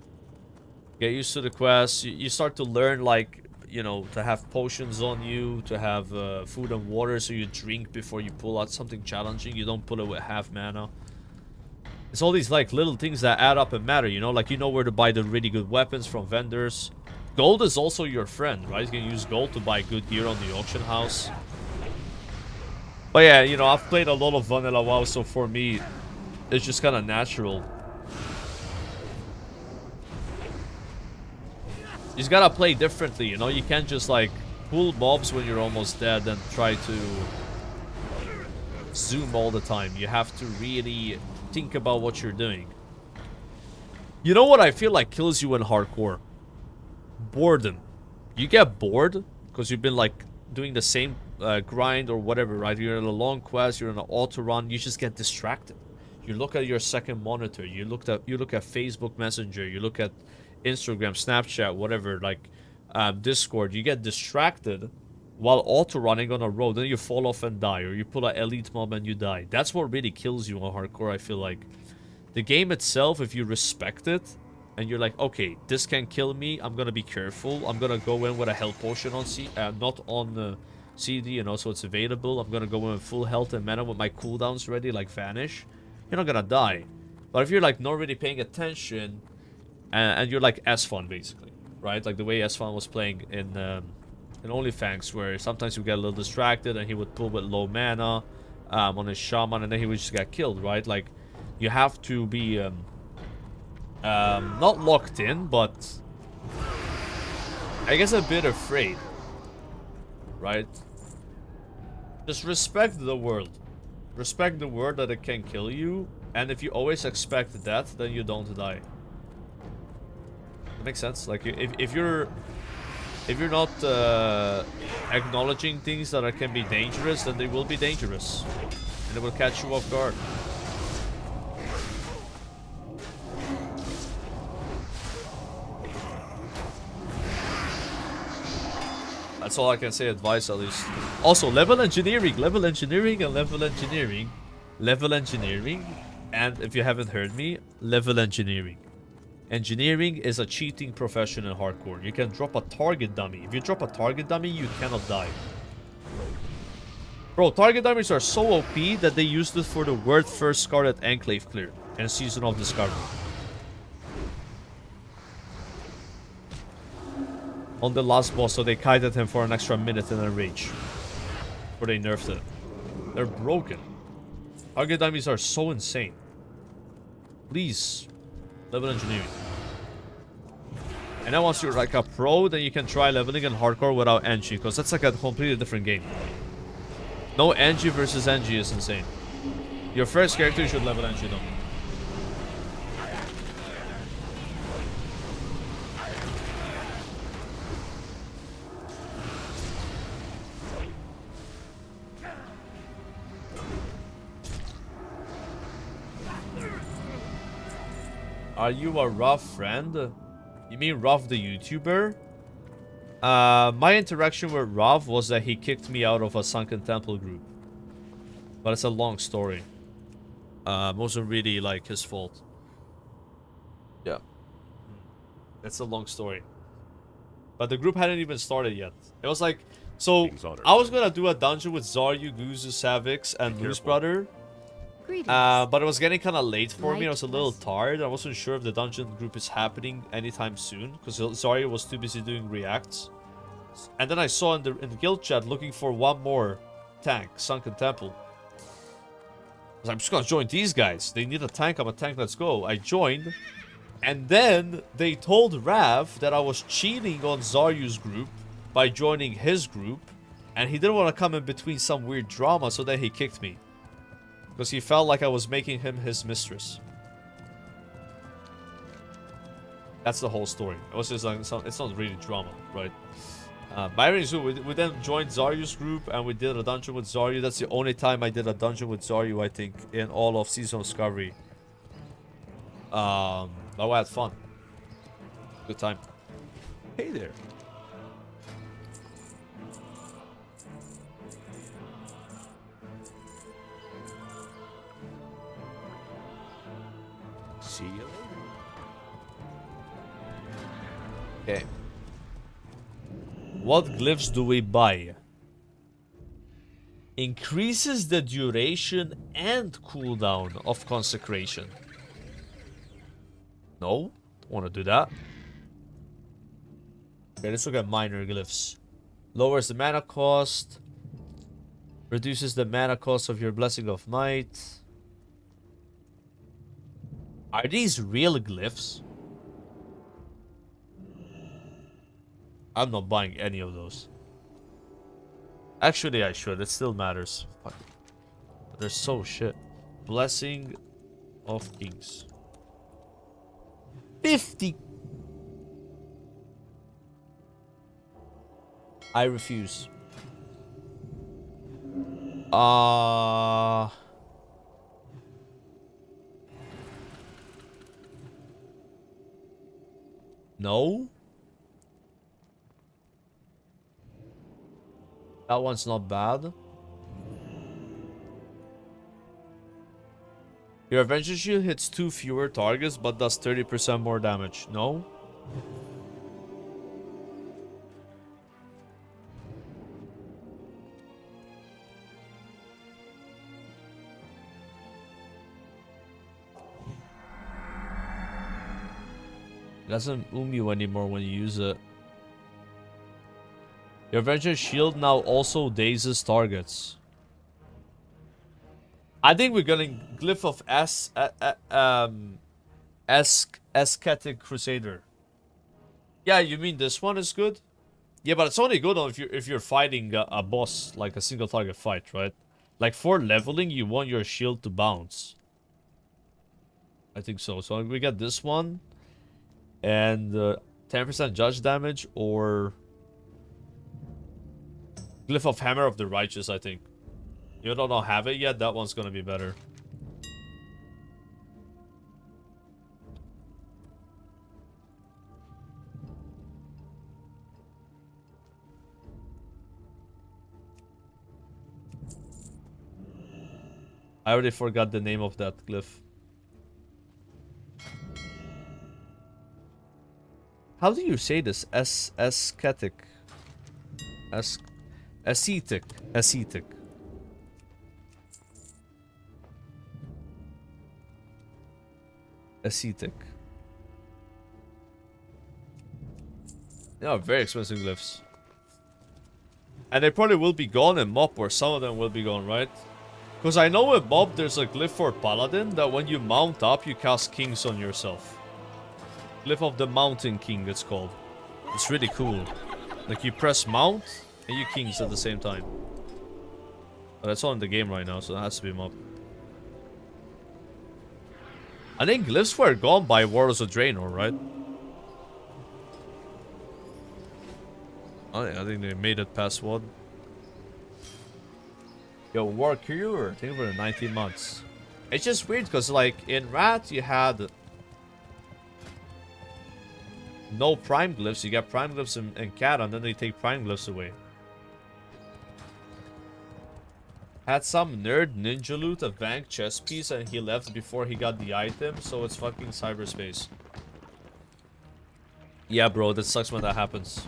Get used to the quests. You start to learn, like, you know, to have potions on you, to have food and water so you drink before you pull out something challenging. You don't pull it with half mana. It's all these, like, little things that add up and matter, you know. Like, you know where to buy the really good weapons from vendors. Gold is also your friend, right? You can use gold to buy good gear on the auction house. But yeah, you know, I've played a lot of vanilla WoW, so for me, it's just kind of natural. You just gotta play differently, you know? You can't just, like, pull mobs when you're almost dead and try to zoom all the time. You have to really think about what you're doing. You know what I feel like kills you in hardcore? Boredom. You get bored because you've been, like, doing the same grind or whatever, right? You're in a long quest, you're in an auto run, you just get distracted. You look at your second monitor. You look at Facebook Messenger. You look at Instagram, Snapchat, whatever, like Discord. You get distracted while auto running on a road. Then you fall off and die, or you pull an elite mob and you die. That's what really kills you on hardcore. I feel like the game itself, if you respect it, and you're like, okay, this can kill me. I'm gonna be careful. I'm gonna go in with a health potion on not on CD, and also it's available. I'm gonna go in with full health and mana with my cooldowns ready, like Vanish. You're not gonna die. But if you're like not really paying attention, and you're like S-Fun basically, right? Like the way S-Fun was playing in OnlyFans, where sometimes you get a little distracted and he would pull with low mana on his shaman, and then he would just get killed, right? Like you have to be not locked in, but I guess a bit afraid, right? Just respect the world. Respect the word that it can kill you, and if you always expect death, then you don't die. That makes sense. Like if you're not acknowledging things that can be dangerous, then they will be dangerous, and it will catch you off guard. That's all I can say, advice at least. Also, level engineering, and level engineering, and if you haven't heard me, level engineering. Engineering is a cheating profession in hardcore. You can drop a target dummy. If you drop a target dummy, you cannot die. Bro, target dummies are so OP that they used it for the world first Scarlet Enclave clear in Season of Discovery. On the last boss, so they kited him for an extra minute in a rage. Or they nerfed it. They're broken. Target dummies are so insane. Please, level engineering. And then once you're like a pro, then you can try leveling in hardcore without NG, because that's like a completely different game. No NG versus NG is insane. Your first character, you should level NG though. Are you a rough friend? You mean Ruff the YouTuber? My interaction with Ruff was that he kicked me out of a Sunken Temple group. But it's a long story. It wasn't really like his fault. Yeah. It's a long story. But the group hadn't even started yet. It was like, so I was gonna do a dungeon with Zaryu, Guzu, Savix, and Moose Brother. But it was getting kind of late for me. I was a little tired. I wasn't sure if the dungeon group is happening anytime soon, because Zarya was too busy doing reacts. And then I saw in the guild chat looking for one more tank, Sunken Temple. I was like, I'm just gonna join these guys. They need a tank. I'm a tank. Let's go. I joined, and then they told Rav that I was cheating on Zaryu's group by joining his group, and he didn't want to come in between some weird drama, so then he kicked me. Because he felt like I was making him his mistress. That's the whole story. It was just like, it's not really drama, right? We then joined Zaryu's group, and we did a dungeon with Zaryu. That's the only time I did a dungeon with Zaryu, I think, in all of Season of Discovery. But we had fun. Good time. Hey there. See you later. Okay. What glyphs do we buy? Increases the duration and cooldown of consecration. No, don't want to do that. Okay, let's look at minor glyphs. Lowers the mana cost. Reduces the mana cost of your Blessing of Might. Are these real glyphs? I'm not buying any of those. Actually, I should. It still matters. Fuck. They're so shit. Blessing of Kings. 50. I refuse. No? That one's not bad. Your Adventure Shield hits 2 fewer targets but does 30% more damage. No? It doesn't you anymore when you use it. Your Adventure Shield now also dazes targets. I think we're getting Glyph of Ascetic Crusader. Yeah, you mean this one is good? Yeah, but it's only good if you're fighting a boss, like a single target fight, right? Like for leveling, you want your shield to bounce. I think so. So we get this one, and 10% judge damage, or Glyph of Hammer of the Righteous, I think. You don't have it yet, that one's gonna be better. I already forgot the name of that glyph. How do you say this? Ascetic. Ascetic. Ascetic. Ascetic. Yeah, very expensive glyphs. And they probably will be gone in MOP, or some of them will be gone, right? Because I know in MOP there's a glyph for Paladin that when you mount up, you cast Kings on yourself. Glyph of the Mountain King, it's called. It's really cool. Like you press mount and you Kings at the same time. But that's all in the game right now, so that has to be MOP. I think glyphs were gone by Warlords of Draenor, right? Oh, yeah, I think they made it past one. Yo, War Cure, I think for 19 months. It's just weird because, like, in Rat, you had no Prime Glyphs. You got Prime Glyphs in Cat, and then they take Prime Glyphs away. Had some nerd ninja loot a Vank chess piece, and he left before he got the item, so it's fucking cyberspace. Yeah, bro, that sucks when that happens.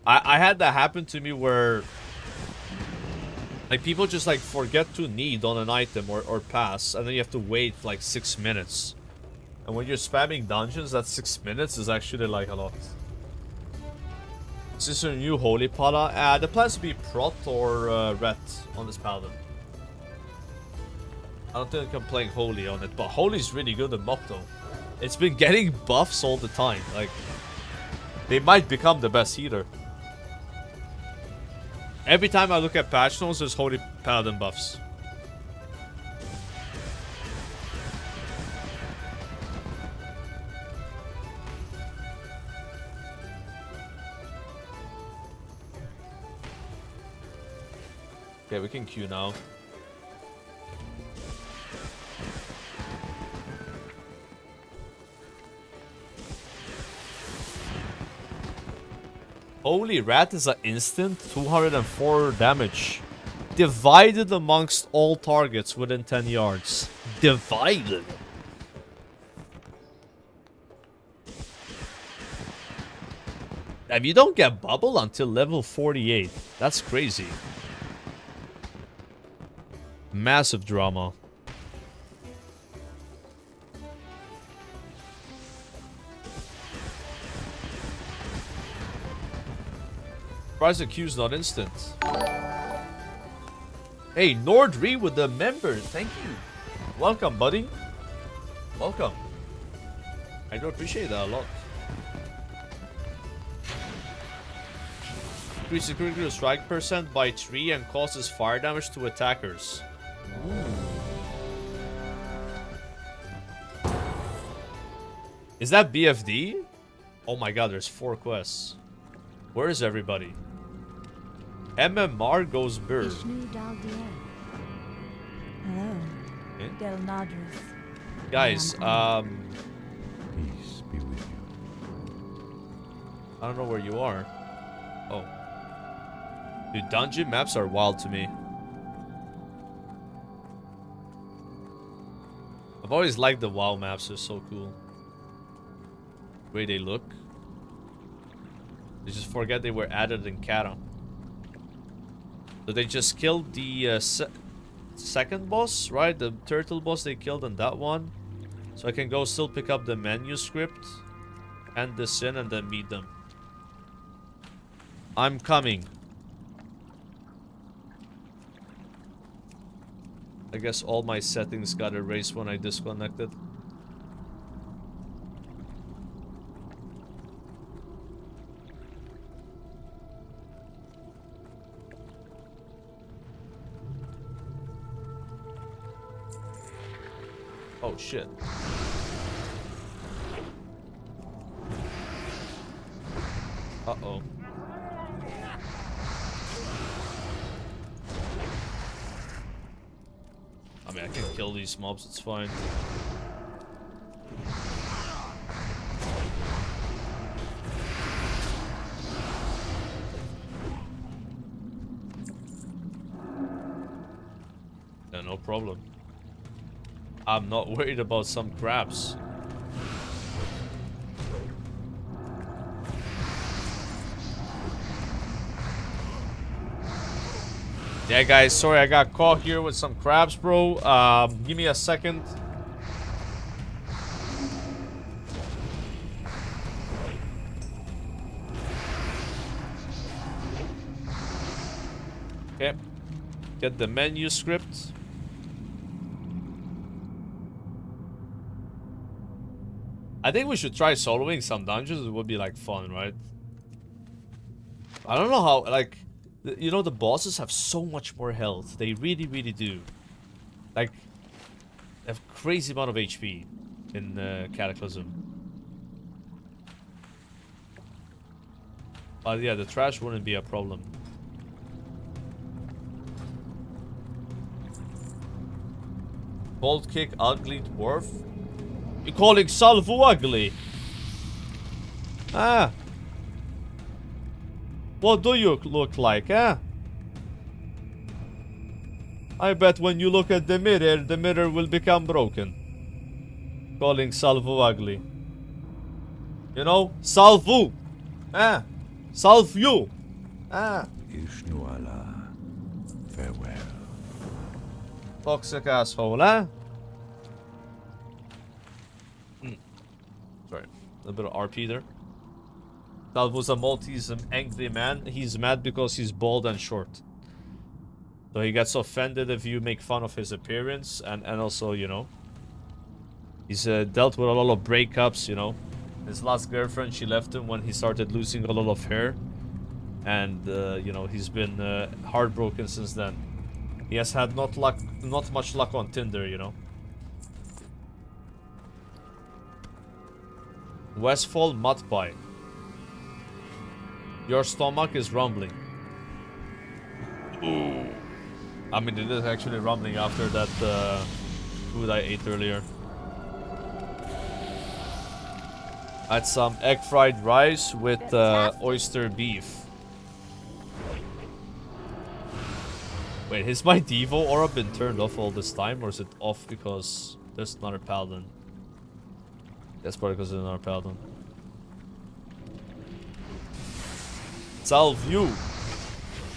I had that happen to me where, like, people just, like, forget to need on an item or pass, and then you have to wait, like, 6 minutes. And when you're spamming dungeons, that 6 minutes is actually, like, a lot. Is this a new Holy Pala? The plan is to be Prot or Ret on this Paladin. I don't think I'm playing Holy on it, but Holy's really good at MOP, though. It's been getting buffs all the time. Like, they might become the best healer. Every time I look at patch notes, there's Holy Paladin buffs. Okay, we can queue now. Holy Rat is an instant 204 damage. Divided amongst all targets within 10 yards. Divided. And you don't get bubble until level 48. That's crazy. Massive drama. Surprised the queue's not instant. Hey, Nordry with the member. Thank you. Welcome, buddy. Welcome. I do appreciate that a lot. Increases critical strike percent by 3 and causes fire damage to attackers. Is that BFD? Oh my god, there's 4 quests. Where is everybody? MMR goes burr. Hello. Okay. Del Nadras. Guys, Peace be with you. I don't know where you are. Oh. Dude, dungeon maps are wild to me. I've always liked the WoW maps, they're so cool. The way they look. They just forget they were added in Kata. So they just killed the second boss, right? The turtle boss they killed in that one. So I can go still pick up the manuscript, hand this in, and then meet them. I'm coming. I guess all my settings got erased when I disconnected. Oh shit. Uh-oh. I mean, I can kill these mobs, it's fine. Yeah, no problem. I'm not worried about some crabs. Yeah, guys, sorry I got caught here with some crabs, bro. Give me a second. Okay. Get the manuscript. I think we should try soloing some dungeons. It would be like fun, right? I don't know how, like, you know, the bosses have so much more health. They really, really do. Like, they have crazy amount of HP in Cataclysm. But yeah, the trash wouldn't be a problem. Bolt kick, ugly dwarf. You're calling Salvo ugly? Ah. What do you look like, eh? I bet when you look at the mirror will become broken. Calling Salvo ugly. You know? Salvo! Ah! Salve you! Ah! Ishnuala. Farewell. Toxic asshole, eh? Sorry. A bit of RP there. Salvo's a Maltese angry man. He's mad because he's bald and short. So he gets offended if you make fun of his appearance. And also, you know, he's dealt with a lot of breakups, you know. His last girlfriend, she left him when he started losing a lot of hair. And, you know, he's been heartbroken since then. He has had not much luck on Tinder, you know. Westfall Mud Pie. Your stomach is rumbling. Ooh. I mean, it is actually rumbling after that food I ate earlier. I had some egg fried rice with oyster beef. Wait, has my Devo aura been turned off all this time, or is it off because there's another Paladin? That's probably because there's another Paladin. Salve you!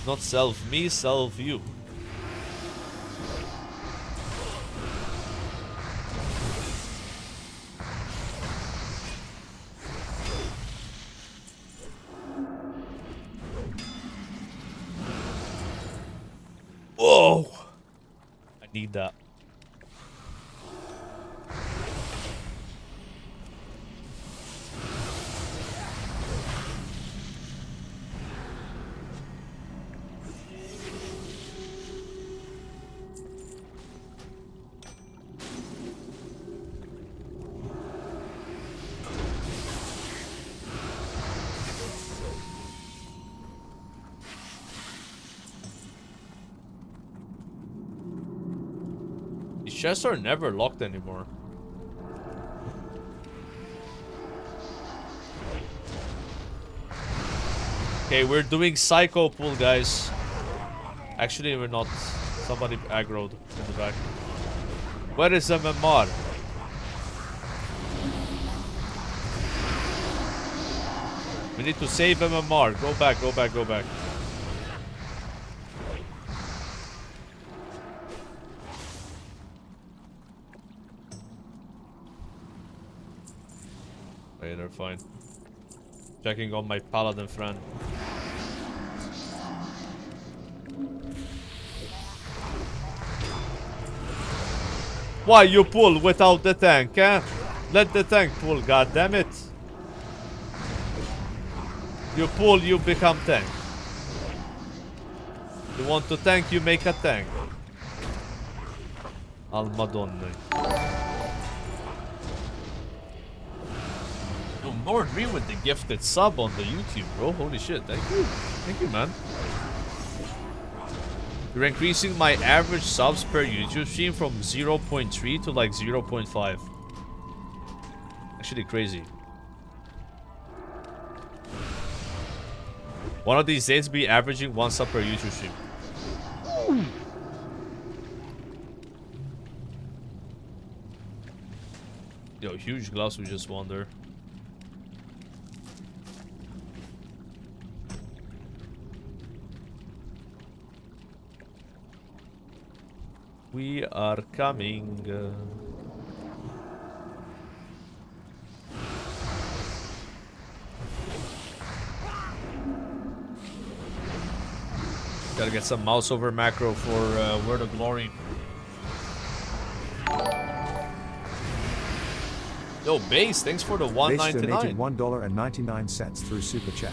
Not salve me, salve you. Whoa! I need that. These chests are never locked anymore. Okay, we're doing Psycho Pool, guys. Actually, we're not. Somebody aggroed in the back. Where is MMR? We need to save MMR. Go back, go back, go back. Okay, they're fine. Checking on my Paladin friend. Why you pull without the tank, eh? Let the tank pull, goddammit. You pull, you become tank. You want to tank, you make a tank. Almadonna. Yo, Nordry with the gifted sub on the YouTube, bro. Holy shit, thank you. Thank you, man. You're increasing my average subs per YouTube stream from 0.3 to like 0.5. Actually crazy. One of these days be averaging 1 sub per YouTube stream. Yo, huge gloves we just won there. We are coming. Gotta get some mouse over macro for Word of Glory. Yo, Base, thanks for the $1.99. donated $1.99 through Super Chat.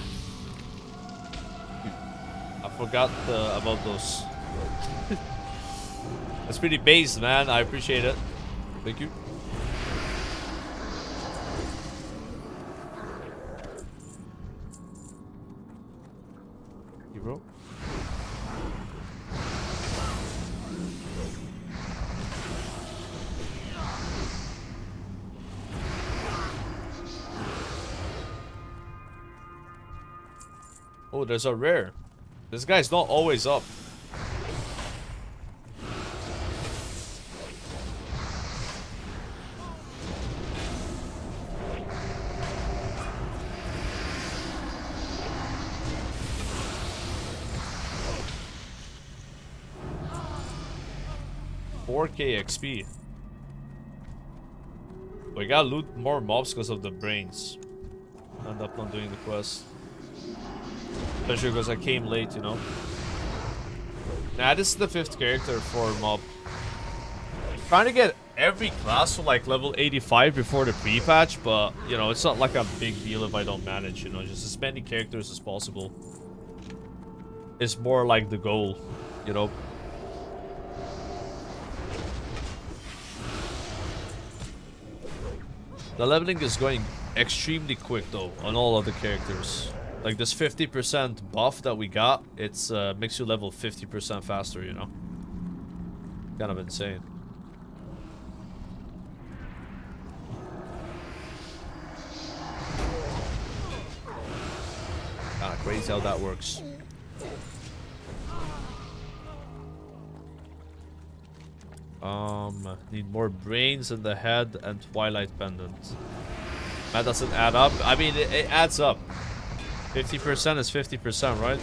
I forgot about those. That's pretty base, man. I appreciate it. Thank you. You, bro. Oh, there's a rare. This guy's not always up. XP. We gotta loot more mobs because of the brains. End up not doing the quest. Especially because I came late, you know. Nah, this is the 5th character for mob. Trying to get every class to like level 85 before the pre-patch, but you know, it's not like a big deal if I don't manage, you know, just as many characters as possible. It's more like the goal, you know. The leveling is going extremely quick though on all of the characters. Like this 50% buff that we got, it's makes you level 50% faster, you know. Kind of insane. Kind of crazy how that works. Need more brains in the head and Twilight Pendant. That doesn't add up. I mean, it adds up. 50% is 50%, right?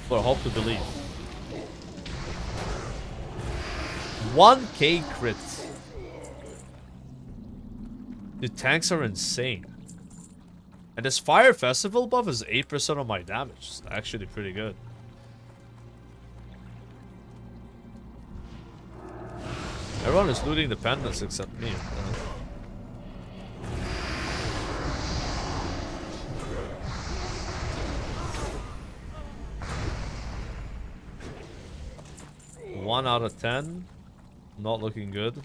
But I hope to believe. 1k crit. The tanks are insane. And this Fire Festival buff is 8% of my damage. It's actually pretty good. Everyone is looting the pendants except me. One out of 10. Not looking good.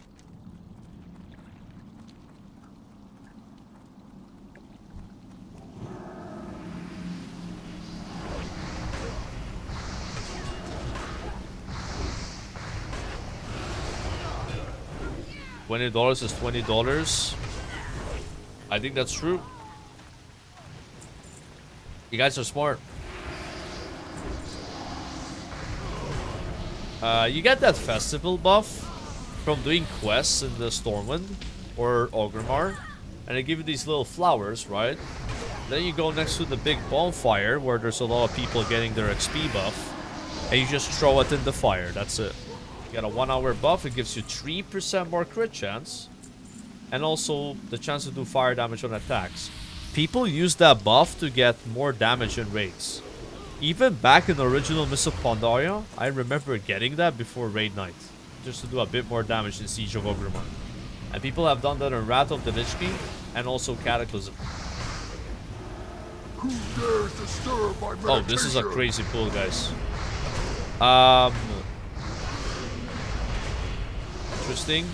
$20 is $20. I think that's true. You guys are smart. You get that festival buff from doing quests in the Stormwind or Orgrimmar, and they give you these little flowers, right? Then you go next to the big bonfire where there's a lot of people getting their XP buff, and you just throw it in the fire. That's it. You get a 1 hour buff. It gives you 3% more crit chance, and also the chance to do fire damage on attacks. People use that buff to get more damage in raids. Even back in the original Mists of Pandaria, I remember getting that before raid night, just to do a bit more damage in Siege of Orgrimmar. And people have done that in Wrath of the Lich King and also Cataclysm. Who dares disturb my meditation? Oh, this is a crazy pull, guys. Interesting.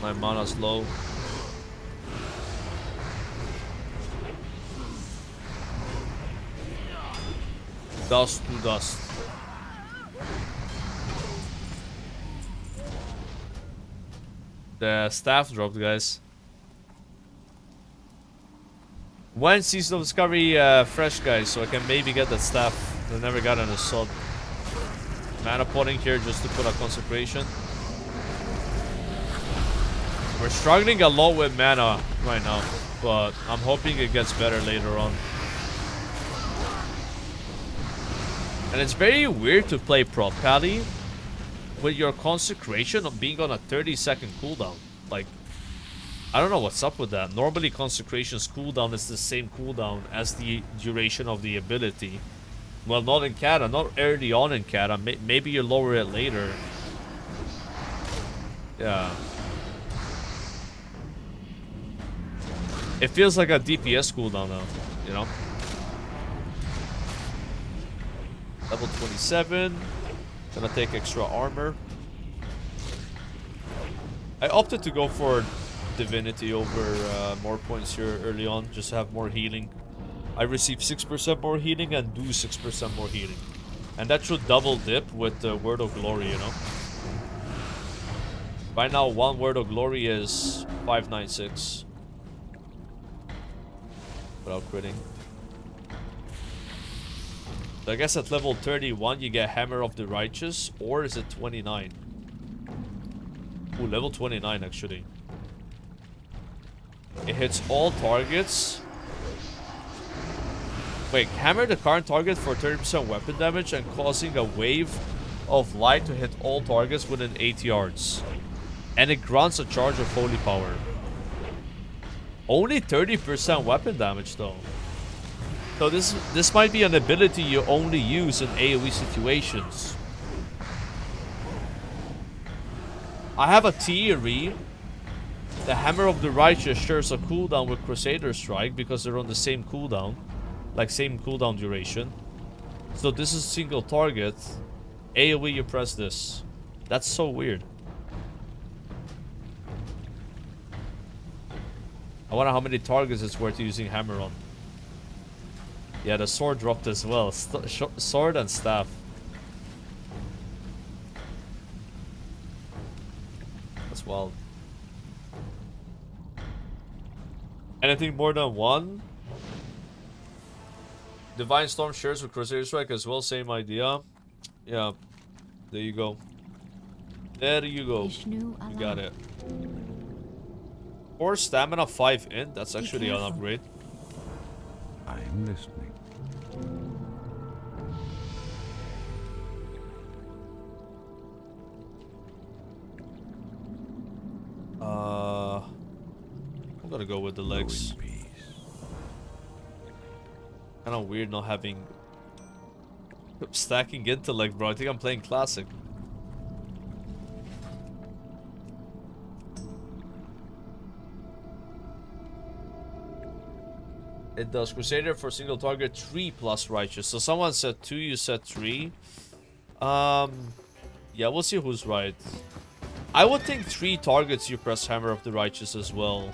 My mana's low. Dust to dust. The staff dropped, guys. When Season of Discovery fresh, guys, so I can maybe get that staff. I never got an assault. Mana potting here just to put a consecration. We're struggling a lot with mana right now, but I'm hoping it gets better later on. And it's very weird to play prop Pally with your consecration of being on a 30-second cooldown. Like, I don't know what's up with that. Normally consecration's cooldown is the same cooldown as the duration of the ability. Well, not in Kata, not early on in Kata. Maybe you lower it later. Yeah. It feels like a DPS cooldown now, you know? Level 27. Gonna take extra armor. I opted to go for Divinity over more points here early on, just to have more healing. I receive 6% more healing and do 6% more healing. And that should double dip with the Word of Glory, you know? Right now, one Word of Glory is 596. Without critting. So I guess at level 31 you get Hammer of the Righteous, or is it 29? Ooh, level 29 actually. It hits all targets. Wait, hammer the current target for 30% weapon damage and causing a wave of light to hit all targets within 8 yards. And it grants a charge of holy power. Only 30% weapon damage though. So this might be an ability you only use in AoE situations. I have a theory. The Hammer of the Righteous shares a cooldown with Crusader Strike because they're on the same cooldown. Like same cooldown duration. So this is single target. AoE you press this. That's so weird. I wonder how many targets it's worth using hammer on. Yeah, the sword dropped as well. Sword and staff. That's wild. Anything more than one? Divine Storm shares with Crusader Strike as well. Same idea. Yeah. There you go. There you go. You got it. 4 stamina, 5 int. That's actually an upgrade. I'm listening. I'm gonna go with the legs. Kind of weird not having stacking intellect, bro. I think I'm playing classic. It does. Crusader for single target 3 plus Righteous. So someone said 2, you said 3. Yeah, we'll see who's right. I would think 3 targets you press Hammer of the Righteous as well.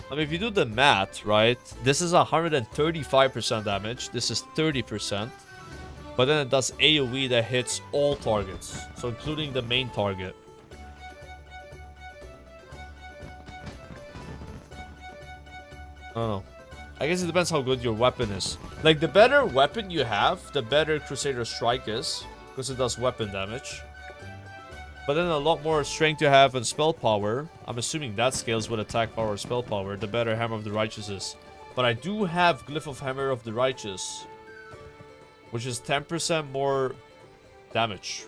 I mean, if you do the math, right? This is 135% damage. This is 30%. But then it does AoE that hits all targets. So including the main target. I don't know. I guess it depends how good your weapon is. Like, the better weapon you have, the better Crusader Strike is. Because it does weapon damage. But then a lot more strength you have and spell power. I'm assuming that scales with attack power or spell power. The better Hammer of the Righteous is. But I do have Glyph of Hammer of the Righteous. Which is 10% more damage.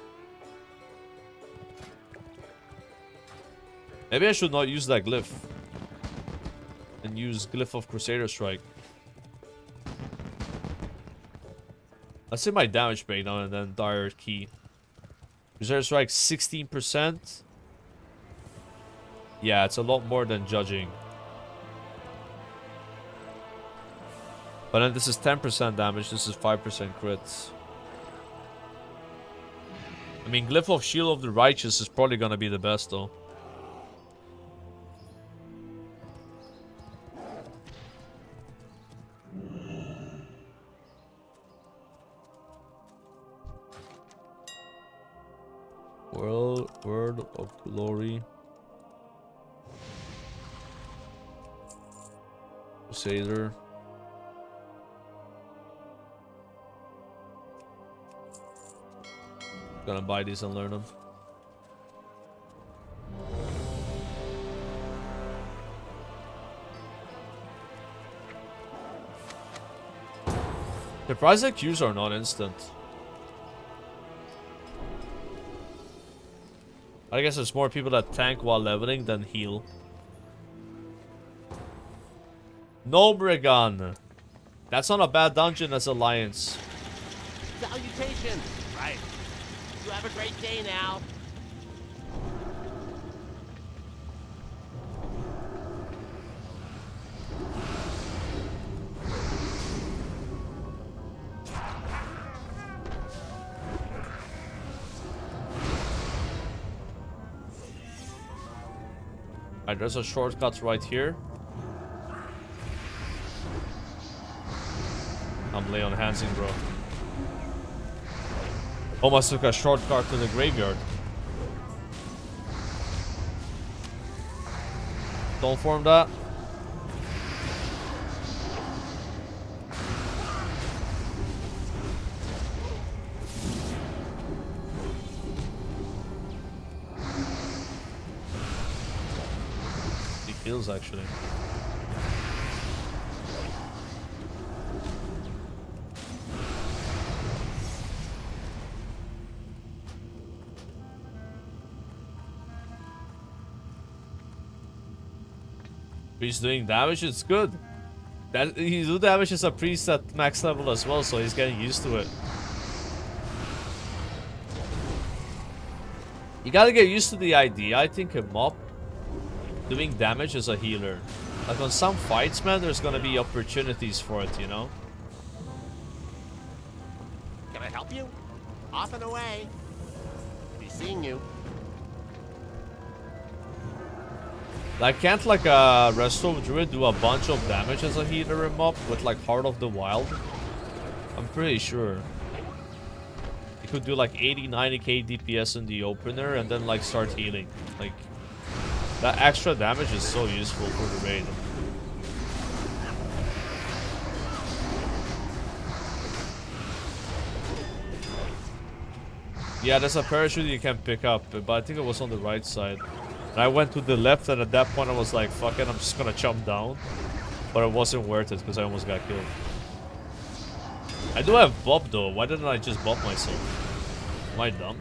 Maybe I should not use that glyph. And use Glyph of Crusader Strike. Let's see my damage breakdown and then Dire Key. Crusader Strike 16%. Yeah, it's a lot more than judging. But then this is 10% damage, this is 5% crits. I mean, Glyph of Shield of the Righteous is probably gonna be the best though. Word of Glory. Crusader. Gonna buy these and learn them. The prize queues are not instant. I guess there's more people that tank while leveling than heal. No Brigand. That's not a bad dungeon, that's Alliance. Salutations! Right. You have a great day now. Alright, there's a shortcut right here. I'm Leon Hansing, bro. Almost took a shortcut to the graveyard. Don't form that. He kills actually. Priest doing damage, it's good. That he do damage as a priest at max level as well, so he's getting used to it. You gotta get used to the idea, I think, a mob doing damage as a healer. Like on some fights, man, there's gonna be opportunities for it, you know? Can I help you? Off and away. Be seeing you. Like, can't like a Resto Druid do a bunch of damage as a healer in mob with like Heart of the Wild? I'm pretty sure. He could do like 80-90k DPS in the opener and then like start healing. Like, that extra damage is so useful for the raid. Yeah, there's a parachute you can pick up, but I think it was on the right side. And I went to the left, and at that point I was like, fuck it, I'm just gonna jump down. But it wasn't worth it, because I almost got killed. I do have Bob though, why didn't I just Bob myself? Am I dumb?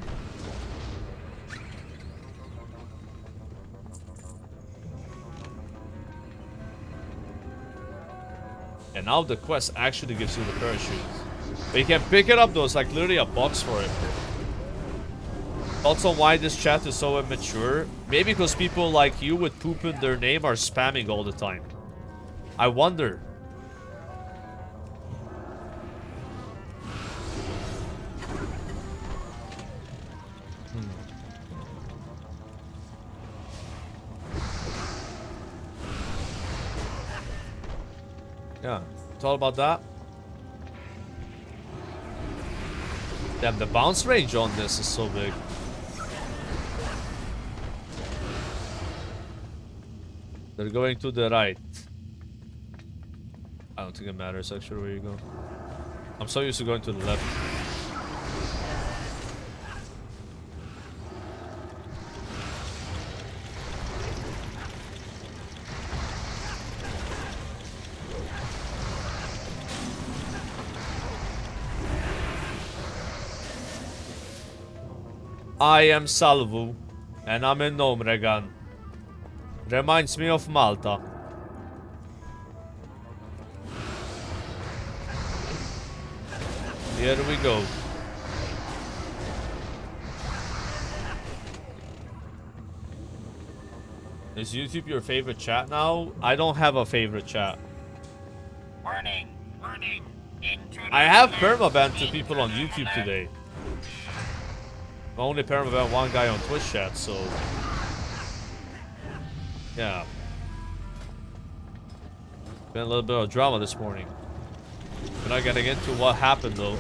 And now the quest actually gives you the parachute. But you can pick it up though, it's like literally a box for it. Also, why this chat is so immature? Maybe because people like you with poop in their name are spamming all the time. I wonder. Yeah, it's all about that. Damn, the bounce range on this is so big. They're going to the right. I don't think it matters actually where you go. I'm so used to going to the left. I am Salvo, and I'm in Nomregan. Reminds me of Malta. Here we go. Is YouTube your favorite chat now? I don't have a favorite chat. Warning, warning. I have permaban to people on YouTube today. I only permaban one guy on Twitch chat, so yeah. Been a little bit of drama this morning. We're not getting into what happened though.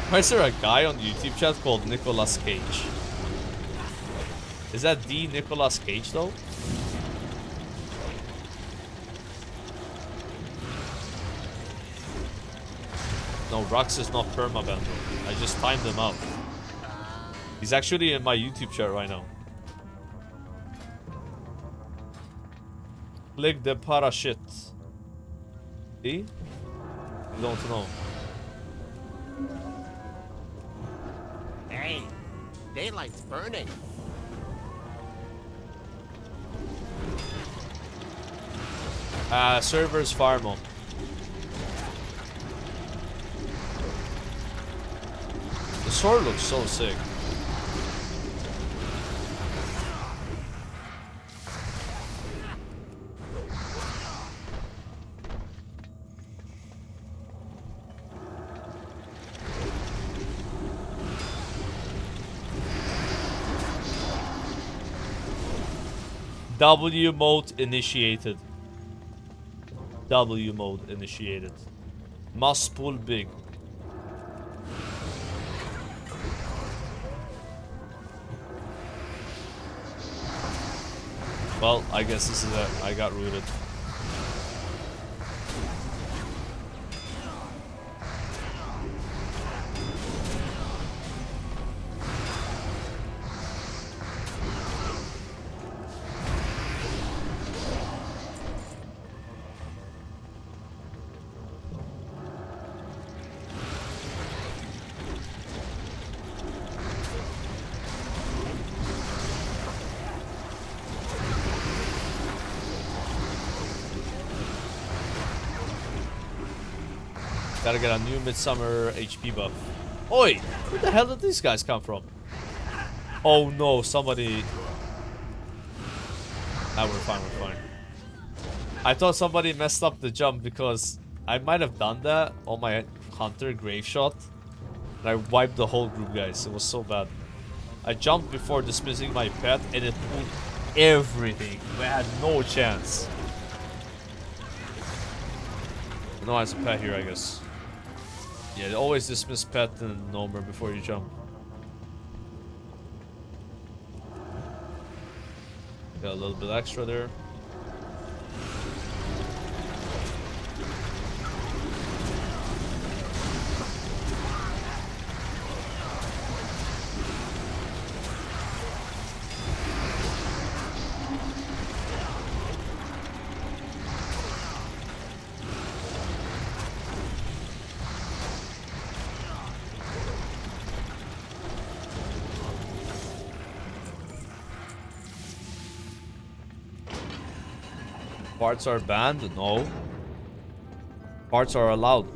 Why is there a guy on the YouTube chat called Nicolas Cage? Is that the Nicolas Cage though? No, Rux is not permaban. I just timed him out. He's actually in my YouTube chat right now. Click the parashit. See? You don't know. Hey, daylight's burning. Servers farm on. The sword looks so sick. W mode initiated. W mode initiated. Must pull big. Well, I guess this is it. I got rooted. Gotta get a new midsummer HP buff. Oi! Where the hell did these guys come from? Oh no, somebody... Nah, we're fine, we're fine. I thought somebody messed up the jump because I might have done that on my Hunter Grave Shot. And I wiped the whole group, guys. It was so bad. I jumped before dismissing my pet and it pulled everything. I had no chance. No, it's a pet here, I guess. Yeah, always dismiss pet and Nomer before you jump. Got a little bit extra there. Parts are banned? No. Parts are allowed.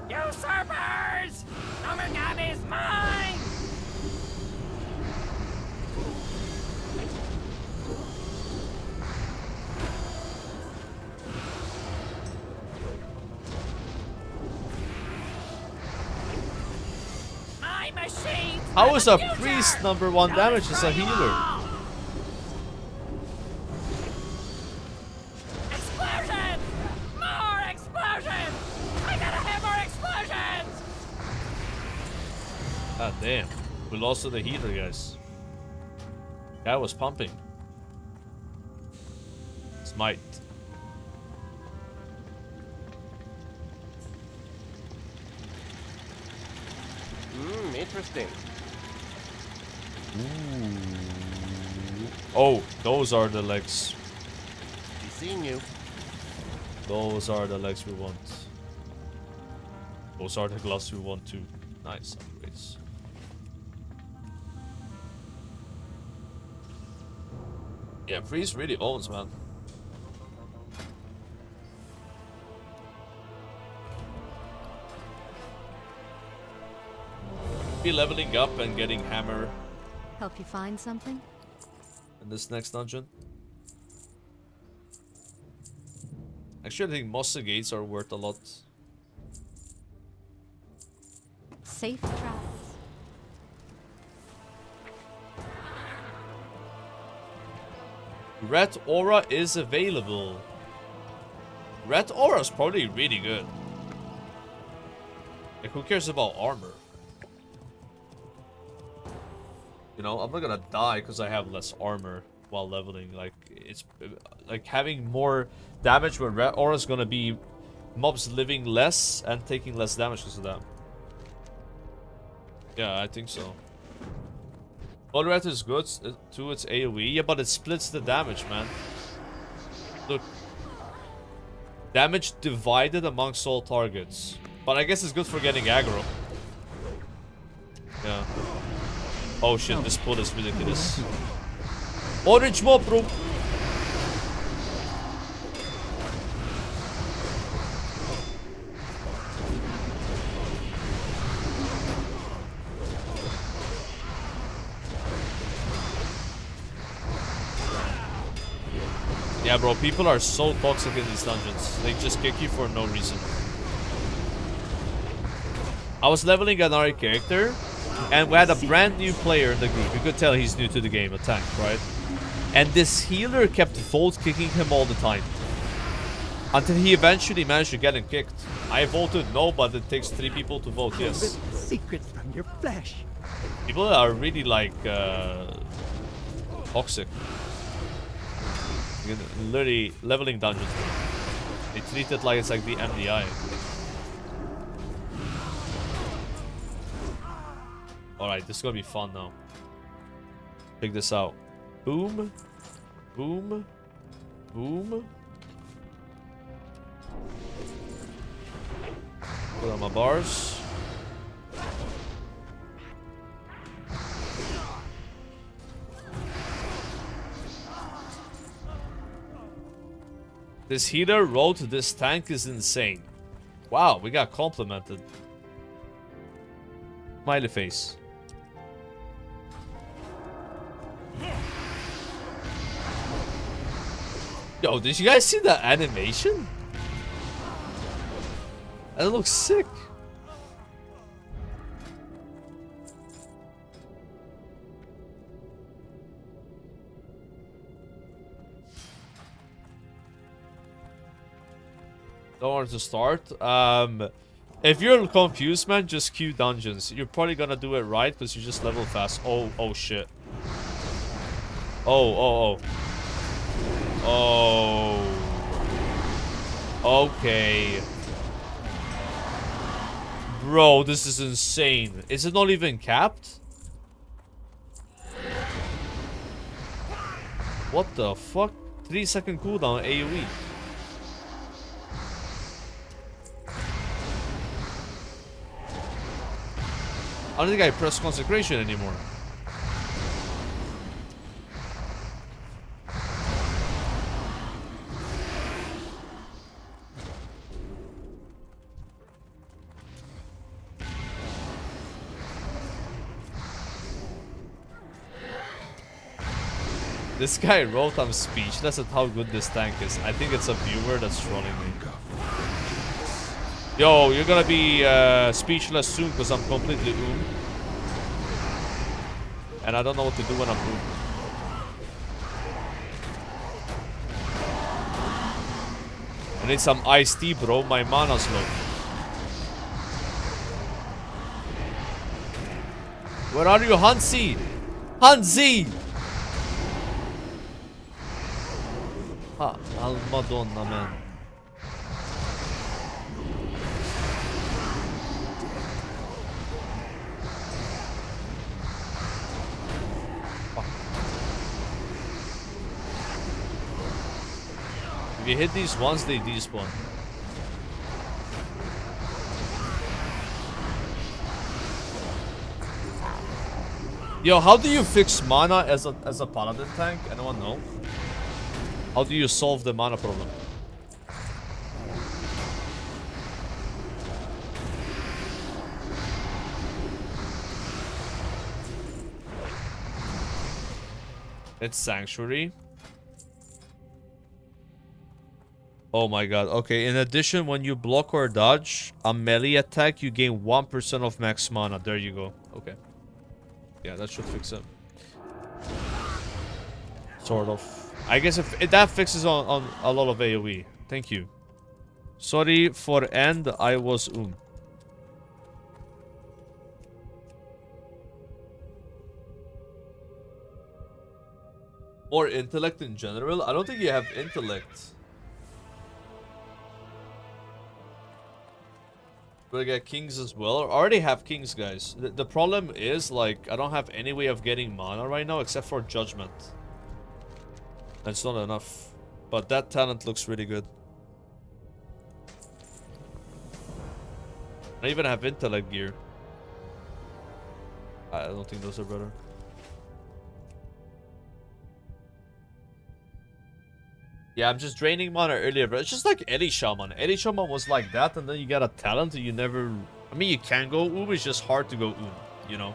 Usurpers! Nomergan is mine! How is a priest #1 damage as a healer? Explosions! More explosions! I gotta have more explosions! God damn. We lost to the healer, guys. That was pumping. Smite. Interesting. Ooh. Oh, those are the legs. She's seen you. Those are the legs we want. Those are the gloves we want too. Nice upgrades. Yeah, Freeze really owns, man. Be leveling up and getting hammer Help you find something? in this next dungeon. Actually, I think Mossa Gates are worth a lot. Safe travels. Red Aura is available. Red Aura is probably really good. Like, who cares about armor? You know, I'm not gonna die because I have less armor while leveling. Like, it's like having more damage with Red Aura is gonna be mobs living less and taking less damage because of that. Yeah, I think so. Blood Red is good too, it's AoE. Yeah, but it splits the damage, man. Look. Damage divided amongst all targets. But I guess it's good for getting aggro. Yeah. Oh shit, this pull is ridiculous. Orange mob, bro! Yeah, bro, people are so toxic in these dungeons. They just kick you for no reason. I was leveling another character, and we had a brand new player in the group. You could tell he's new to the game, a tank, right? And this healer kept volt kicking him all the time. Until he eventually managed to get him kicked. I voted no, but it takes 3 people to vote yes. Secrets from your flesh. People are really like toxic. Literally leveling dungeons. They treat it like it's like the MDI. Alright, this is gonna be fun now. Check this out. Boom. Boom. Boom. Put on my bars. This healer wrote this tank is insane. Wow, we got complimented. Smiley face. Yo, did you guys see that animation? That looks sick. Don't want to start. If you're confused, man, just queue dungeons. You're probably gonna do it right because you just level fast. Oh shit. Oh. Okay. Bro, this is insane. Is it not even capped? What the fuck? 3-second cooldown AoE. I don't think I press consecration anymore. This guy wrote I'm speechless at how good this tank is. I think it's a viewer that's trolling me. Yo, you're gonna be speechless soon because I'm completely And I don't know what to do when I'm moving. I need some iced tea, bro. My mana's low. Where are you, Hansi? Hansi! Ha, Madonna, man. If you hit these once, they despawn. Yo, how do you fix mana as a paladin tank? Anyone know? How do you solve the mana problem? It's Sanctuary. Oh my god. Okay, in addition, when you block or dodge a melee attack, you gain 1% of max mana. There you go. Okay. Yeah, that should fix it. Sort of. I guess if that fixes on a lot of AoE. Thank you. Sorry for end. I was Or intellect in general? I don't think you have intellect. But I get kings as well. I already have kings, guys. The problem is, like, I don't have any way of getting mana right now except for judgment. That's not enough. But that talent looks really good. I even have intellect gear. I don't think those are better. Yeah, I'm just draining mana earlier, but it's just like any shaman. Any shaman was like that, and then you get a talent and you never... I mean, you can go it's just hard to go you know?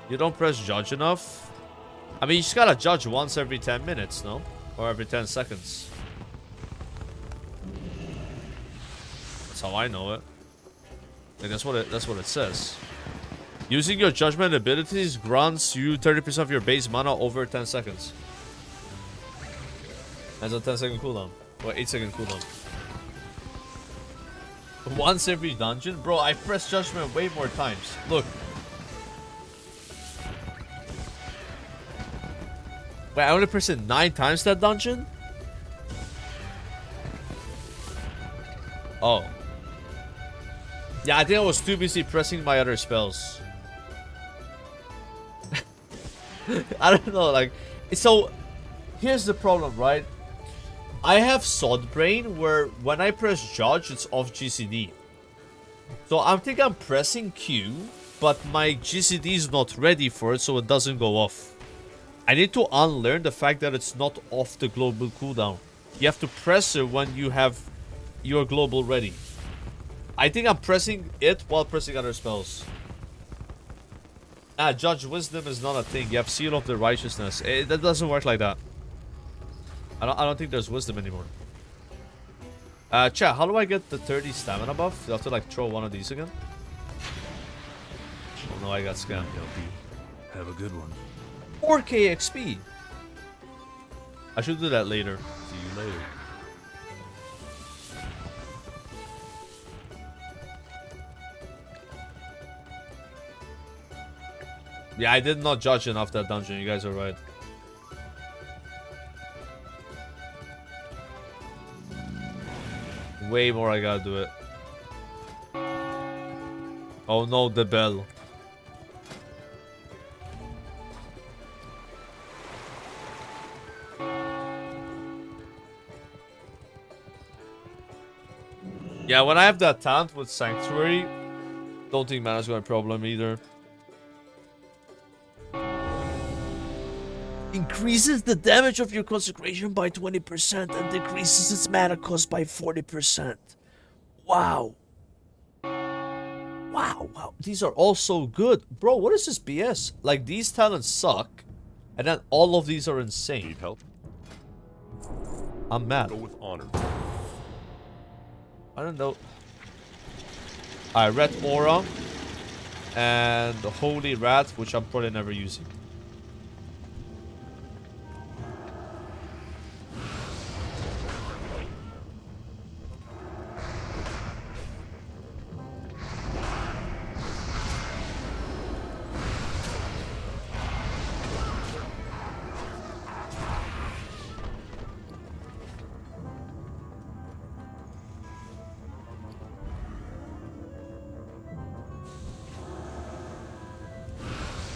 You don't press judge enough. I mean, you just gotta judge once every 10 minutes, no? Or every 10 seconds. That's how I know it. Like, that's what it says. Using your judgment abilities grants you 30% of your base mana over 10 seconds. That's a 10-second cooldown. Or 8-second cooldown. Once every dungeon? Bro, I press judgment way more times. Look. Wait, I only pressed it 9 times that dungeon? Oh. Yeah, I think I was too busy pressing my other spells. I don't know, like... So, here's the problem, right? I have Sod Brain where when I press Judge, it's off GCD. So, I think I'm pressing Q, but my GCD is not ready for it, so it doesn't go off. I need to unlearn the fact that it's not off the global cooldown. You have to press it when you have your global ready. I think I'm pressing it while pressing other spells. Judge Wisdom is not a thing. You have Seal of the Righteousness. That doesn't work like that. I don't think there's Wisdom anymore. Chat, how do I get the 30 stamina buff? Do I have to like throw one of these again? Oh no, I got scammed. Have a good one. 4k XP. I should do that later. See you later. Yeah, I did not judge enough that dungeon. You guys are right. Way more I gotta do it. Oh no, the bell. Yeah, when I have that talent with Sanctuary, don't think mana's gonna be a problem either. Increases the damage of your consecration by 20% and decreases its mana cost by 40%. Wow. Wow. These are all so good. Bro, what is this BS? Like, these talents suck, and then all of these are insane. Need help? I'm mad. Go with honor. I don't know. Alright, Red Aura. and the Holy Rat, which I'm probably never using.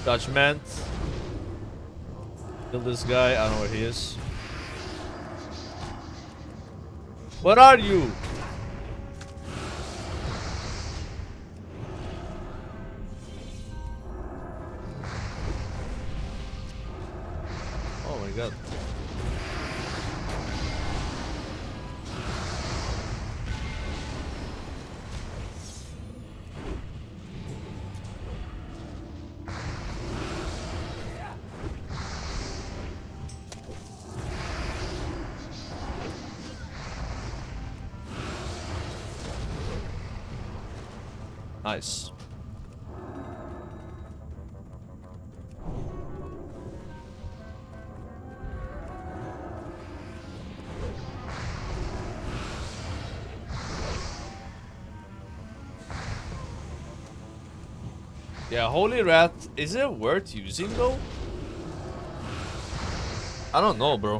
Judgment. Kill this guy. I don't know where he is. Where are you? Oh my god. Nice. Yeah, Holy Rat, is it worth using though? I don't know, bro.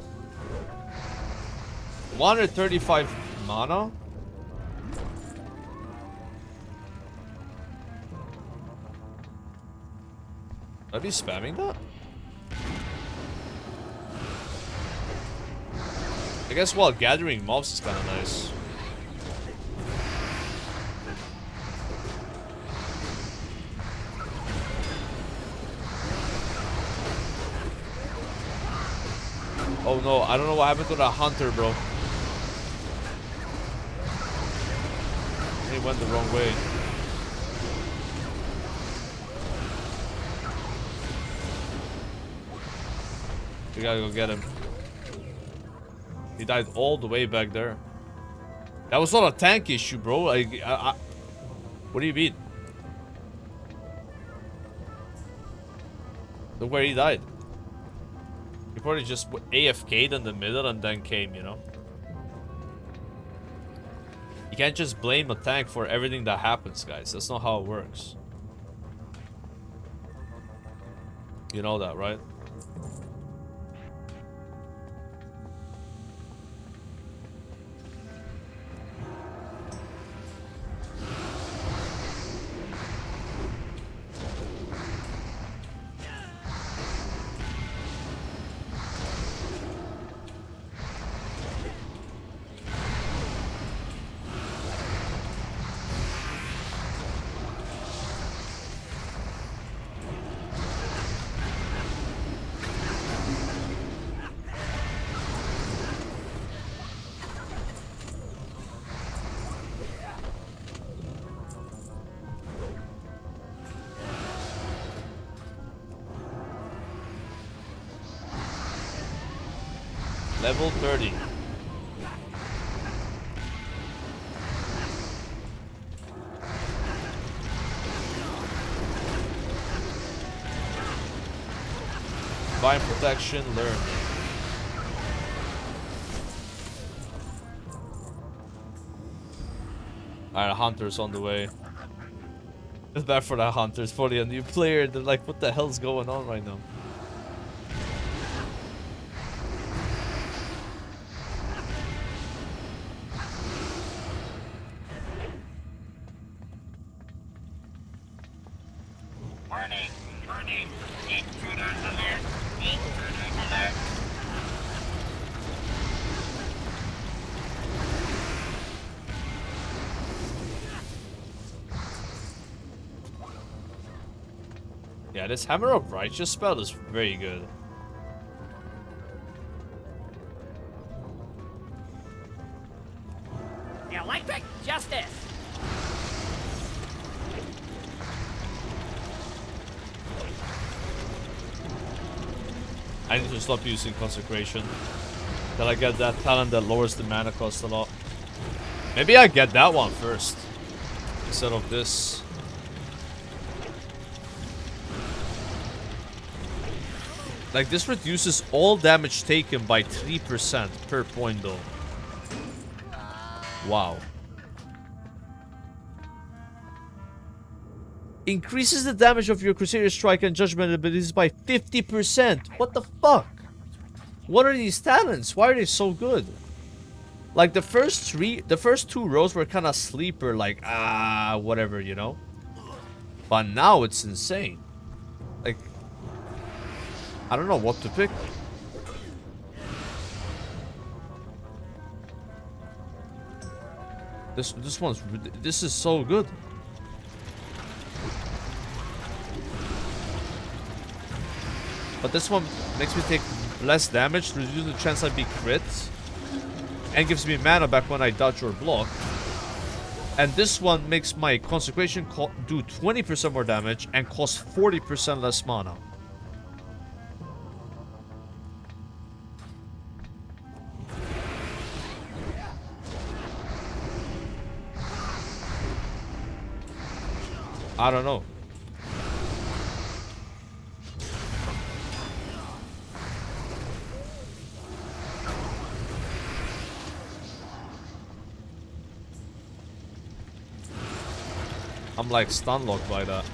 135 mana? Should I be spamming that? I guess while gathering mobs is kind of nice. Oh no, I don't know what happened to that hunter, bro. He went the wrong way. We gotta go get him. He died all the way back there. That was not a tank issue, bro. What do you mean? Look where he died. He probably just AFK'd in the middle and then came, you know? You can't just blame a tank for everything that happens, guys. That's not how it works. You know that, right? Level 30. Divine protection learned. Alright, hunter's on the way. It's bad for that hunter. It's probably a new player. They're like, what the hell's going on right now? Yeah, this Hammer of Righteous spell is very good. Electric justice. I need to stop using Consecration. Till I get that talent that lowers the mana cost a lot. Maybe I get that one first. Instead of this. Like, this reduces all damage taken by 3% per point, though. Wow. Increases the damage of your Crusader Strike and Judgment abilities by 50%. What the fuck? What are these talents? Why are they so good? Like, the first two rows were kind of sleeper, like, whatever, you know? But now it's insane. Like, I don't know what to pick. This is so good. But this one makes me take less damage, reduces the chance I be crit, and gives me mana back when I dodge or block. And this one makes my Consecration do 20% more damage and cost 40% less mana. I don't know. I'm like stun locked by that.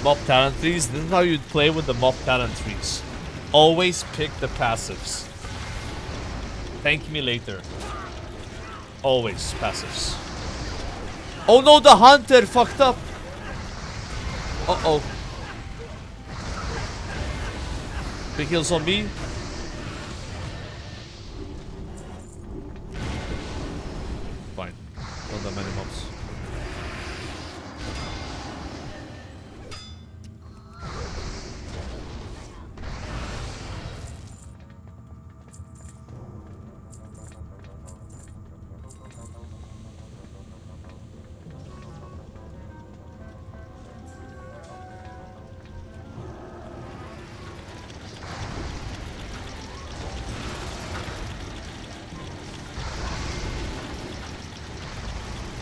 Mob talent trees. This is how you'd play with the mob talent trees. Always pick the passives. Thank me later. Always passives. Oh no, the hunter fucked up. Uh-oh. Big heals on me. Fine. Not that many mobs.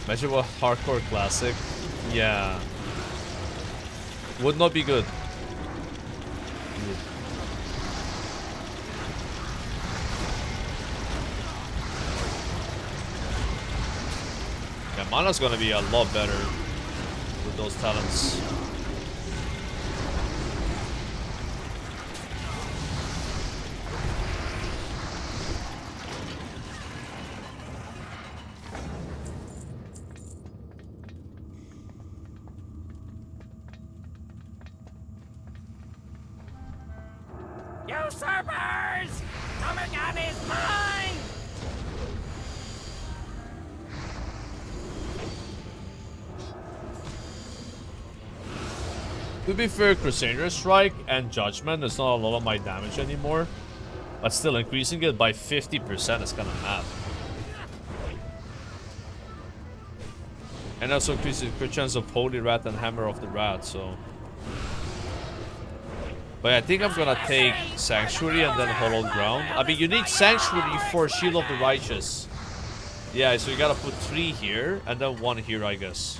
Imagine what hardcore classic. Yeah. Would not be good. Yeah, mana's gonna be a lot better with those talents. Usurpers! Omega is mine! To be fair, Crusader Strike and Judgment is not a lot of my damage anymore. But still, increasing it by 50% is kind of mad. And also increases the chance of Holy Rat and Hammer of the Rat, so... But I think I'm gonna take Sanctuary and then Hollowed Ground. I mean, you need Sanctuary for Shield of the Righteous. Yeah, so you gotta put 3 here and then 1 here, I guess.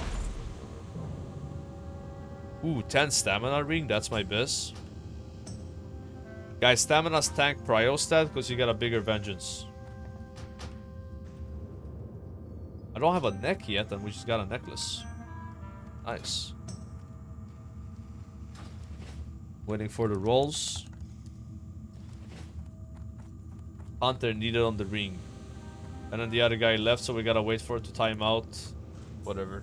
Ooh, 10 Stamina Ring, that's my best. Guys, Stamina's tank Prio stat because you got a bigger Vengeance. I don't have a neck yet, and we just got a necklace. Nice. Waiting for the rolls. Hunter needed on the ring. And then the other guy left, so we gotta wait for it to time out. Whatever.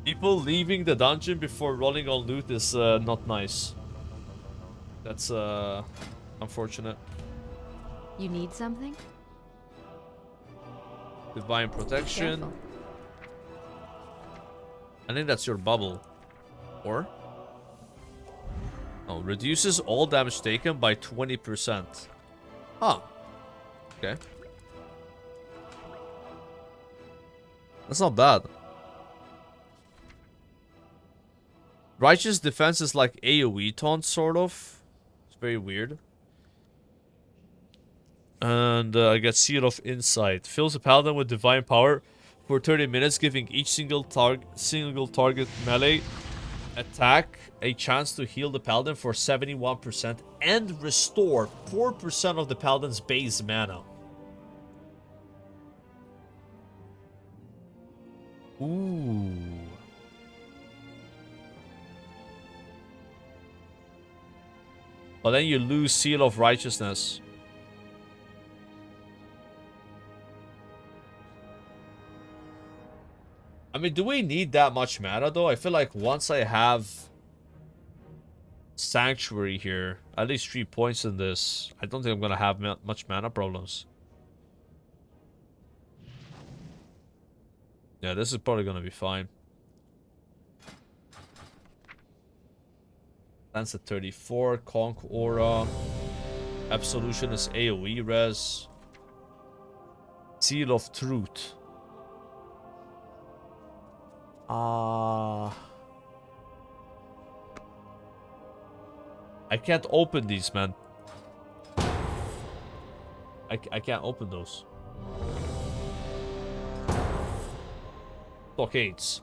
People leaving the dungeon before rolling on loot is not nice. That's unfortunate. You need something? Divine Protection. I think that's your bubble. Or? Oh, reduces all damage taken by 20%. Huh. Okay. That's not bad. Righteous defense is like AoE taunt, sort of. It's very weird. And I get Seal of Insight. Fills a paladin with divine power for 30 minutes, giving each single target melee attack a chance to heal the paladin for 71% and restore 4% of the paladin's base mana. Ooh. But then you lose Seal of Righteousness. I mean, do we need that much mana, though? I feel like once I have Sanctuary here, at least 3 points in this, I don't think I'm going to have much mana problems. Yeah, this is probably going to be fine. Lance at 34, Conk Aura. Absolution is AoE res. Seal of Truth. I can't open these, man. I can't open those. Blockades.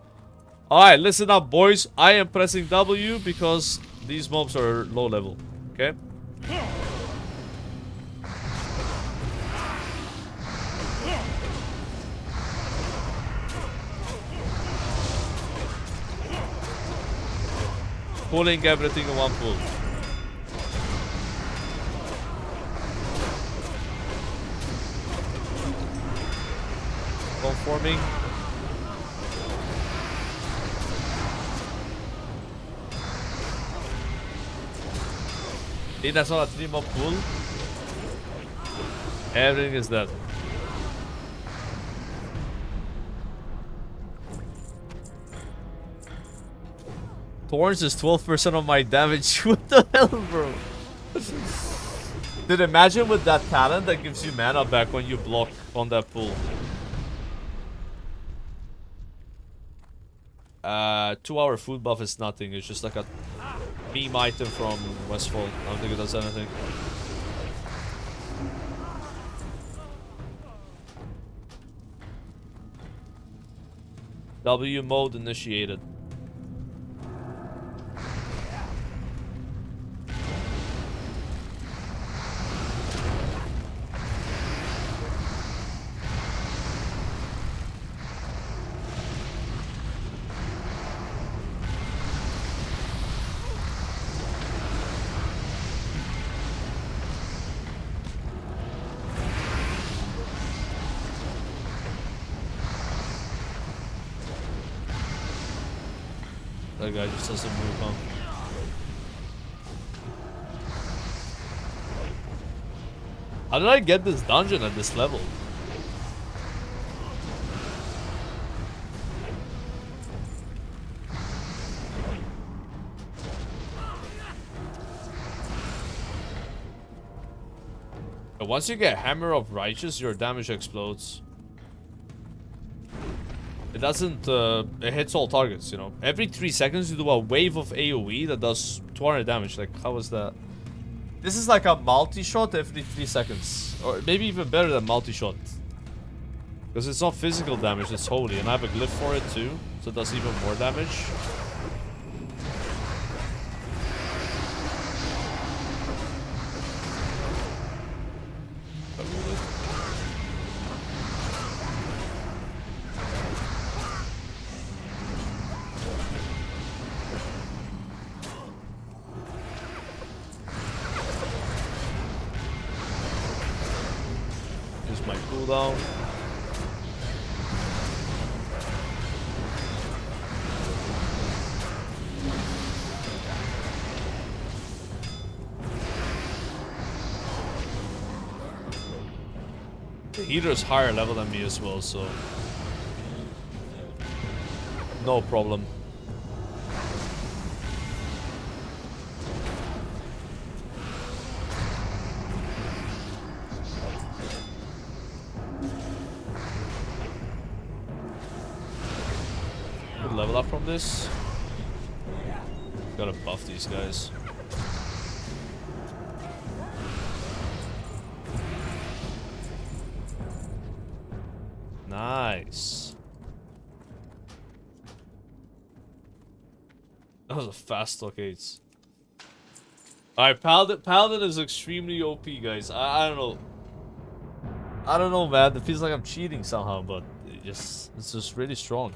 Alright, listen up, boys. I am pressing W because these mobs are low level. Okay? Pulling everything in one pull. Conforming. That's not a 3-mob pull. Everything is dead. Thorns is 12% of my damage. What the hell, bro? Dude, imagine with that talent that gives you mana back when you block on that pull. 2-hour food buff is nothing. It's just like a meme item from Westfall. I don't think it does anything. W mode initiated. That guy just doesn't move, huh? How did I get this dungeon at this level? But once you get Hammer of Righteous, your damage explodes. It doesn't, it hits all targets, you know. Every 3 seconds you do a wave of AoE that does 200 damage. Like, how is that? This is like a multi-shot every 3 seconds. Or maybe even better than multi-shot. Because it's not physical damage, it's holy. And I have a glyph for it too, so it does even more damage. Cooldown. The healer is higher level than me as well, so No problem. Good level up from this. Gotta buff these guys. Nice. That was a fast stockades. Alright, Paladin is extremely OP, guys. I don't know. I don't know, man. It feels like I'm cheating somehow, but it's just really strong.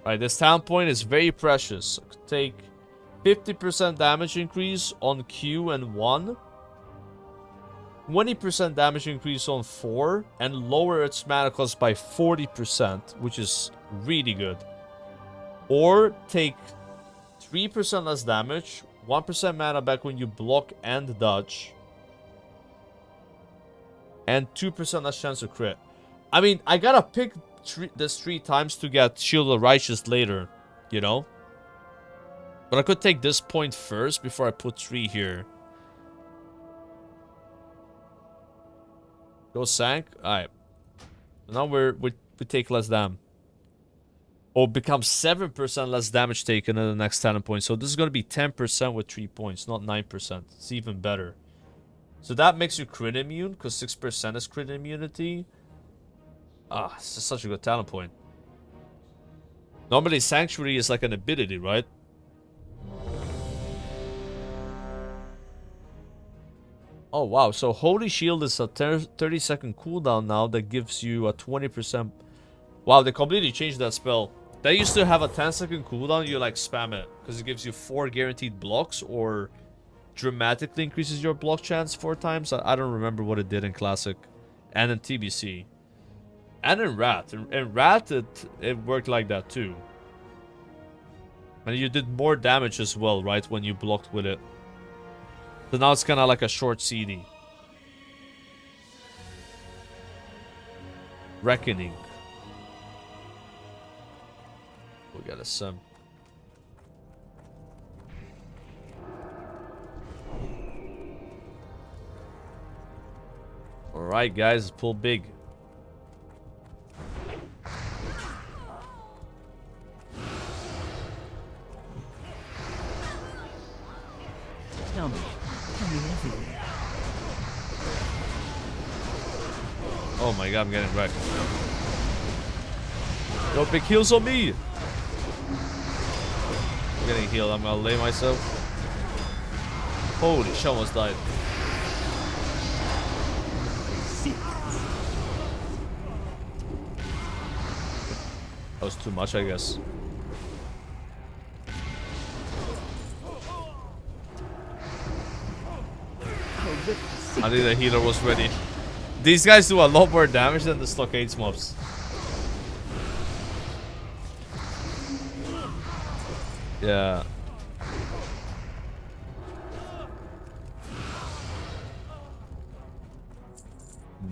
Alright, this talent point is very precious. Take 50% damage increase on Q and 1. 20% damage increase on 4. And lower its mana cost by 40%, which is really good. Or take 3% less damage, 1% mana back when you block and dodge, and 2% less chance to crit. I mean, I gotta pick this 3 times to get Shield of Righteous later, you know? But I could take this point first before I put 3 here. Go Sank? Alright. Now we take less damage. Or becomes 7% less damage taken in the next talent point. So this is going to be 10% with 3 points, not 9%. It's even better. So that makes you crit immune, because 6% is crit immunity. Ah, this is such a good talent point. Normally Sanctuary is like an ability, right? Oh wow, so Holy Shield is a 30-second cooldown now that gives you a 20%... Wow, they completely changed that spell. They used to have a 10-second cooldown, you like spam it. Because it gives you 4 guaranteed blocks or dramatically increases your block chance 4 times. I don't remember what it did in Classic. And in TBC. And in Rat. In Rat, it worked like that too. And you did more damage as well, right? When you blocked with it. So now it's kind of like a short CD. Reckoning. We got a sim. Alright guys, pull big. Tell me everything. Oh my god, I'm getting wrecked. Yo, big heals on me! I'm getting healed, I'm gonna lay myself. Holy shit, almost died. That was too much, I guess. I think the healer was ready. These guys do a lot more damage than the stockades mobs. Yeah.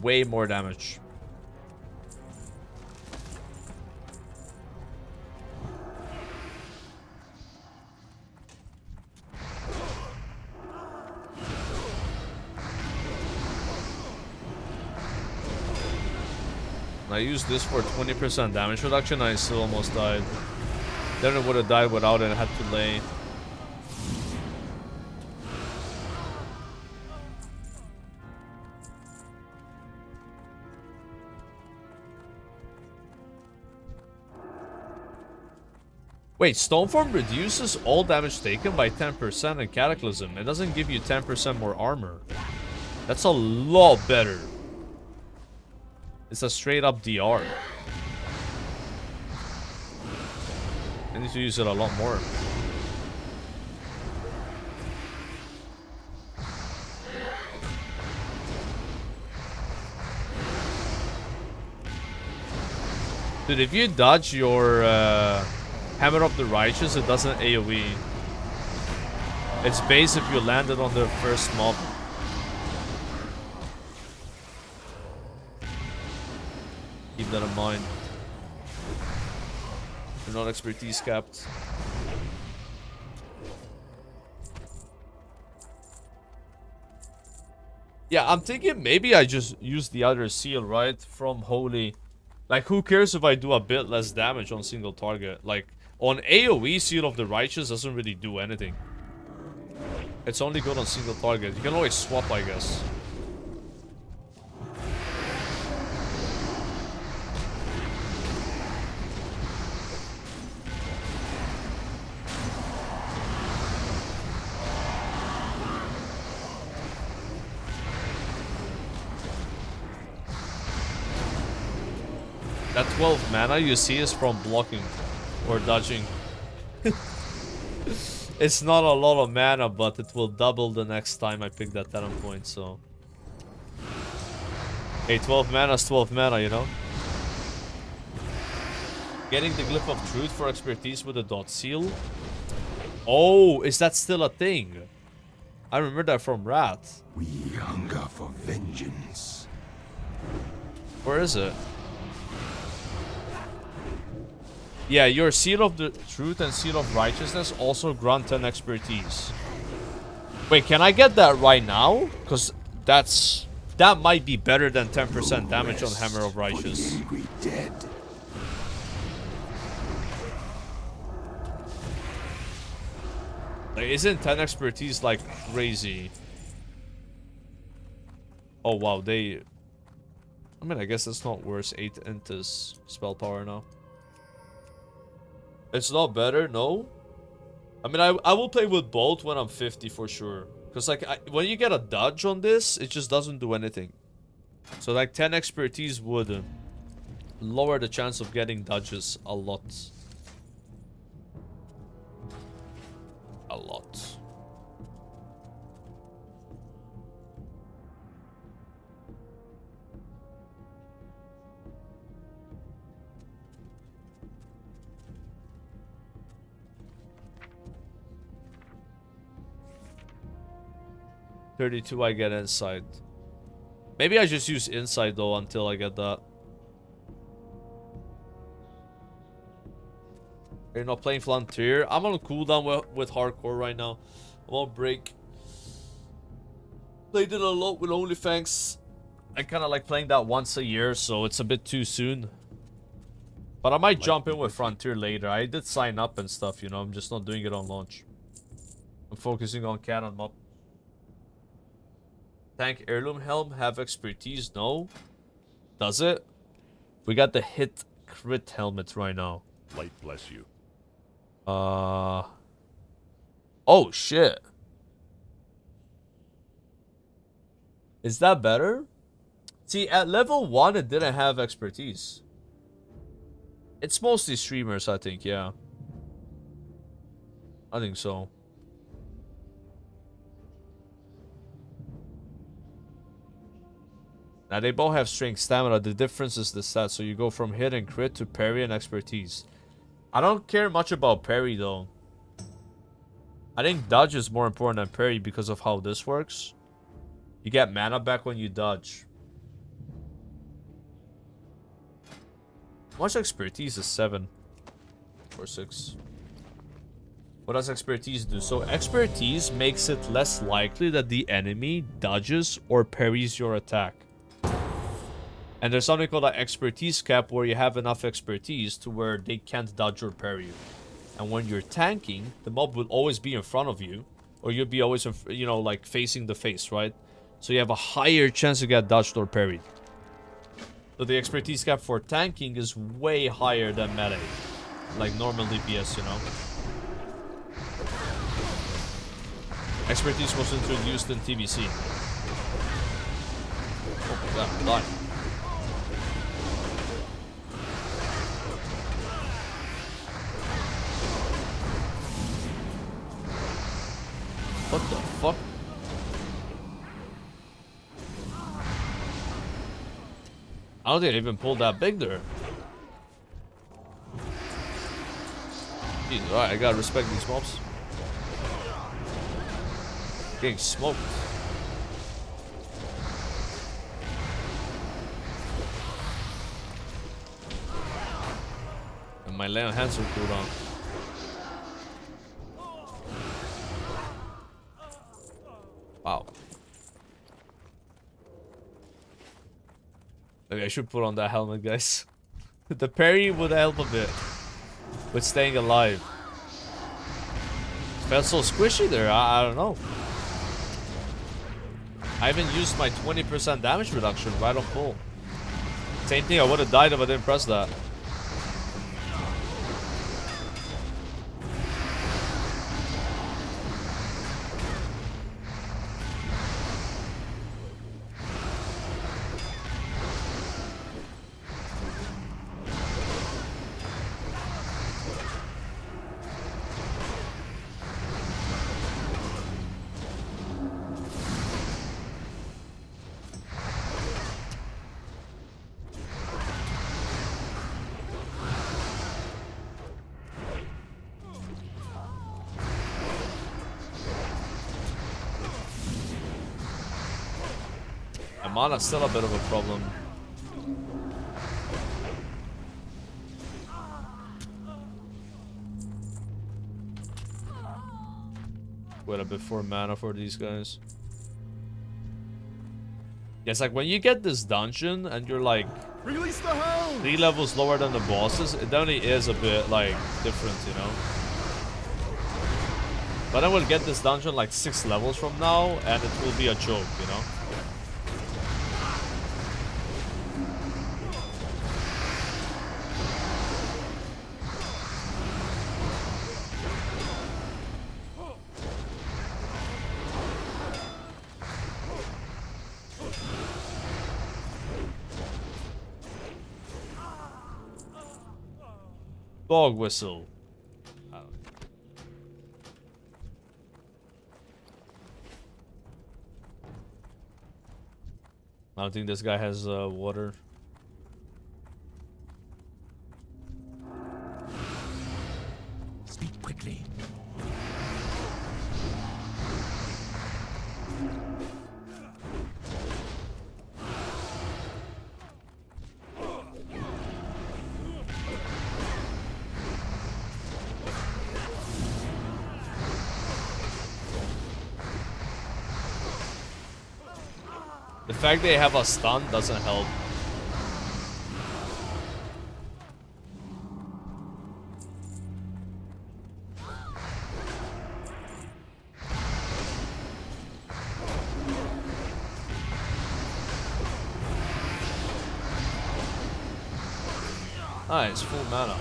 Way more damage. I used this for 20% damage reduction, I still almost died. Then it would have died without it, I had to lay. Wait, Stoneform reduces all damage taken by 10% in Cataclysm. It doesn't give you 10% more armor. That's a lot better. It's a straight up DR. I need to use it a lot more. Dude, if you dodge your Hammer of the Righteous, it doesn't AoE. It's base if you landed on the first mob. that in mind. You're not expertise capped. Yeah, I'm thinking maybe I just use the other seal, right? From Holy. Like, who cares if I do a bit less damage on single target? Like, on AoE, Seal of the Righteous doesn't really do anything. It's only good on single target. You can always swap, I guess. That 12 mana you see is from blocking or dodging. It's not a lot of mana, but it will double the next time I pick that talent point, so... Hey, 12 mana is 12 mana, you know? Getting the Glyph of Truth for expertise with a dot seal? Oh, is that still a thing? I remember that from Rat. We hunger for vengeance. Where is it? Yeah, your Seal of the Truth and Seal of Righteousness also grant 10 expertise. Wait, can I get that right now? Because that might be better than 10% damage on Hammer of Righteous. Like, isn't 10 expertise like crazy? Oh wow, I mean, I guess it's not worse. 8 Intus spell power now. It's not better, no. I mean, I will play with both when I'm 50 for sure. Because, like, when you get a dodge on this, it just doesn't do anything. So, like, 10 expertise would lower the chance of getting dodges a lot. A lot. $32 I get inside. Maybe I just use inside though until I get that. You're not playing Frontier. I'm on cooldown with hardcore right now. I'm on break. Played it a lot with OnlyFans. I kind of like playing that once a year, so it's a bit too soon. But I might jump in with Frontier later. I did sign up and stuff, you know. I'm just not doing it on launch. I'm focusing on Cannon Mob. Tank Heirloom Helm have expertise? No. Does it? We got the hit crit helmet right now. Light bless you. Oh shit. Is that better? See, at level 1 it didn't have expertise. It's mostly streamers, I think, yeah. I think so. Now they both have strength stamina. The difference is the stat. So you go from hit and crit to parry and expertise. I don't care much about parry though. I think dodge is more important than parry because of how this works. You get mana back when you dodge. How much expertise is 7 or 6? What does expertise do? So expertise makes it less likely that the enemy dodges or parries your attack. And there's something called an expertise cap where you have enough expertise to where they can't dodge or parry you. And when you're tanking, the mob will always be in front of you. Or you'll be always, you know, like facing the face, right? So you have a higher chance to get dodged or parried. So the expertise cap for tanking is way higher than melee. Like normal DPS, you know? Expertise was introduced in TBC. Oh my god, I'm dying. What the fuck? I don't think I even pulled that big there. Jesus, alright, I gotta respect these mobs. Getting smoked. And my lay on hands will cool down. Wow. Maybe I should put on that helmet, guys. The parry would help a bit with staying alive. It felt so squishy there. I don't know. I haven't used my 20% damage reduction right on full. Same thing, I would have died if I didn't press that. Mana's still a bit of a problem. Wait a bit for mana for these guys. Yeah, it's like when you get this dungeon and you're like Release the hound! 3 levels lower than the bosses, it definitely is a bit like different, you know. But I will get this dungeon like 6 levels from now and it will be a joke, you know. Dog whistle. I don't think this guy has water. Speak quickly. The fact they have a stun doesn't help. Nice, full mana.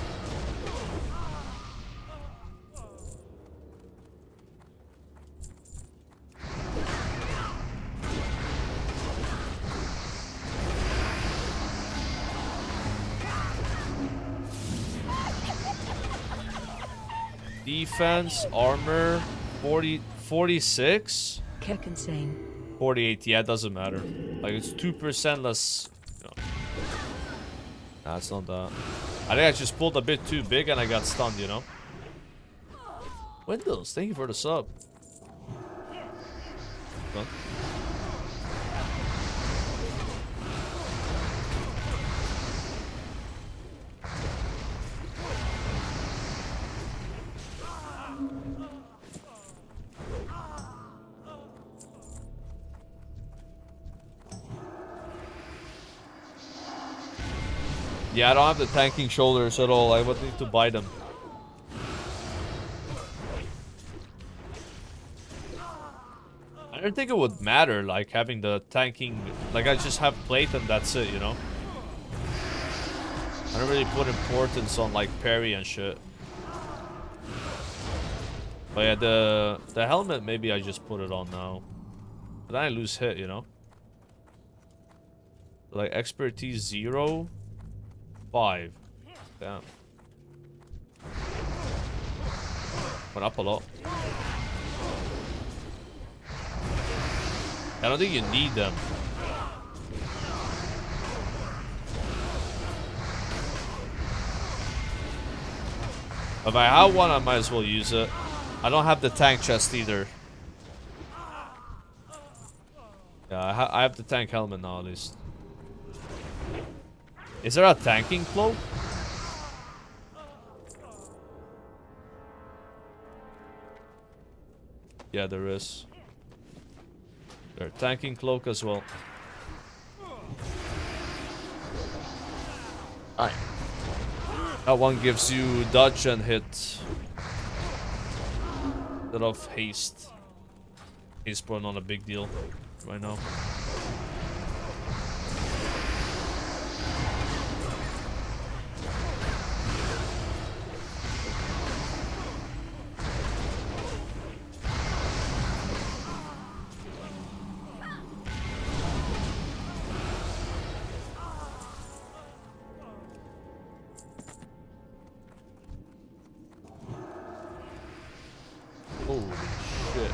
Defense, armor, 46? Keck insane. 48, yeah, it doesn't matter. Like, it's 2% less. You know. Nah, it's not that. I think I just pulled a bit too big and I got stunned, you know? Windows, thank you for the sub. Done. Yeah, I don't have the tanking shoulders at all. I would need to buy them. I don't think it would matter, like, having the tanking... Like, I just have plate and that's it, you know? I don't really put importance on, like, parry and shit. But yeah, the helmet, maybe I just put it on now. But then I lose hit, you know? Like, expertise 0... 5. Damn. Went up a lot. I don't think you need them. If I have one, I might as well use it. I don't have the tank chest either. Yeah, I have the tank helmet now at least. Is there a tanking cloak? Yeah, there is. They're tanking cloak as well. Alright. That one gives you dodge and hit. Instead of haste. Haste probably not a big deal right now. Holy shit.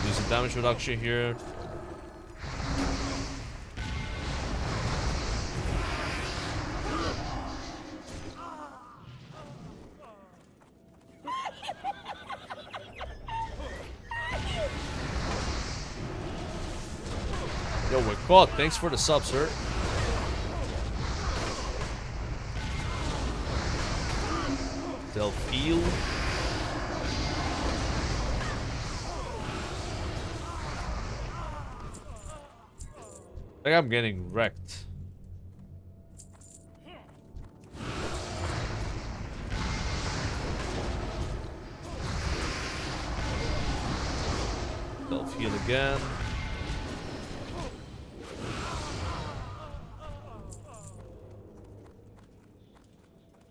Use the damage reduction here. Yo, we're caught. Thanks for the sub, sir. They'll feel. I think I'm getting wrecked. They'll heal again.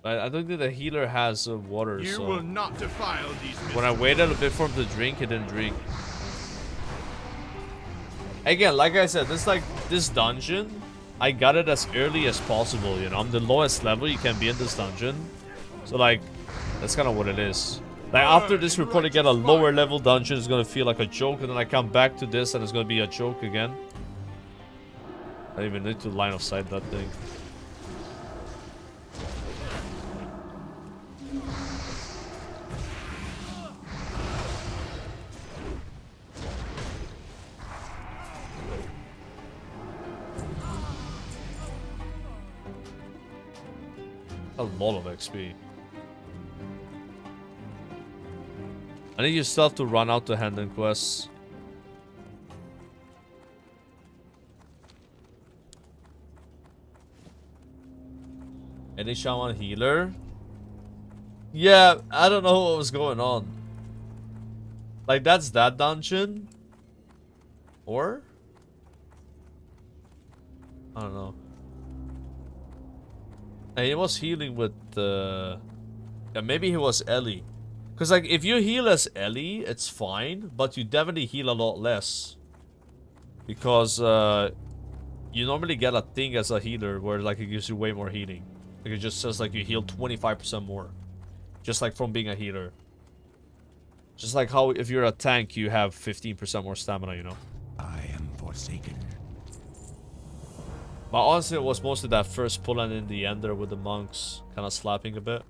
I don't think the healer has water, You so will not defile these. when I waited a bit for him to drink, he didn't drink. Again, like I said, this dungeon, I got it as early as possible, you know. I'm the lowest level you can be in this dungeon. So like, that's kind of what it is. Like after this, we probably get a lower level dungeon. It's gonna feel like a joke, and then I come back to this and it's gonna be a joke again. I don't even need to line of sight that thing. A lot of XP. I think you still have to run out to hand in quests. Any shaman healer? Yeah, I don't know what was going on. Like, that's that dungeon? Or? I don't know. And he was healing with yeah, maybe he was Ellie. Because like if you heal as Ellie, it's fine, but you definitely heal a lot less. Because you normally get a thing as a healer where like it gives you way more healing. Like it just says like you heal 25% more. Just like from being a healer. Just like how if you're a tank you have 15% more stamina, you know. I am forsaken. But honestly, it was mostly that first pull and in the end there with the monks kind of slapping a bit.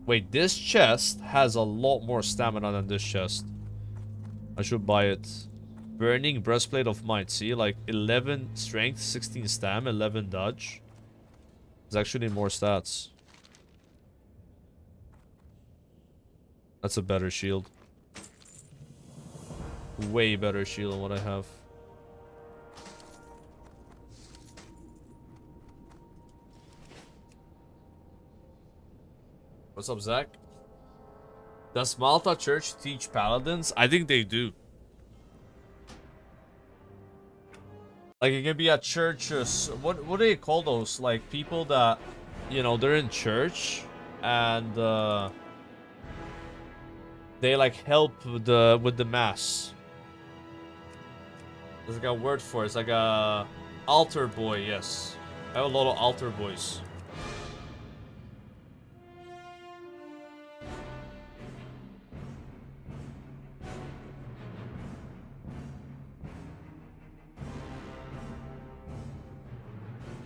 Wait, this chest has a lot more stamina than this chest. I should buy it. Burning Breastplate of Might. See, like 11 strength, 16 stam, 11 dodge. There's actually more stats. That's a better shield. Way better shield than what I have. What's up, Zach? Does Malta Church teach paladins? I think they do. Like, it can be at churches. What do they call those? Like, people that, you know, they're in church and they like help with the mass. There's like a word for it. It's like a altar boy. Yes, I have a lot of altar boys.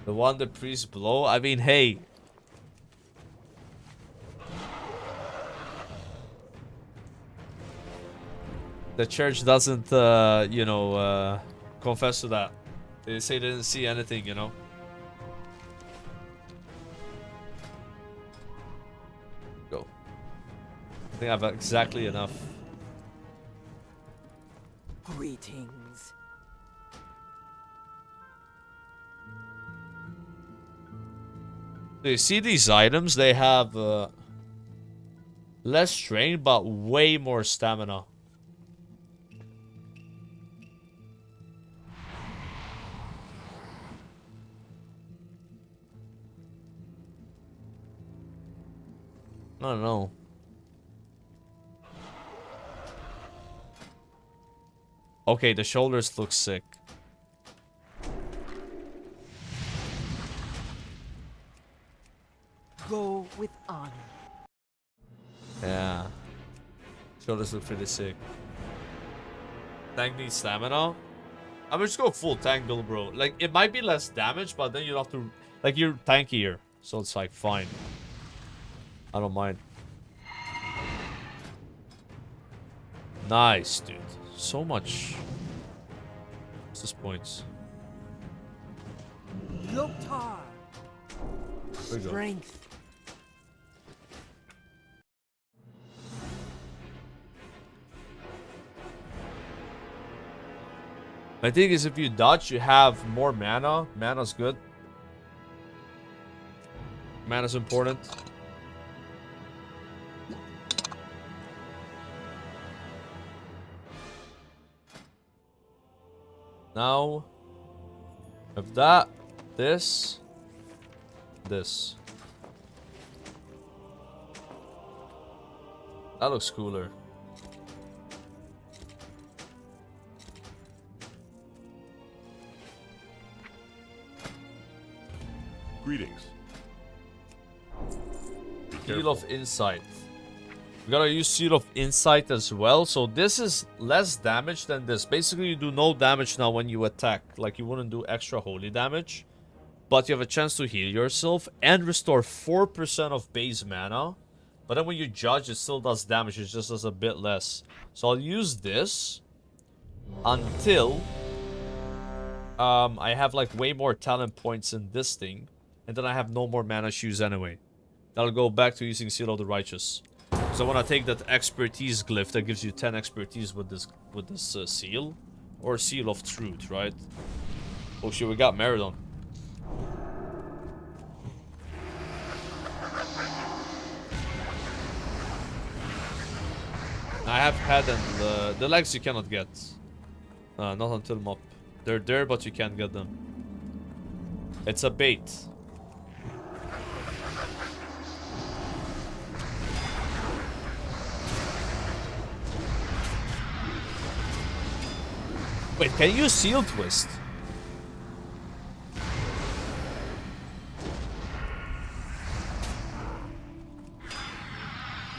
The one the priests blow. I mean, hey. The church doesn't, you know, confess to that. They say they didn't see anything, you know. Go. I think I have exactly enough. Greetings. Do you see these items? They have less strength, but way more stamina. I don't know. Okay, the shoulders look sick. Go with honor. Yeah. Shoulders look pretty sick. Tank needs stamina. I'm just go full tank build, bro. Like, it might be less damage, but then you have to... Like, you're tankier. So it's like, fine. I don't mind. Nice, dude. So much. What's this points? Loktar. There we go. Strength. My thing is, if you dodge, you have more mana. Mana's good. Mana's important. Now, of that, this. That looks cooler. Greetings. Seal of Insight. We gotta use Seal of Insight as well. So this is less damage than this. Basically, you do no damage now when you attack. Like, you wouldn't do extra holy damage. But you have a chance to heal yourself and restore 4% of base mana. But then when you judge, it still does damage. It just does a bit less. So I'll use this until I have like way more talent points in this thing. And then I have no more mana shoes anyway. I'll go back to using Seal of the Righteous. So I want to take that expertise glyph that gives you 10 expertise with this seal. Or Seal of Truth, right? Oh shit, we got Meridon. I have had and the legs you cannot get. Not until mop. They're there, but you can't get them. It's a bait. Wait, can you seal twist?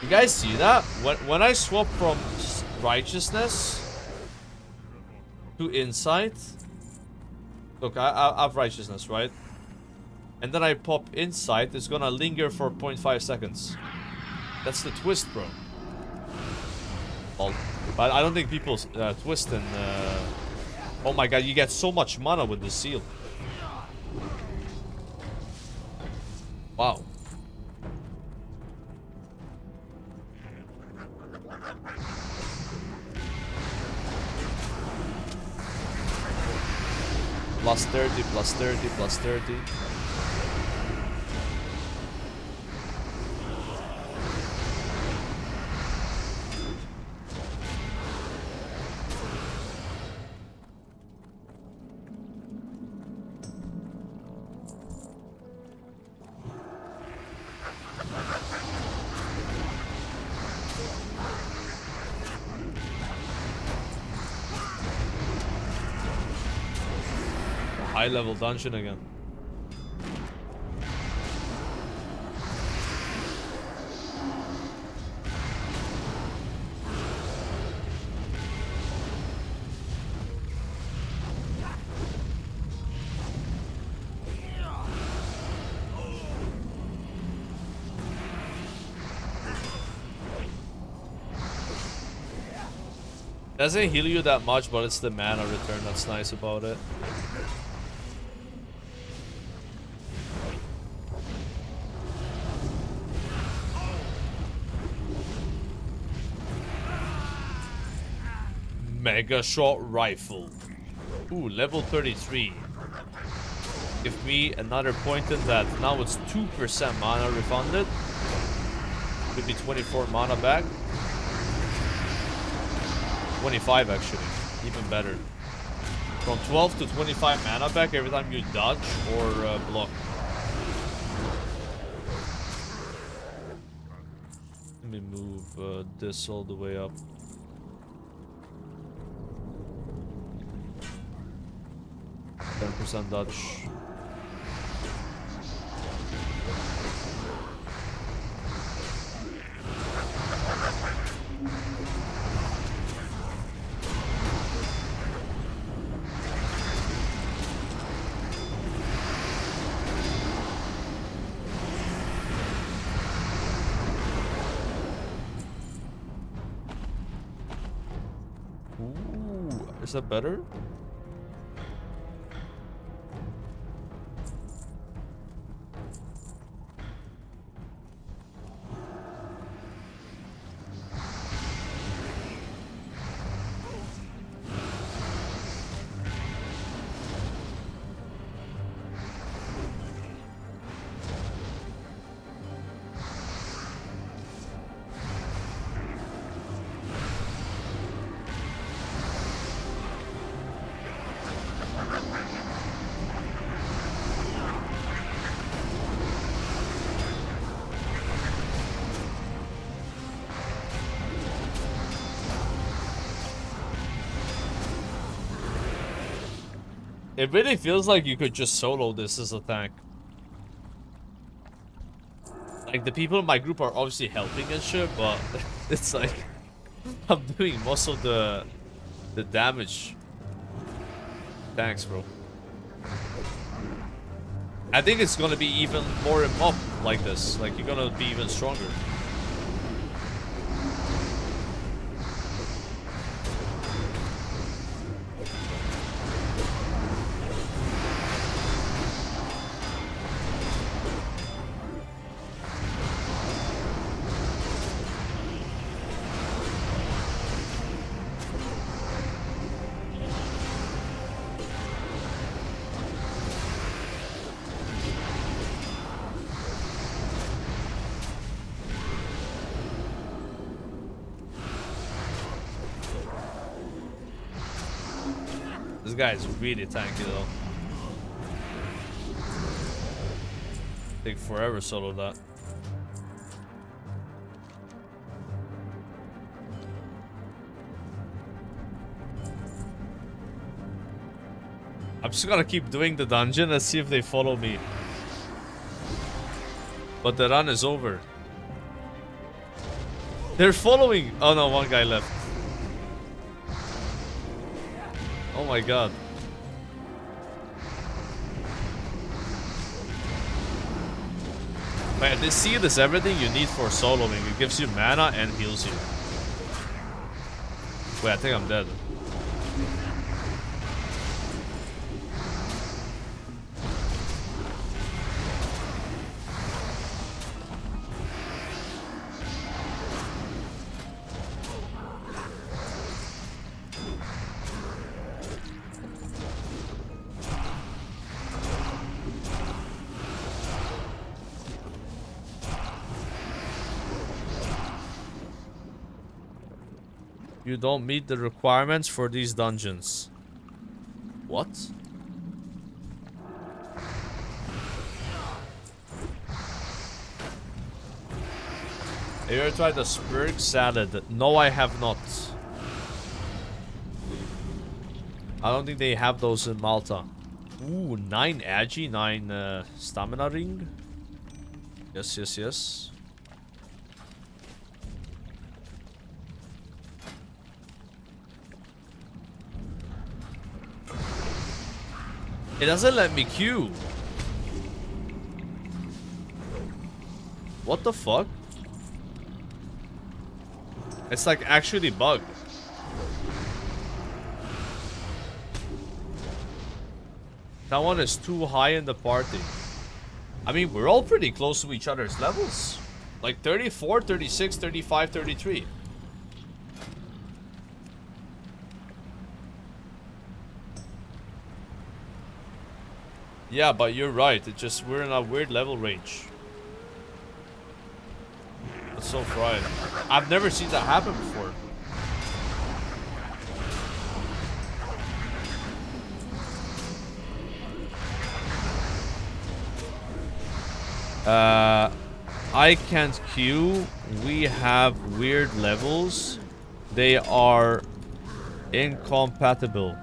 You guys see that? When I swap from righteousness to insight, look, I have righteousness, right? And then I pop insight, it's gonna linger for 0.5 seconds. That's the twist, bro. Well, but I don't think people twist in... Oh my god, you get so much mana with this seal. Wow. Plus 30, plus 30, plus 30. High level dungeon again. Doesn't heal you that much, but it's the mana return that's nice about it. Mega Shot Rifle. Ooh, level 33. Give me another point in that. Now it's 2% mana refunded. Could be 24 mana back. 25 actually. Even better. From 12 to 25 mana back every time you dodge or block. Let me move this all the way up. 10% dodge. Ooh, is that better? It really feels like you could just solo this as a tank. Like, the people in my group are obviously helping and shit, but it's like I'm doing most of the damage. Thanks, bro. I think it's gonna be even more mob like this. Like, you're gonna be even stronger. This guy is really tanky though. Take forever solo that. I'm just gonna keep doing the dungeon and see if they follow me. But the run is over. They're following. Oh no, one guy left. Oh my god. Man, this seed is everything you need for soloing. It gives you mana and heals you. Wait, I think I'm dead. You don't meet the requirements for these dungeons. What? Have you ever tried the spurg salad? No, I have not. I don't think they have those in Malta. Ooh, 9 agi, 9 stamina ring. Yes, yes, yes. It doesn't let me queue. What the fuck? It's like actually bugged. That one is too high in the party. I mean, we're all pretty close to each other's levels. Like 34, 36, 35, 33. Yeah, but you're right. It's just we're in a weird level range. That's so fried. I've never seen that happen before. I can't queue. We have weird levels. They are incompatible.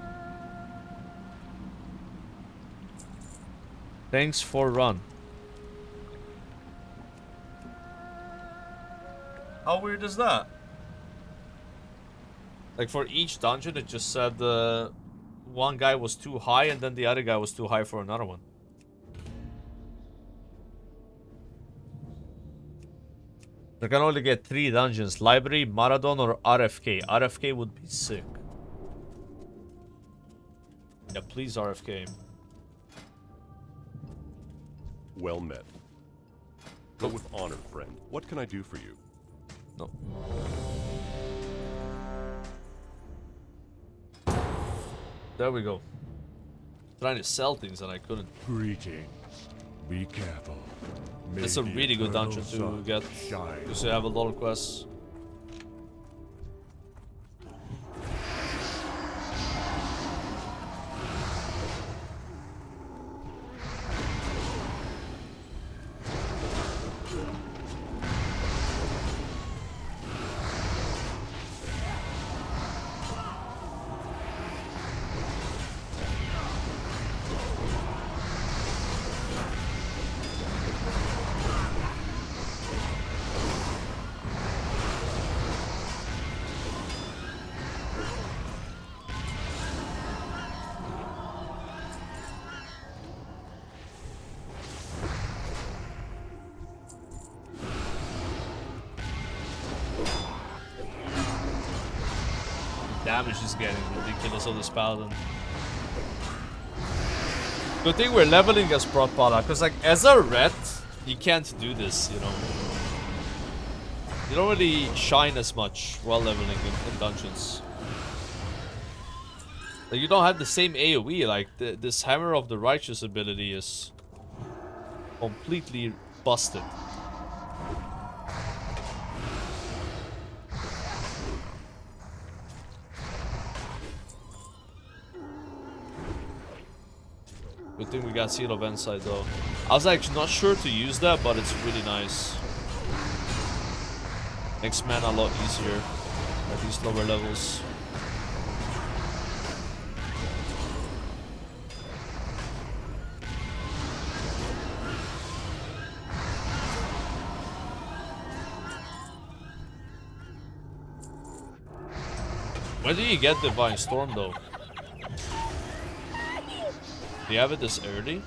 Thanks for run. How weird is that? Like for each dungeon, it just said one guy was too high and then the other guy was too high for another one. I can only get 3 dungeons: Library, Marathon, or RFK. RFK would be sick. Yeah, please RFK. Well met. But with honor, friend. What can I do for you? No. There we go. Trying to sell things and I couldn't. Greetings. Be careful. It's a really good dungeon to get, because you have a lot of quests. Damage is getting ridiculous on this Paladin. Good thing we're leveling as Prot Paladin, because like as a ret, you can't do this, you know. You don't really shine as much while leveling in dungeons. Like you don't have the same AoE, like this Hammer of the Righteous ability is completely busted. Good thing we got Seal of Insight though. I was actually not sure to use that, but it's really nice. Makes mana a lot easier at these lower levels. When do you get Divine Storm though? Do you have it this early?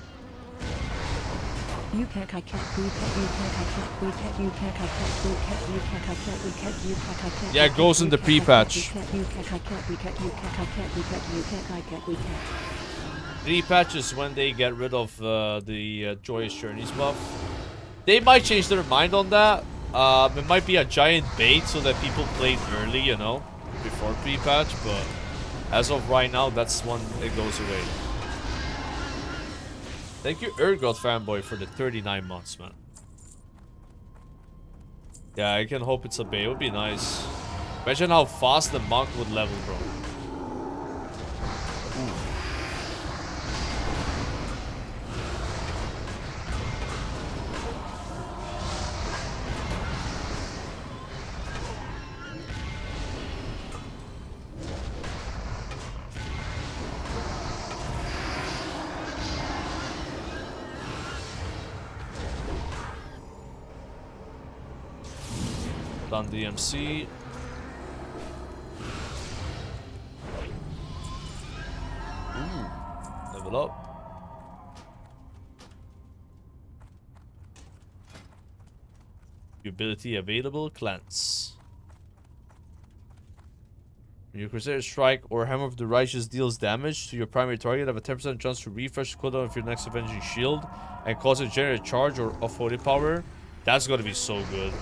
Yeah, it goes in the pre-patch. Pre-patch is when they get rid of the Joyous Journeys buff. They might change their mind on that. It might be a giant bait so that people played early, you know, before pre-patch, but as of right now, that's when it goes away. Thank you, Urgot Fanboy, for the 39 months, man. Yeah, I can hope it's a bait. It would be nice. Imagine how fast the monk would level, bro. Ooh. Done DMC. Ooh, level up. Ability available, cleanse. When your Crusader Strike or Hammer of the Righteous deals damage to your primary target, have a 10% chance to refresh the cooldown of your next Avenging Shield and cause it to generate a charge or of holy power. That's gonna be so good.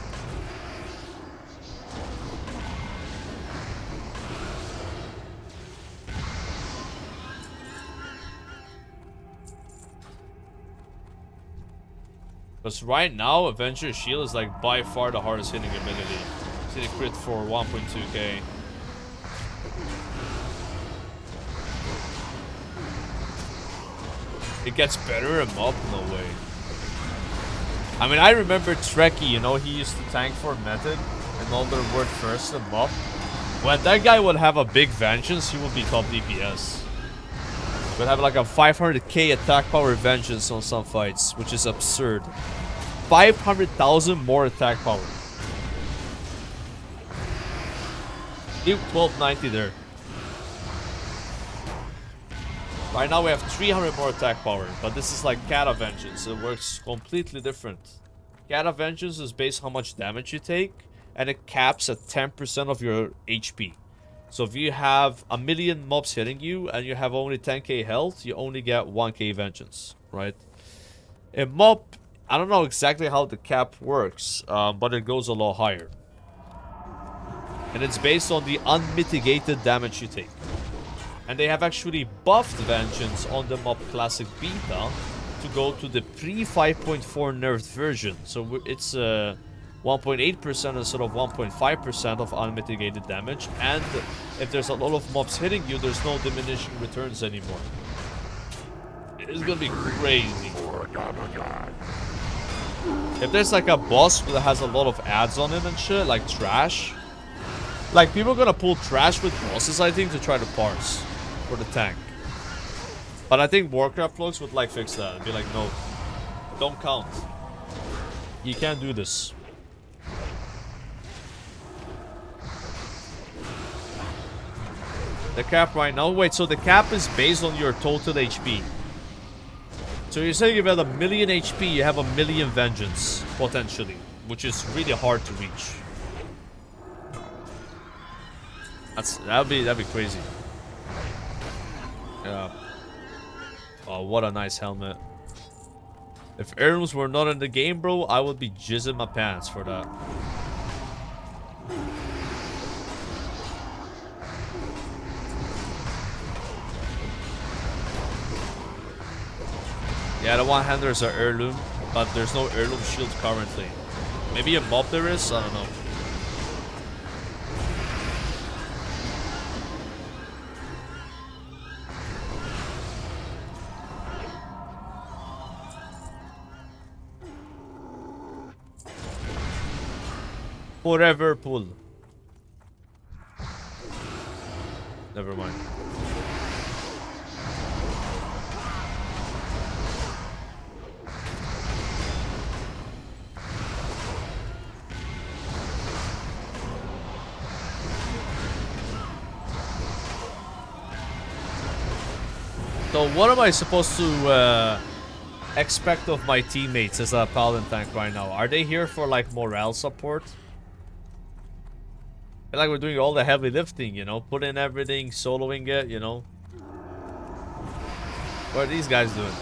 Because right now, Avenger Shield is like by far the hardest hitting ability. See the crit for 1.2k. It gets better and up? No way. I mean, I remember Trekkie, you know, he used to tank for Method and all their word first and up. When that guy would have a big vengeance, he would be top DPS. Would have like a 500k attack power vengeance on some fights, which is absurd. 500,000 more attack power. Leave 1290 there. Right now we have 300 more attack power, but this is like Kata Vengeance. It works completely different. Kata Vengeance is based on how much damage you take, and it caps at 10% of your HP. So if you have a million mobs hitting you and you have only 10k health, you only get 1k vengeance, right? In mob, I don't know exactly how the cap works, but it goes a lot higher. And it's based on the unmitigated damage you take. And they have actually buffed vengeance on the mob classic beta to go to the pre 5.4 nerfed version. So it's 1.8% instead of 1.5% of unmitigated damage, and if there's a lot of mobs hitting you, there's no diminishing returns anymore. It's gonna be crazy. If there's like a boss that has a lot of ads on him and shit, like trash, like people are gonna pull trash with bosses, I think, to try to parse for the tank. But I think Warcraft folks would like fix that and be like, no, don't count. You can't do this. The cap right now, wait, so the cap is based on your total HP. So you're saying if you have a million HP, you have a million vengeance, potentially, which is really hard to reach. That'd be crazy. Yeah. Oh, what a nice helmet. If heirlooms were not in the game, bro, I would be jizzing my pants for that. Yeah, the one-hander is an heirloom, but there's no heirloom shield currently. Maybe a mob there is? I don't know. Forever pull. Never mind. So what am I supposed to expect of my teammates as a Paladin tank right now? Are they here for like morale support? I feel like we're doing all the heavy lifting, you know, putting everything, soloing it, you know. What are these guys doing?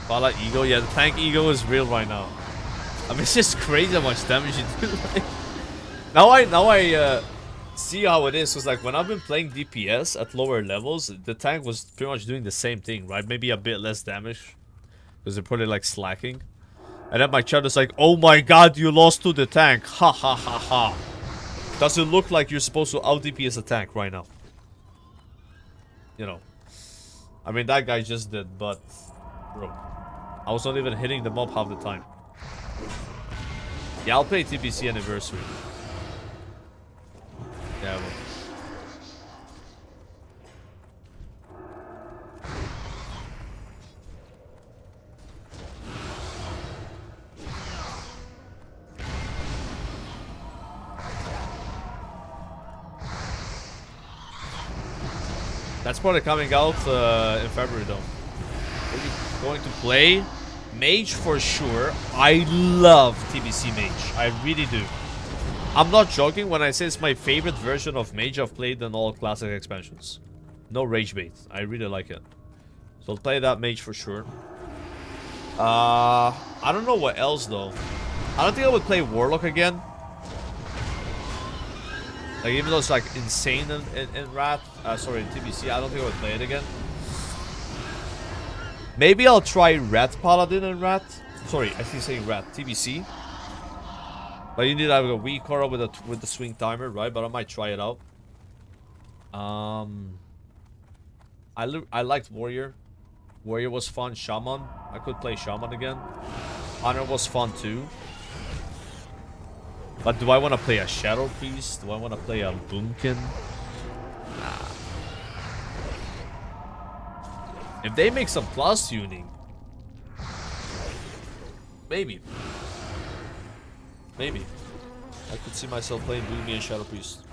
Pala ego, yeah, the tank ego is real right now. I mean, it's just crazy how much damage you do. Like, now I see how it is. Cause like when I've been playing DPS at lower levels, the tank was pretty much doing the same thing, right? Maybe a bit less damage, because they're probably like slacking. And then my chat is like, "Oh my god, you lost to the tank! Ha ha ha ha!" Does it look like you're supposed to out DPS a tank right now? You know, I mean that guy just did, but bro, I was not even hitting the mob half the time. Yeah, I'll play TBC Anniversary. Yeah, well. That's probably coming out in February though. going to play Mage for sure. I love TBC Mage. I really do. I'm not joking when I say it's my favorite version of Mage I've played in all classic expansions. No rage bait. I really like it. So I'll play that Mage for sure. I don't know what else though. I don't think I would play Warlock again. Like, even though it's like insane in Rat, sorry, in TBC, I don't think I would play it again. Maybe I'll try Rat Paladin and Rat. Sorry, I keep saying Rat, TBC. But you need to have a weak aura with the swing timer, right? But I might try it out. I liked Warrior. Warrior was fun. Shaman, I could play Shaman again. Honor was fun too. But do I want to play a Shadow Priest? Do I want to play a Boomkin? Nah. If they make some class tuning, maybe. Maybe. I could see myself playing Boomy and Shadow Priest.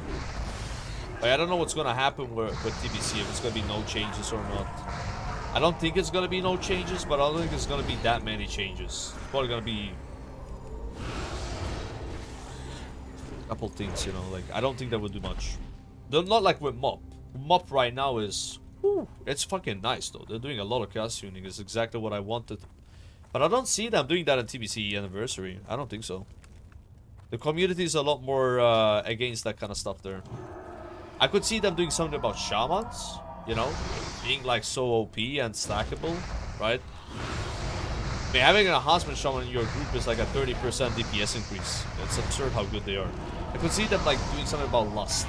Like, I don't know what's going to happen with TBC, if it's going to be no changes or not. I don't think it's going to be no changes, but I don't think it's going to be that many changes. It's probably going to be couple things, you know, like I don't think that would do much. They're not like with Mop. Mop right now is, whew, it's fucking nice though. They're doing a lot of class tuning. It's exactly what I wanted. But I don't see them doing that in TBC Anniversary. I don't think so. The community is a lot more against that kind of stuff there. I could see them doing something about shamans, you know, being like so OP and stackable, right? I mean, having an enhancement shaman in your group is like a 30% DPS increase. It's absurd how good they are. I could see them like doing something about lust.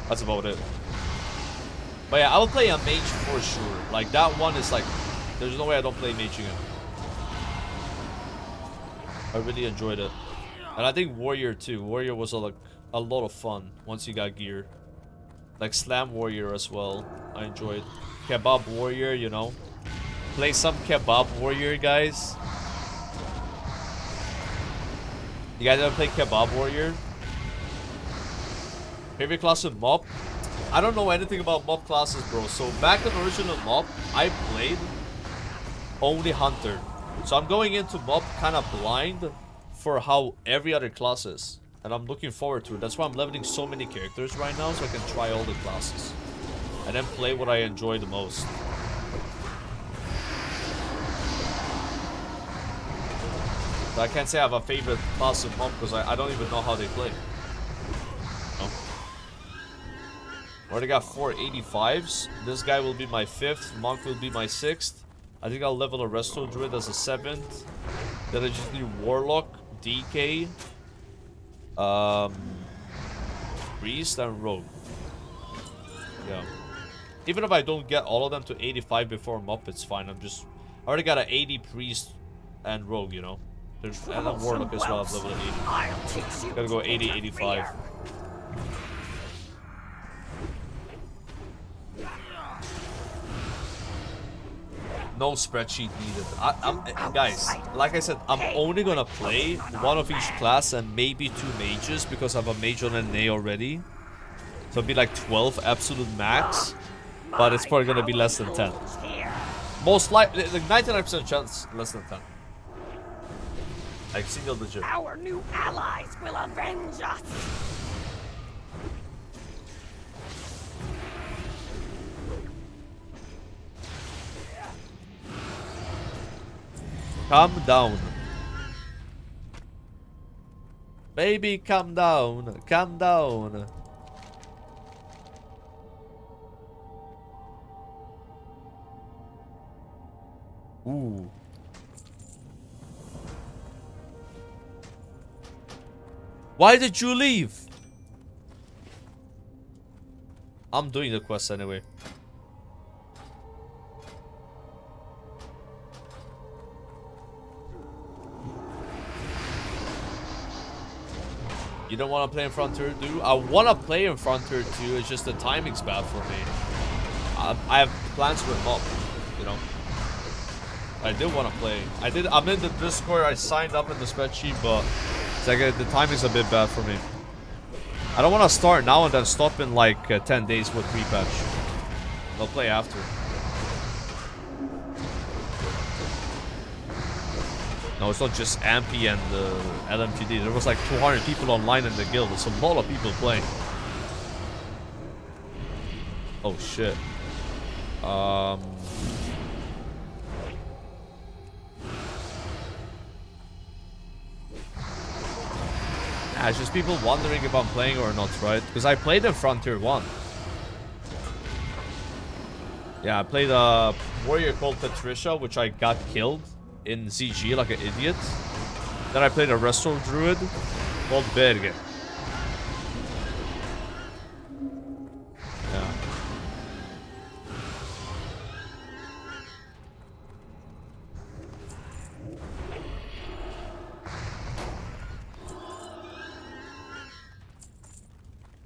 That's about it. But yeah, I will play a mage for sure. Like that one is like, there's no way I don't play mage again. I really enjoyed it. And I think Warrior too. Warrior was a lot of fun once you got gear. Like Slam Warrior as well. I enjoyed. Kebab Warrior, you know. Play some Kebab Warrior, guys. You guys ever play Kebab Warrior? Favorite class of Mop? I don't know anything about Mop classes, bro. So back in original Mop, I played only Hunter. So I'm going into Mop kind of blind for how every other class is. And I'm looking forward to it. That's why I'm leveling so many characters right now, so I can try all the classes. And then play what I enjoy the most. So I can't say I have a favorite class of Mop because I don't even know how they play. No. Already got 4 85s. This guy will be my 5th. Monk will be my 6th. I think I'll level a Resto Druid as a 7th. Then I just need Warlock, DK, Priest, and Rogue. Yeah. Even if I don't get all of them to 85 before Mop, it's fine. I already got an 80 Priest and Rogue, you know. And then Warlock as well at level 80. Gotta go 80, 85. No spreadsheet needed. Guys, like I said, I'm only gonna play one of each class and maybe 2 mages because I have a mage on an A already. So it'd be like 12 absolute max, but it's probably gonna be less than 10. Most likely, like 99% chance less than 10. Like single digit. Our new allies will avenge us. Calm down. Baby, calm down. Calm down. Ooh. Why did you leave? I'm doing the quest anyway. You don't want to play in Frontier 2? I want to play in Frontier 2, it's just the timing's bad for me. I have plans with Mop, you know. I did want to play. I'm in the Discord, I signed up in the spreadsheet, but it's like the timing's a bit bad for me. I don't want to start now and then stop in like 10 days with pre-patch. I'll play after. No, it's not just Ampy and LMGD. There was like 200 people online in the guild. There's a lot of people playing. Oh shit. Yeah, it's just people wondering if I'm playing or not, right? Because I played in Frontier 1. Yeah, I played a warrior called Patricia, which I got killed in ZG like an idiot. Then I played a Restore Druid called Berge. Yeah.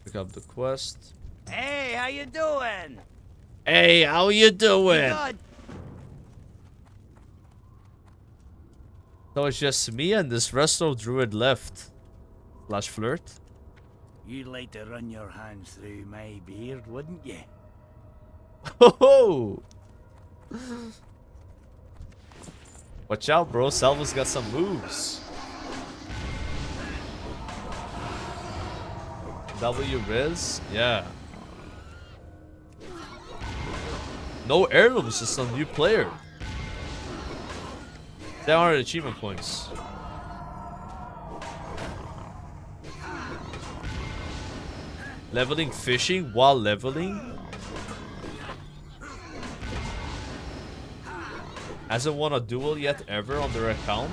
Pick up the quest. Hey, how you doing? Hey, how you doing? Good. So it's just me and this Resto Druid left. Slash flirt. You'd like to run your hands through my beard, wouldn't you? Ho Watch out, bro. Salva's got some moves. W Riz? Yeah. No heirlooms, just a new player. There are achievement points. Leveling fishing while leveling? Hasn't won a duel yet ever on their account?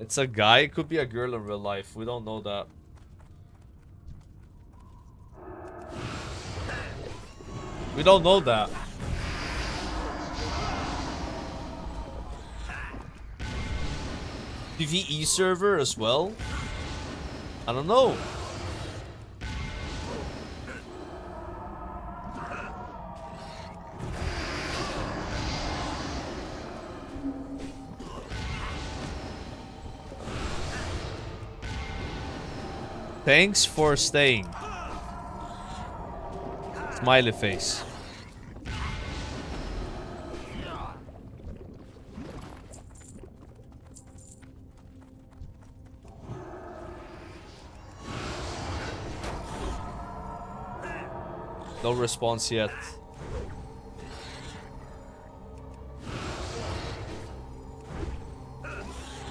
It's a guy, it could be a girl in real life. We don't know that. We don't know that. PvE server as well? I don't know. Thanks for staying. Smiley face. No response yet.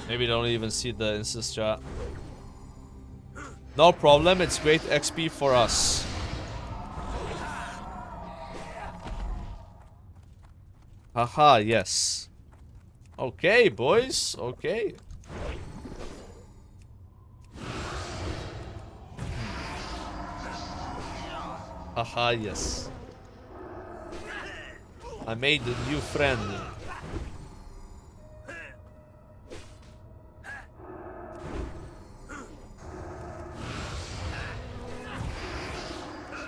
Maybe they don't even see the insist chat. No problem, it's great XP for us. Haha, yes. Okay, boys. Okay. Haha, yes. I made a new friend.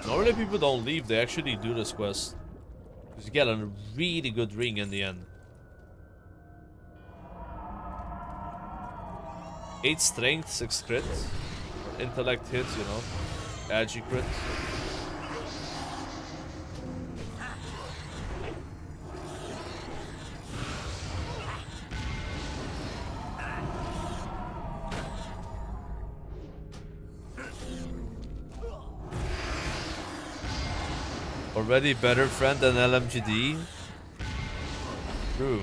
Normally people don't leave, they actually do this quest. Because you get a really good ring in the end. 8 strength, 6 crit. Intellect hit, you know. Agi crit. Already better friend than LMGD? True.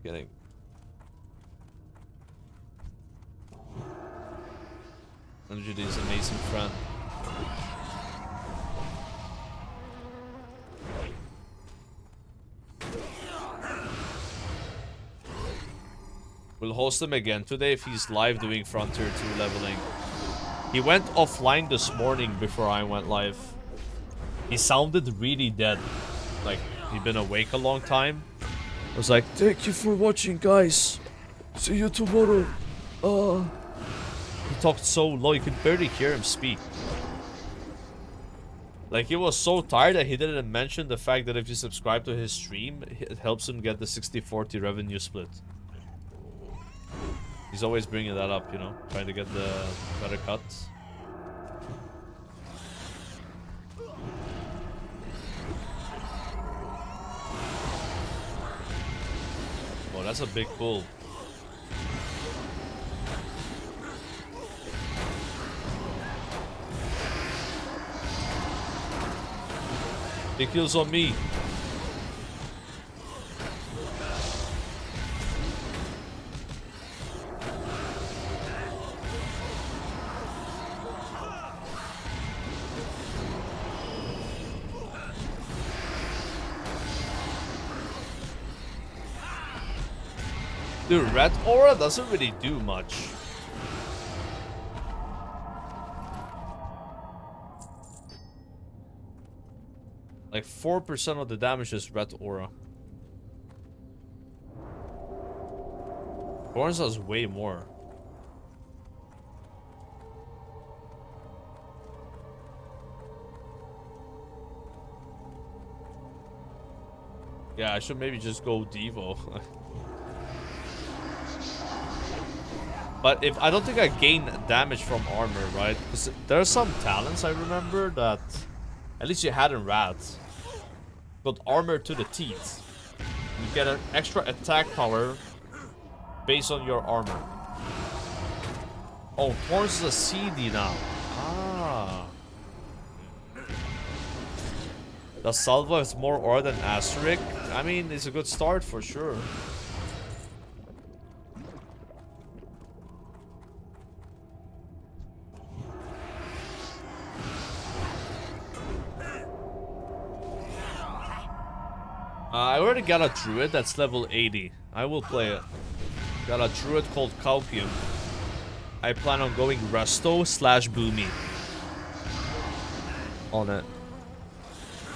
Kidding. LMGD is an amazing friend. We'll host him again today if he's live doing Frontier 2 leveling. He went offline this morning before I went live. He sounded really dead. Like, he'd been awake a long time. I was like, thank you for watching, guys. See you tomorrow. He talked so low, you could barely hear him speak. Like, he was so tired that he didn't mention the fact that if you subscribe to his stream, it helps him get the 60-40 revenue split. He's always bringing that up, you know, trying to get the better cuts. Oh, that's a big pull. Big kills on me. Dude, red aura doesn't really do much. Like 4% of the damage is red aura. Orange does way more. Yeah, I should maybe just go Devo. But if I don't think I gain damage from armor, right? Because there are some talents I remember that at least you had in Rats. Got armor to the teeth. You get an extra attack power based on your armor. Oh, Thorns is a CD now. Ah. Does Salva have more aura than Asterisk? I mean, it's a good start for sure. I already got a druid that's level 80. I will play it. Got a druid called Calcium. I plan on going Resto / Boomy on it.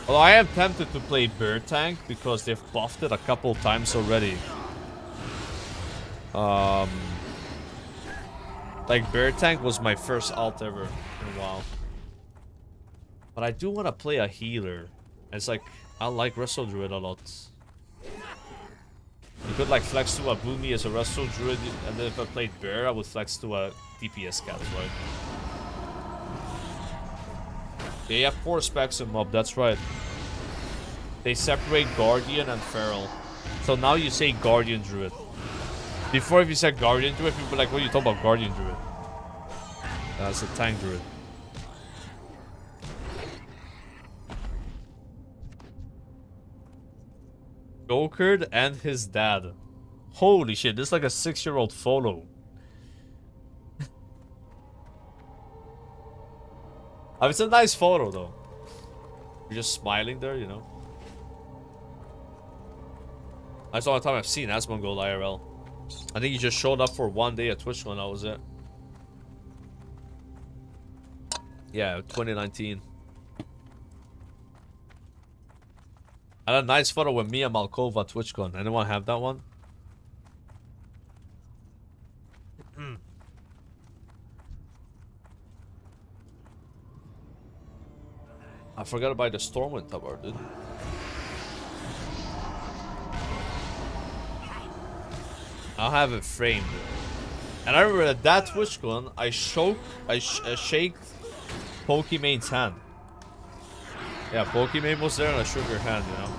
Although I am tempted to play Bird Tank because they've buffed it a couple times already. Like Bird Tank was my first alt ever in a while. But I do want to play a healer. It's like I like Resto Druid a lot. You could like flex to a Boomy as a Resto Druid, and then if I played Bear, I would flex to a DPS cat, right? Yeah, you have 4 specs in mob, that's right. They separate Guardian and Feral. So now you say Guardian Druid. Before, if you said Guardian Druid, people were like, what are you talking about, Guardian Druid? That's a Tank Druid. Gokerd and his dad. Holy shit, this is like a 6-year-old photo. I mean, it's a nice photo though. You're just smiling there, you know. That's the only time I've seen Asmongold IRL. I think he just showed up for 1 day at TwitchCon, and that was it. Yeah, 2019. I had a nice photo with Mia Malkova at TwitchCon. Anyone have that one? I forgot about the Stormwind Tower, dude. I'll have it framed. And I remember at that TwitchCon, I shaked Pokemane's hand. Yeah, Pokemane was there and I shook her hand, you know.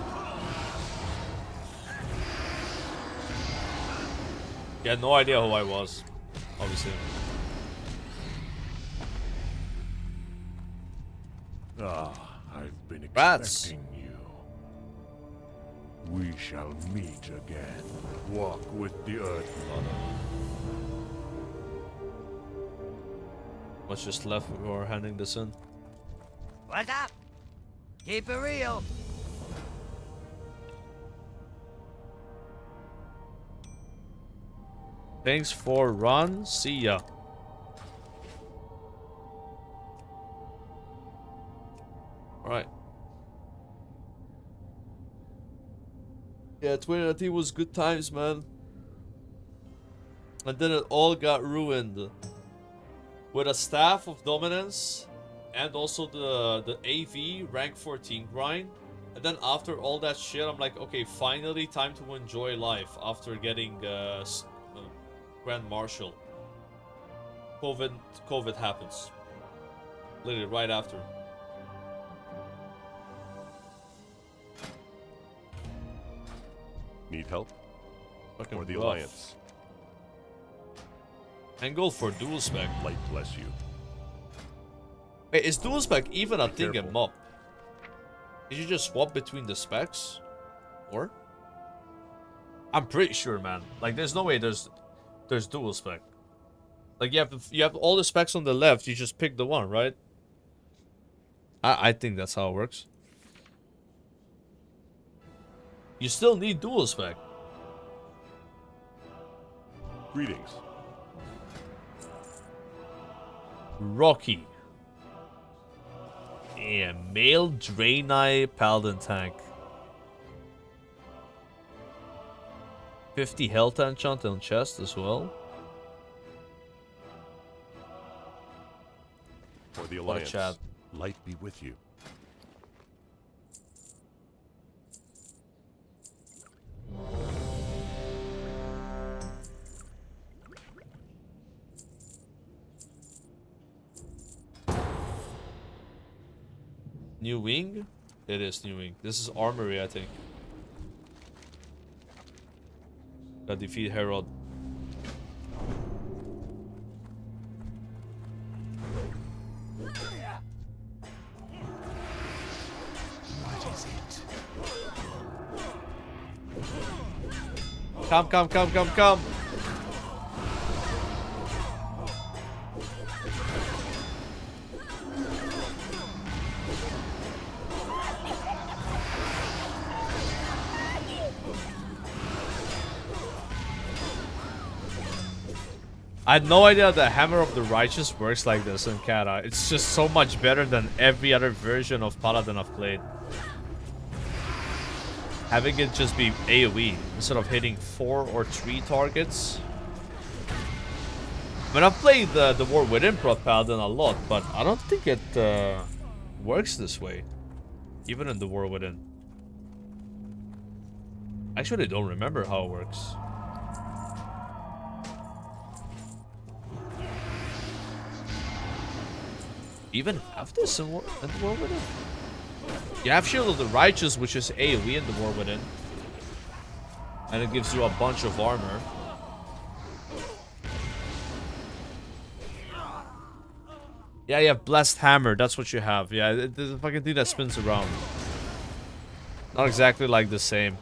He had no idea who I was, obviously. Ah, I've been Rats. expecting you. We shall meet again. Walk with the Earth Mother. What's just left before handing this in? What's up? Keep it real. Thanks for run. See ya. Alright. Yeah, 2019 was good times, man. And then it all got ruined. With a staff of dominance. And also the AV rank 14 grind. And then after all that shit, I'm like, okay, finally time to enjoy life. After getting Grand Marshal. COVID happens. Literally right after. Need help? Fucking Or the rough. Alliance? Angle for dual spec. Light bless you. Wait, is dual spec even a thing in careful. MOP? Did you just swap between the specs? Or? I'm pretty sure, man. Like, there's no way there's dual spec. Like, you have all the specs on the left, you just pick the one, right? I think that's how it works. You still need dual spec. Greetings. Rocky. And male Draenei Paladin tank. 50 health enchant on chest as well. For the What a Alliance. chat. Light be with you. New wing? It is new wing. This is armory, I think. Gotta defeat Herod. What is it? Come, come, come, come, come! I had no idea the Hammer of the Righteous works like this in Kata. It's just so much better than every other version of Paladin I've played. Having it just be AoE instead of hitting 4 or 3 targets. I mean, I've played the War Within Prot Paladin a lot, but I don't think it works this way. Even in the War Within. Actually, I don't remember how it works. Even have this in the War Within? You have Shield of the Righteous, which is AoE in the War Within. And it gives you a bunch of armor. Yeah, you have Blessed Hammer, that's what you have. Yeah, it's a fucking thing that spins around. Not exactly like the same.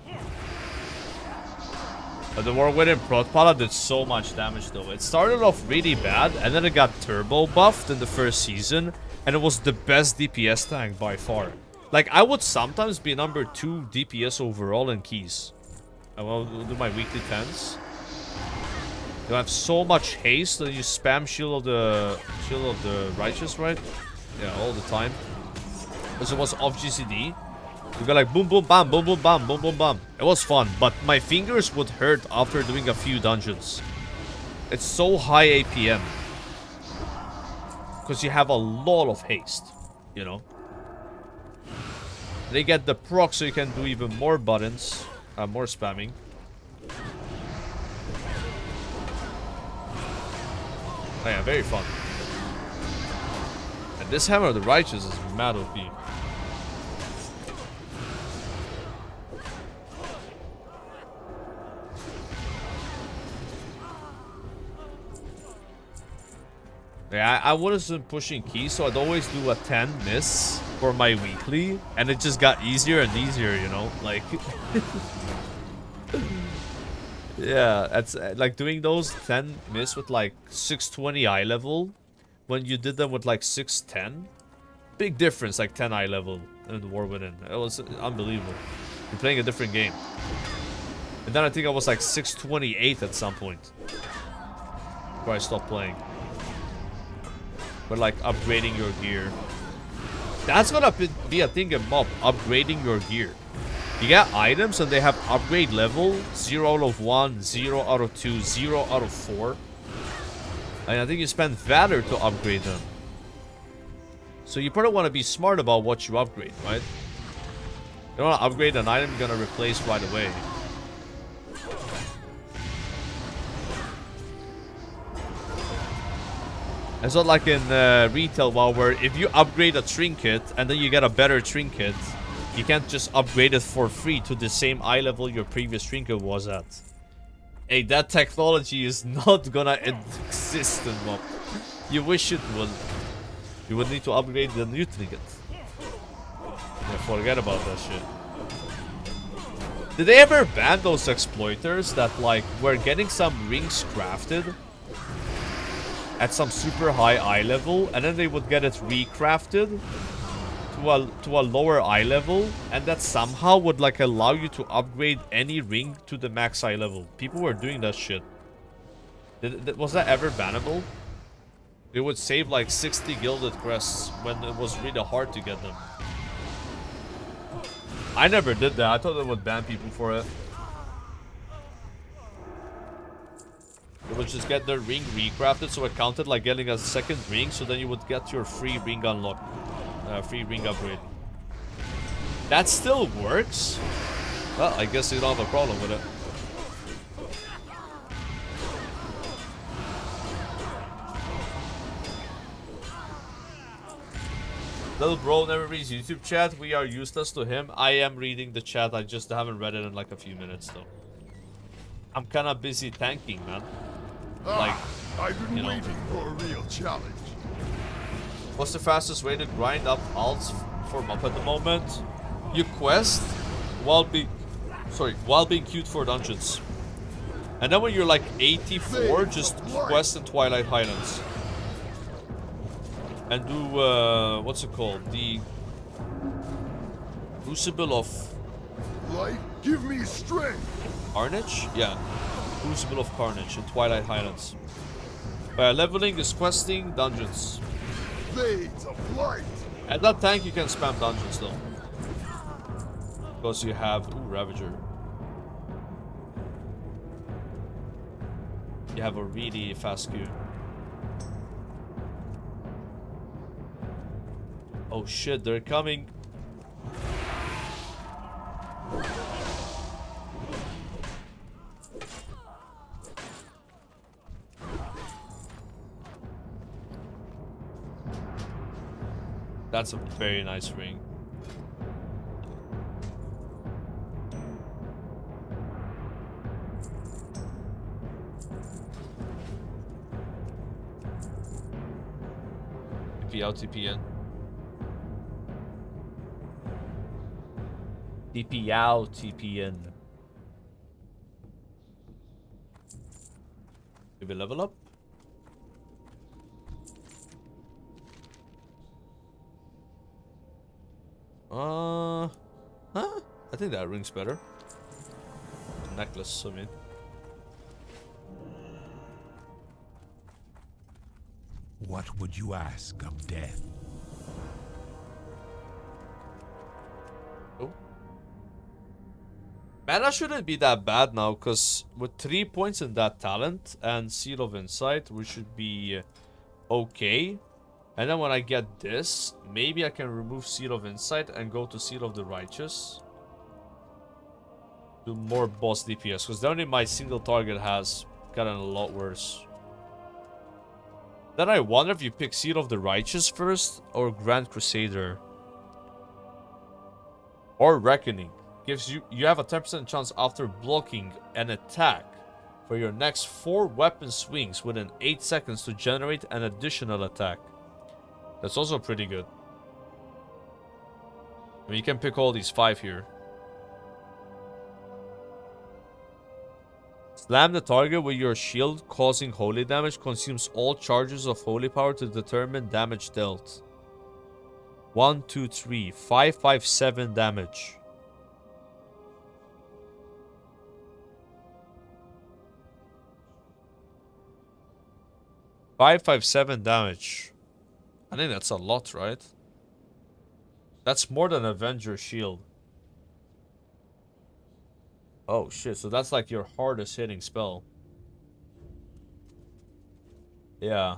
But the War Within Prot Pala did so much damage though. It started off really bad, and then it got turbo buffed in the first season, and it was the best DPS tank by far. Like, I would sometimes be number 2 DPS overall in keys. I will do my weekly 10s. You have so much haste that you spam Shield of the Righteous, right? Yeah, all the time. Because it was off GCD. You go like boom boom bam, boom boom bam, boom boom bam. It was fun, but my fingers would hurt after doing a few dungeons. It's so high APM. Because you have a lot of haste, you know. They get the proc so you can do even more buttons, more spamming. Oh yeah, very fun. And this Hammer of the Righteous is mad OP. Yeah, I wasn't pushing keys, so I'd always do a 10 miss for my weekly, and it just got easier and easier, you know, like... yeah, that's like doing those 10 miss with like 620 eye level, when you did them with like 610, big difference, like 10 eye level in the War Within. It was unbelievable. You're playing a different game. And then I think I was like 628 at some point, before I stopped playing. But like upgrading your gear. That's gonna be a thing in MOB, upgrading your gear. You get items and they have upgrade level 0 out of 1, 0 out of 2, 0 out of 4. And I think you spend valor to upgrade them. So you probably want to be smart about what you upgrade, right? You don't want to upgrade an item you're gonna replace right away. It's not like in retail WoW where if you upgrade a trinket and then you get a better trinket, you can't just upgrade it for free to the same eye level your previous trinket was at. Hey, that technology is not gonna exist in WoW. You wish it would. You would need to upgrade the new trinket. Yeah, forget about that shit. Did they ever ban those exploiters that like were getting some rings crafted at some super high eye level and then they would get it recrafted to a lower eye level, and that somehow would like allow you to upgrade any ring to the max eye level? People were doing that shit. Was that ever bannable? It would save like 60 gilded crests when it was really hard to get them. I never did that. I thought they would ban people for it. They would just get their ring recrafted so it counted like getting a second ring, so then you would get your free ring unlock. Free ring upgrade. That still works? Well, I guess you don't have a problem with it. Little bro never reads YouTube chat. We are useless to him. I am reading the chat. I just haven't read it in like a few minutes though. I'm kind of busy tanking, man. Like, I've been waiting for a real challenge. What's the fastest way to grind up alts for MUP at the moment? You quest while being queued for dungeons. And then when you're like 84, just quest in Twilight Highlands. And do, what's it called? The Crucible of... Light, give me strength! Carnage? Yeah. Crucible of Carnage in Twilight Highlands. Leveling is questing dungeons. Blades of light! At that tank you can spam dungeons though. Because you have... Ooh, Ravager. You have a really fast queue. Oh shit, they're coming. That's a very nice ring. TP out, TP in. TP out, TP in. Did we level up? Huh? I think that ring's better. Necklace, I mean. What would you ask of death? Oh. Mana shouldn't be that bad now, because with 3 points in that talent and Seal of Insight, we should be okay. And then when I get this, maybe I can remove Seal of Insight and go to Seal of the Righteous. Do more boss DPS, because only my single target has gotten a lot worse. Then I wonder if you pick Seal of the Righteous first or Grand Crusader. Or Reckoning. Gives you have a 10% chance after blocking an attack for your next 4 weapon swings within 8 seconds to generate an additional attack. That's also pretty good. I mean, you can pick all these 5 here. Slam the target with your shield, causing holy damage. Consumes all charges of holy power to determine damage dealt. 1, 2, 3. 5, 5, 7 damage. Five, 5, 7 damage. I think that's a lot, right? That's more than Avenger Shield. Oh shit, so that's like your hardest hitting spell. Yeah.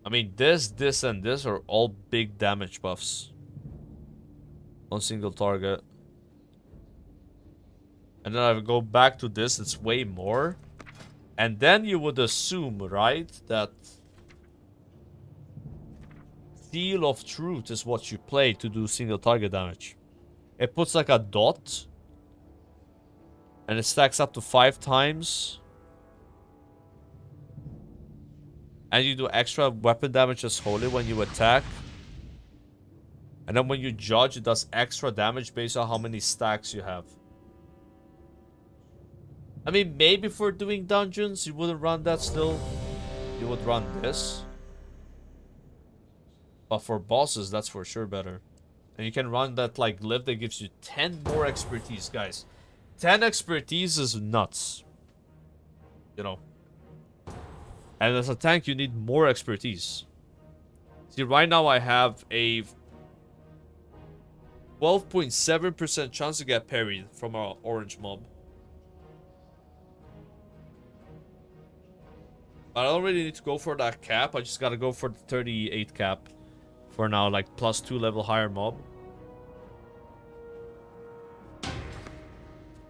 I mean, this, and this are all big damage buffs. On single target. And then I go back to this, it's way more. And then you would assume, right, that Seal of Truth is what you play to do single target damage. It puts like a dot. And it stacks up to 5 times. And you do extra weapon damage as holy when you attack. And then when you judge, it does extra damage based on how many stacks you have. I mean, maybe for doing dungeons, you wouldn't run that still. You would run this. But for bosses, that's for sure better. And you can run that like Glyph that gives you 10 more expertise, guys. 10 expertise is nuts. You know. And as a tank, you need more expertise. See, right now I have a 12.7% chance to get parried from our orange mob. But I don't really need to go for that cap. I just gotta go for the 38 cap. For now, like +2 level higher mob.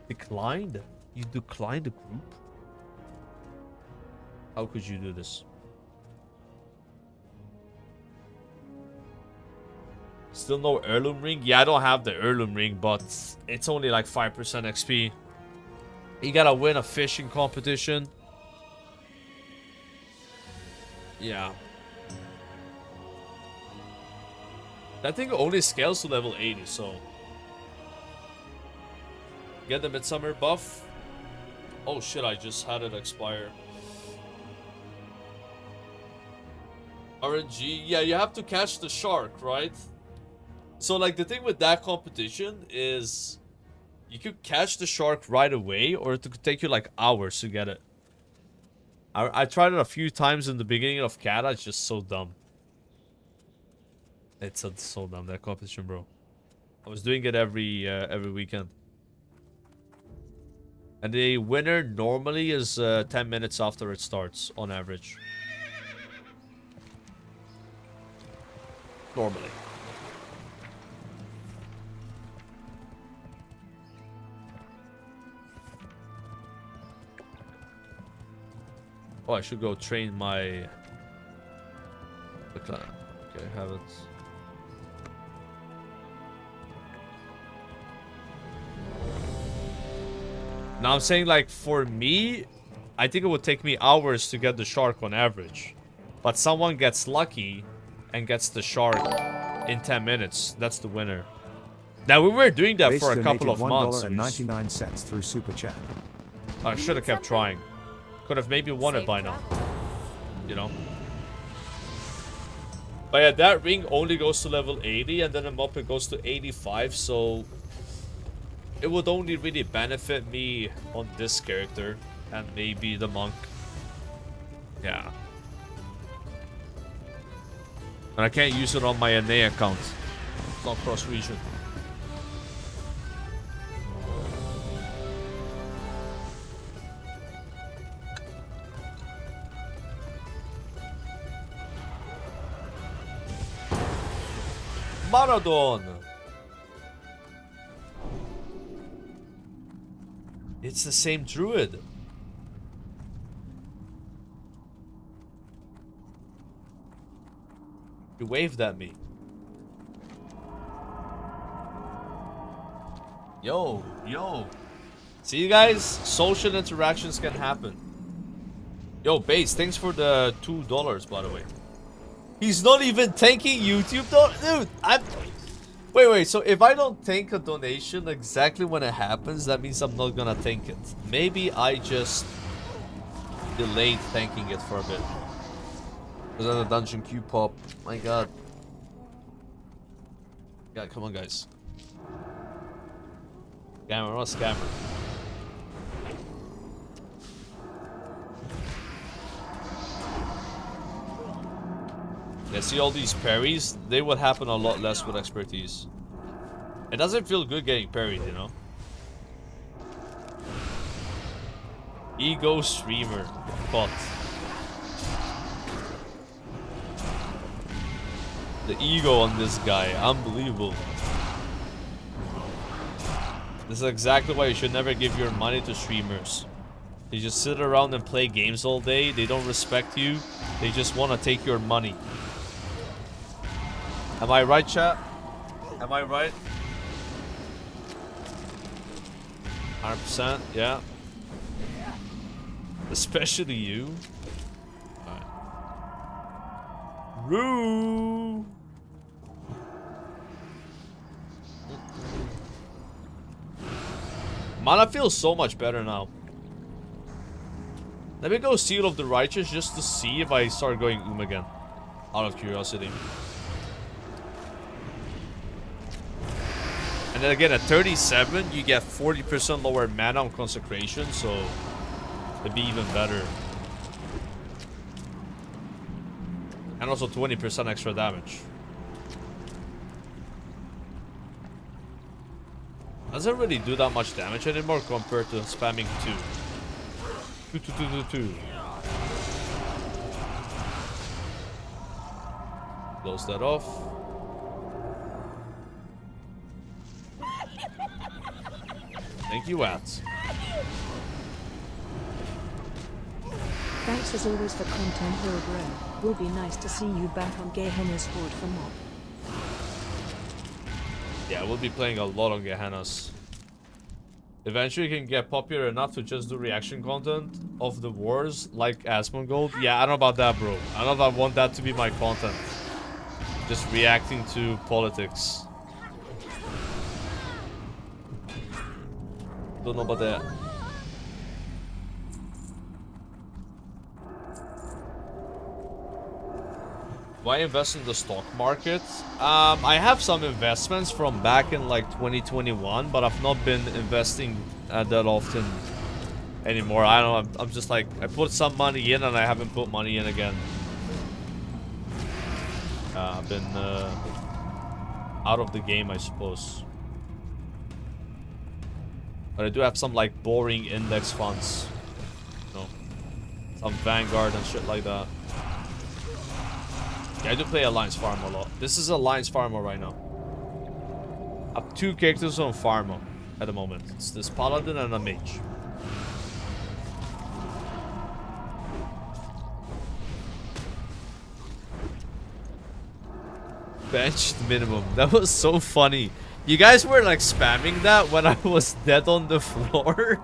Declined? You declined the group? How could you do this? Still no heirloom ring? Yeah, I don't have the heirloom ring, but it's only like 5% XP. You gotta win a fishing competition. Yeah. That thing only scales to level 80, so... Get the Midsummer buff. Oh shit, I just had it expire. RNG. Yeah, you have to catch the shark, right? So, like, the thing with that competition is... You could catch the shark right away, or it could take you, like, hours to get it. I tried it a few times in the beginning of Kata. It's just so dumb. It's so dumb, that competition, bro. I was doing it every weekend. And the winner normally is 10 minutes after it starts, on average. Normally. Oh, I should go train my... Okay, I have it. Now I'm saying, like, for me, I think it would take me hours to get the shark on average. But someone gets lucky and gets the shark in 10 minutes. That's the winner. Now, we were doing that for a couple of months. $1.99 through Super Chat. I should have kept trying. Could have maybe won it by now. You know? But yeah, that ring only goes to level 80, and then the Muppet goes to 85, so... It would only really benefit me on this character, and maybe the monk. Yeah. And I can't use it on my NA account. It's not cross-region. Maradon! It's the same druid. You waved at me. Yo. See, you guys? Social interactions can happen. Yo, Base, thanks for the $2, by the way. He's not even tanking YouTube, though? Dude, Wait, so if I don't tank a donation exactly when it happens, that means I'm not gonna tank it. Maybe I just delayed tanking it for a bit. Because then the dungeon queue pop. My god. Yeah, come on, guys. Scammer, not scammer. Yeah, see all these parries? They would happen a lot less with expertise. It doesn't feel good getting parried, you know? Ego streamer. Bot. The ego on this guy. Unbelievable. This is exactly why you should never give your money to streamers. They just sit around and play games all day. They don't respect you. They just want to take your money. Am I right, chat? Am I right? 100%, yeah. Especially you. Alright. Roo! Mana feels so much better now. Let me go Seal of the Righteous just to see if I start going again. Out of curiosity. And then again, at 37, you get 40% lower mana on Consecration, so it'd be even better. And also 20% extra damage. Doesn't really do that much damage anymore compared to spamming 2. 2. Close that off. Thank you, Wats. Thanks as always for content, Will Bro. Will be nice to see you back on Gehenna's Horde for more. Yeah, we'll be playing a lot on Gehenna's. Eventually you can get popular enough to just do reaction content of the wars like Asmongold. Yeah, I don't know about that, bro. I don't know if I want that to be my content. Just reacting to politics. Don't know about that. Why invest in the stock market? I have some investments from back in like 2021, but I've not been investing that often anymore. I don't know. I'm just like, I put some money in and I haven't put money in again. I've been out of the game, I suppose. But I do have some like boring index funds. You know, some Vanguard and shit like that. Yeah, I do play Alliance Pharma a lot. This is Alliance Pharma right now. I have 2 characters on Pharma at the moment. It's this Paladin and a Mage. Benched minimum. That was so funny. You guys were like spamming that when I was dead on the floor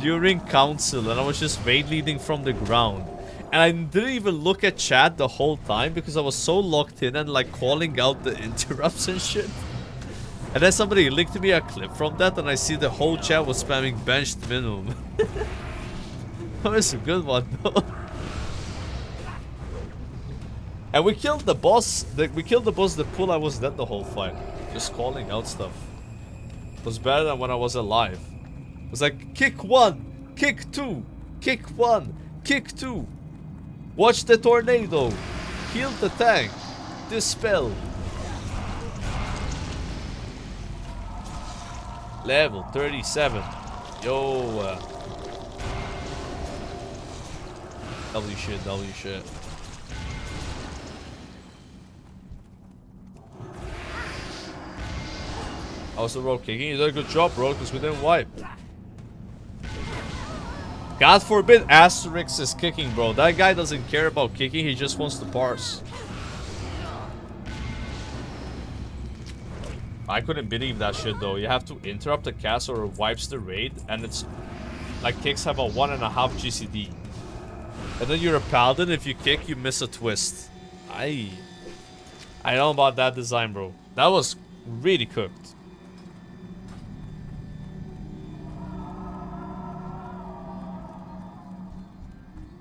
during council and I was just raid leading from the ground. And I didn't even look at chat the whole time because I was so locked in and like calling out the interrupts and shit. And then somebody linked me a clip from that and I see the whole chat was spamming benched minimum. That was a good one though. And we killed the boss. We killed the boss. The pool I was dead the whole fight. Just calling out stuff. It was better than when I was alive. It was like kick 1, kick 2, kick 1, kick 2. Watch the tornado. Kill the tank. Dispel. Level 37. Yo. W shit, W shit. Also, bro, kicking. You did a good job, bro, because we didn't wipe. God forbid Asterix is kicking, bro. That guy doesn't care about kicking. He just wants to parse. I couldn't believe that shit, though. You have to interrupt the cast or it wipes the raid. And it's like kicks have a 1.5 GCD. And then you're a Paladin. If you kick, you miss a twist. I don't know about that design, bro. That was really cooked.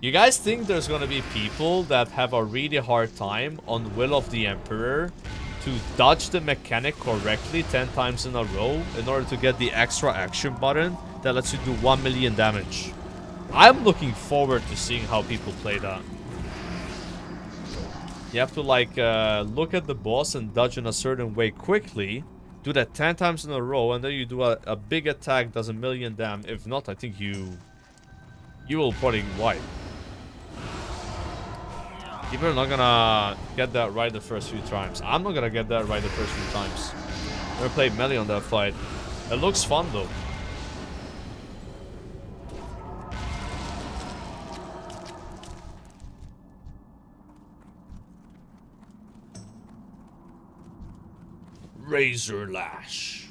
You guys think there's gonna be people that have a really hard time on Will of the Emperor to dodge the mechanic correctly 10 times in a row in order to get the extra action button that lets you do 1 million damage? I'm looking forward to seeing how people play that. You have to like look at the boss and dodge in a certain way quickly, do that 10 times in a row, and then you do a big attack, does 1 million damage. If not, I think you will probably wipe. People are not gonna get that right the first few times. I'm not gonna get that right the first few times. I'm gonna play melee on that fight. It looks fun though. Razor Lash.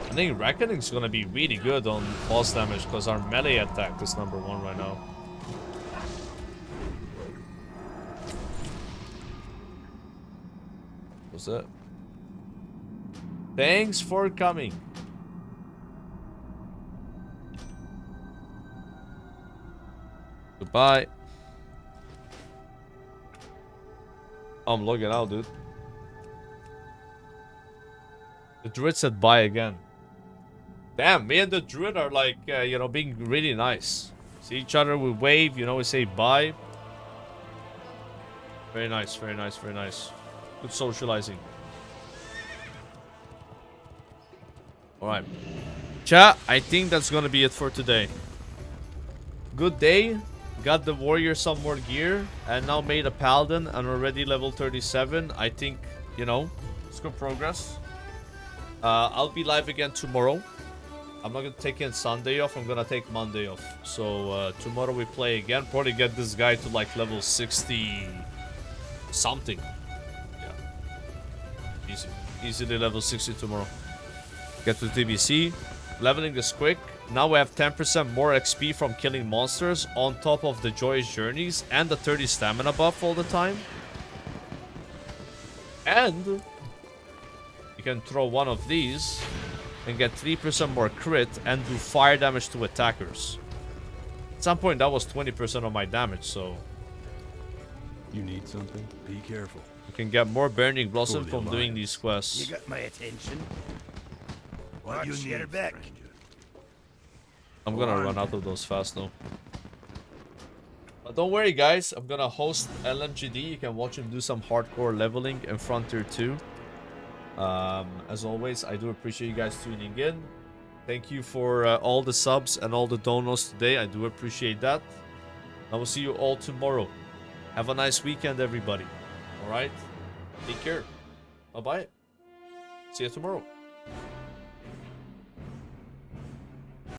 I think Reckoning's gonna be really good on boss damage because our melee attack is #1 right now. What's that? Thanks for coming. Goodbye. I'm logging out, dude. The druid said bye again. Damn, me and the druid are like, you know, being really nice. See each other, we wave, you know, we say bye. Very nice, very nice, very nice. Good socializing. Alright. Chat, I think that's gonna be it for today. Good day. Got the warrior some more gear. And now made a paladin and already level 37. I think, you know, it's good progress. I'll be live again tomorrow. I'm not gonna take in Sunday off, I'm gonna take Monday off. So tomorrow we play again. Probably get this guy to like level 60 something. Yeah. Easy. Easily level 60 tomorrow. Get to TBC. Leveling is quick. Now we have 10% more XP from killing monsters on top of the joyous journeys and the 30 stamina buff all the time. And you can throw one of these and get 3% more crit and do fire damage to attackers. At some point that was 20% of my damage, so... You need something? Be careful. You can get more Burning Blossom from doing these quests. You got my attention. What you need back? I'm gonna run out of those fast now. But don't worry guys, I'm gonna host LMGD. You can watch him do some hardcore leveling in Frontier 2. As always, I do appreciate you guys tuning in. Thank you for all the subs and all the donos today. I do appreciate that. I will see you all tomorrow. Have a nice weekend, everybody. Alright? Take care. Bye-bye. See you tomorrow.